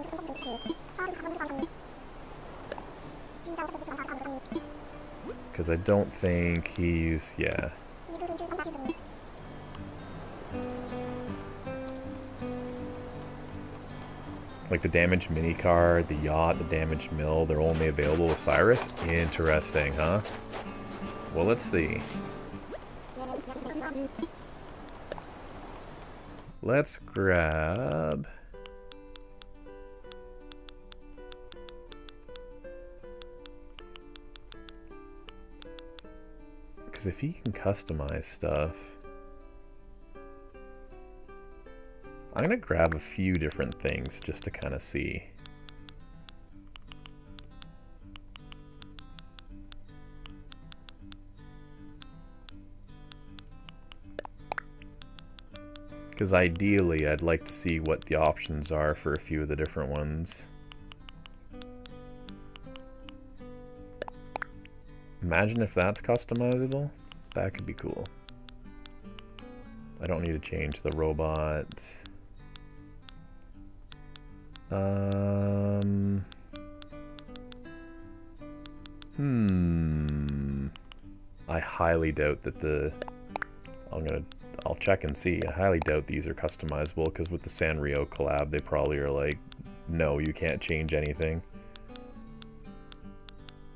Because I don't think he's... yeah. Like the damaged mini car, the yacht, the damaged mill, they're only available with Cyrus? Interesting, huh? Well, let's see. Let's grab... Because if he can customize stuff... I'm going to grab a few different things just to kind of see. Because ideally, I'd like to see what the options are for a few of the different ones. Imagine if that's customizable. That could be cool. I don't need to change the robot. I highly doubt that the... I'll check and see. I highly doubt these are customizable, because with the Sanrio collab, they probably are like, no, you can't change anything.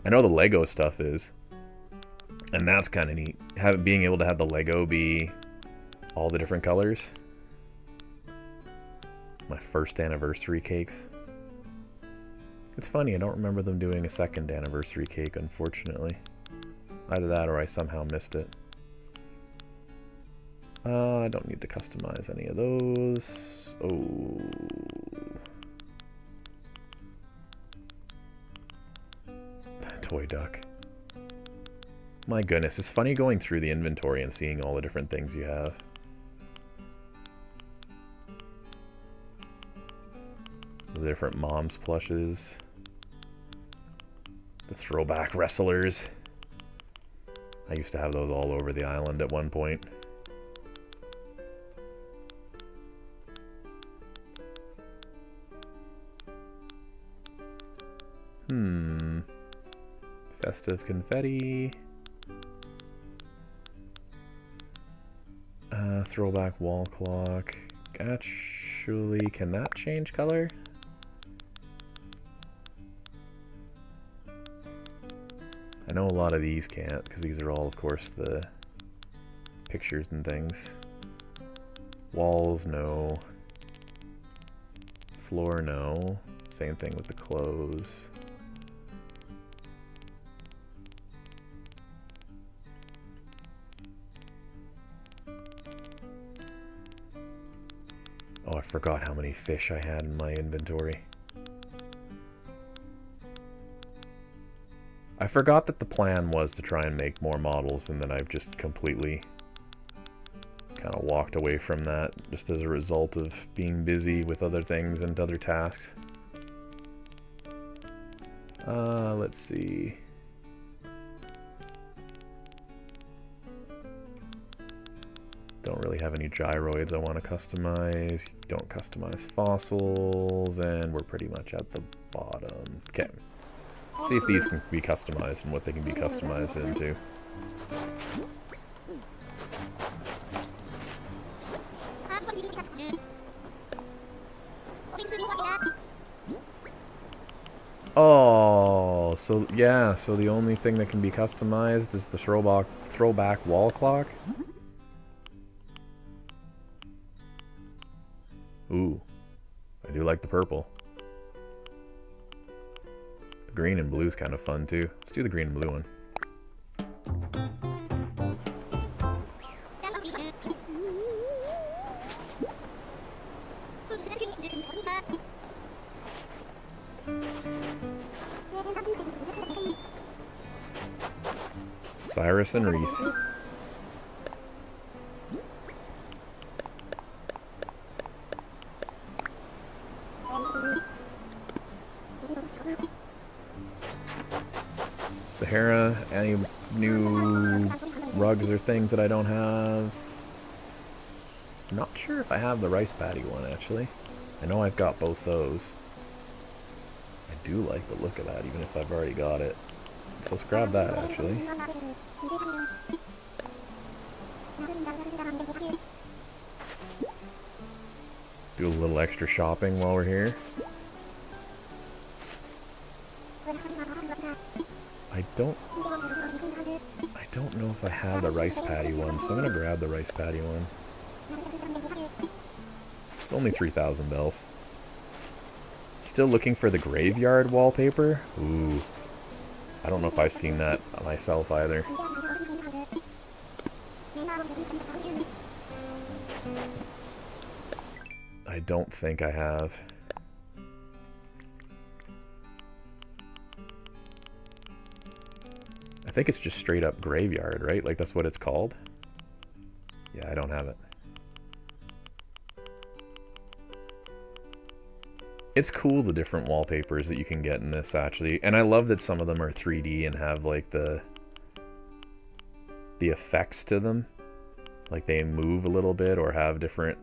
I know the Lego stuff is, and that's kind of neat. Being able to have the Lego be all the different colors. My first anniversary cakes. It's funny, I don't remember them doing a second anniversary cake, unfortunately. Either that or I somehow missed it. I don't need to customize any of those. Oh. Toy duck. My goodness, it's funny going through the inventory and seeing all the different things you have. The different Mom's plushes. The throwback wrestlers. I used to have those all over the island at one point. Festive confetti. Throwback wall clock. Actually, can that change color? I know a lot of these can't, because these are all, of course, the pictures and things. Walls, no. Floor, no. Same thing with the clothes. Oh, I forgot how many fish I had in my inventory. I forgot that the plan was to try and make more models, and then I've just completely kind of walked away from that just as a result of being busy with other things and other tasks. Let's see. Don't really have any gyroids I want to customize. Don't customize fossils, and we're pretty much at the bottom. Okay. Let's see if these can be customized and what they can be customized into. Oh, so yeah, so the only thing that can be customized is the throwback wall clock. Ooh, I do like the purple. The green and blue is kind of fun too. Let's do the green and blue one. Cyrus and Reese. Sahara, any new rugs or things that I don't have? I'm not sure if I have the rice patty one, actually. I know I've got both those. I do like the look of that, even if I've already got it. So let's grab that, actually. Do a little extra shopping while we're here. I don't know if I have the rice patty one, so I'm gonna grab the rice patty one. It's only 3,000 bells. Still looking for the graveyard wallpaper? Ooh. I don't know if I've seen that myself either. I don't think I have. I think it's just straight up graveyard, right? Like that's what it's called? Yeah, I don't have it. It's cool, the different wallpapers that you can get in this, actually. And I love that some of them are 3D and have, like, the effects to them. Like, they move a little bit or have different...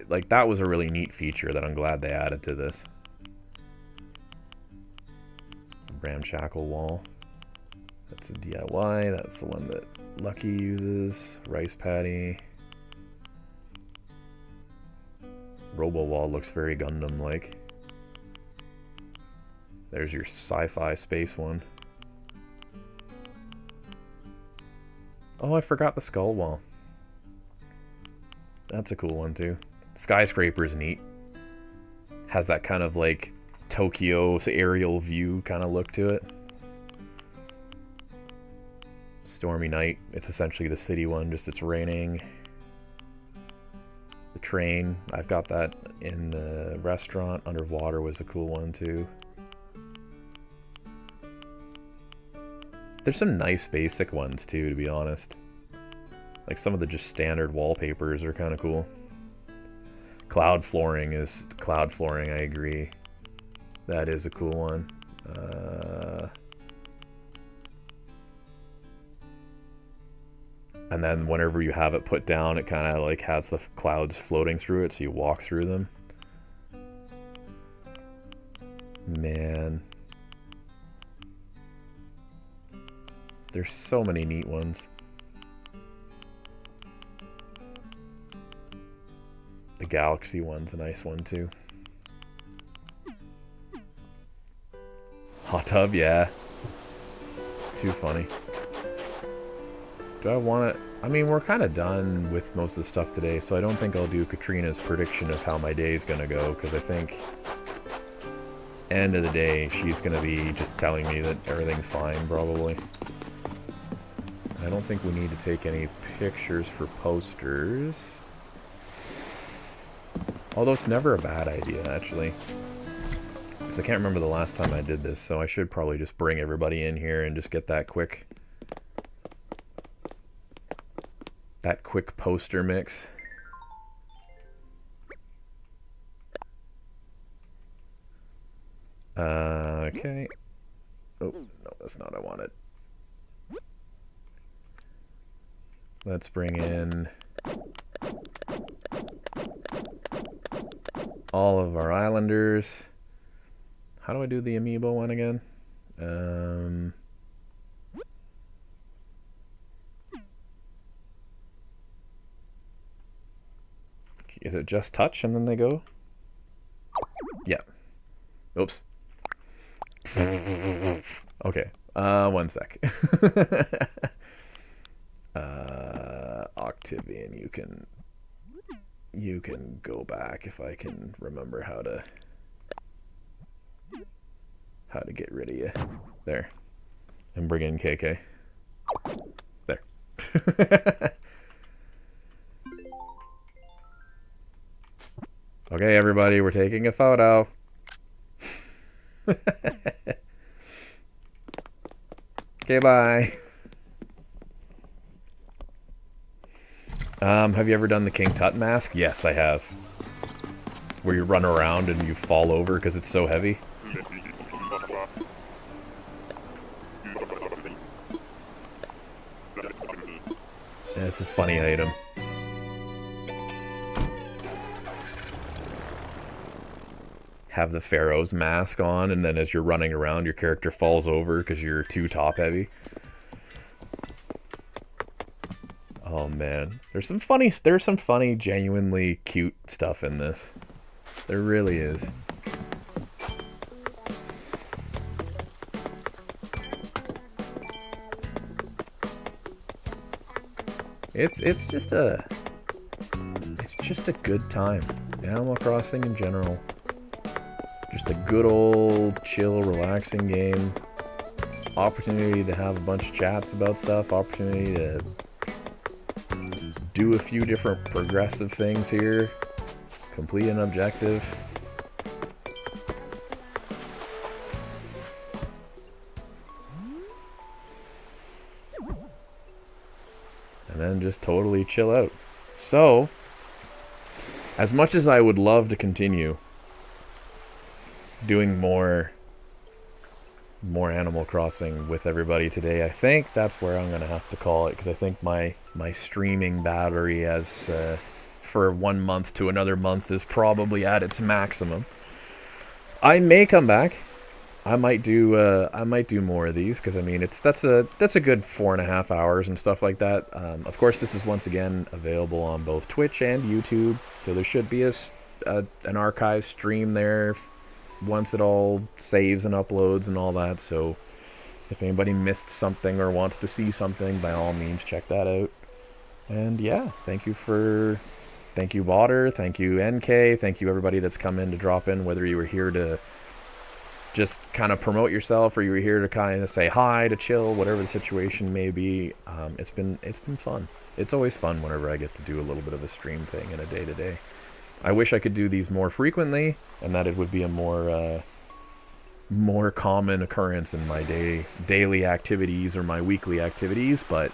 Like, that was a really neat feature that I'm glad they added to this. Ramshackle wall. That's a DIY. That's the one that Lucky uses. Rice Patty. Robo-Wall looks very Gundam-like. There's your sci-fi space one. Oh, I forgot the skull wall. That's a cool one, too. Skyscraper's neat. Has that kind of, like, Tokyo's aerial view kind of look to it. Stormy Night. It's essentially the city one, just it's raining. The train, I've got that in the restaurant. Underwater was a cool one too. There's some nice basic ones too, to be honest. Like some of the just standard wallpapers are kind of cool. Cloud flooring is cloud flooring, I agree. That is a cool one. And then whenever you have it put down, it kind of like has the clouds floating through it, so you walk through them. Man. There's so many neat ones. The Galaxy one's a nice one too. Hot tub, yeah. Too funny. Do I want it? I mean, we're kind of done with most of the stuff today, so I don't think I'll do Katrina's prediction of how my day's going to go, because I think, end of the day, she's going to be just telling me that everything's fine, probably. I don't think we need to take any pictures for posters. Although it's never a bad idea, actually. Because I can't remember the last time I did this, so I should probably just bring everybody in here and just get that quick poster mix. Okay. Oh, no, that's not what I wanted. Let's bring in all of our islanders. How do I do the amiibo one again? Is it just touch and then they go? Yeah. Oops. Okay. One sec. Octavian, you can go back if I can remember how to get rid of you. There. And bring in KK. There. Okay, everybody, we're taking a photo. Okay, bye. Have you ever done the King Tut mask? Yes, I have. Where you run around and you fall over because it's so heavy. It's a funny item. Have the Pharaoh's mask on, and then as you're running around, your character falls over because you're too top heavy. Oh man, there's some funny, genuinely cute stuff in this. There really is. It's just a good time. Animal Crossing in general. Just a good old, chill, relaxing game. Opportunity to have a bunch of chats about stuff. Opportunity to do a few different progressive things here, complete an objective. And then just totally chill out. So, as much as I would love to continue doing more Animal Crossing with everybody today, I think that's where I'm going to have to call it, because I think my streaming battery as for 1 month to another month is probably at its maximum. I may come back. I might do more of these, because I mean that's a good 4.5 hours and stuff like that. Of course, this is once again available on both Twitch and YouTube, so there should be an archive stream there once it all saves and uploads and all that. So if anybody missed something or wants to see something, by all means check that out. And yeah, thank you Botter, thank you NK, thank you everybody that's come in to drop in, whether you were here to just kind of promote yourself or you were here to kind of say hi, to chill, whatever the situation may be. It's been fun. It's always fun whenever I get to do a little bit of a stream thing in a day-to-day. I wish I could do these more frequently, and that it would be a more common occurrence in my daily activities or my weekly activities, but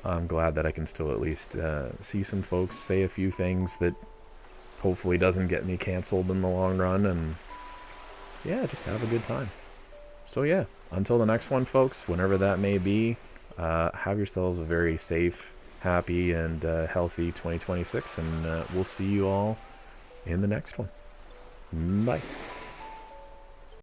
I'm glad that I can still at least see some folks, say a few things that hopefully doesn't get me canceled in the long run, and yeah, just have a good time. So yeah, until the next one, folks, whenever that may be, have yourselves a very safe, happy, and healthy 2026, and we'll see you all in the next one. Bye.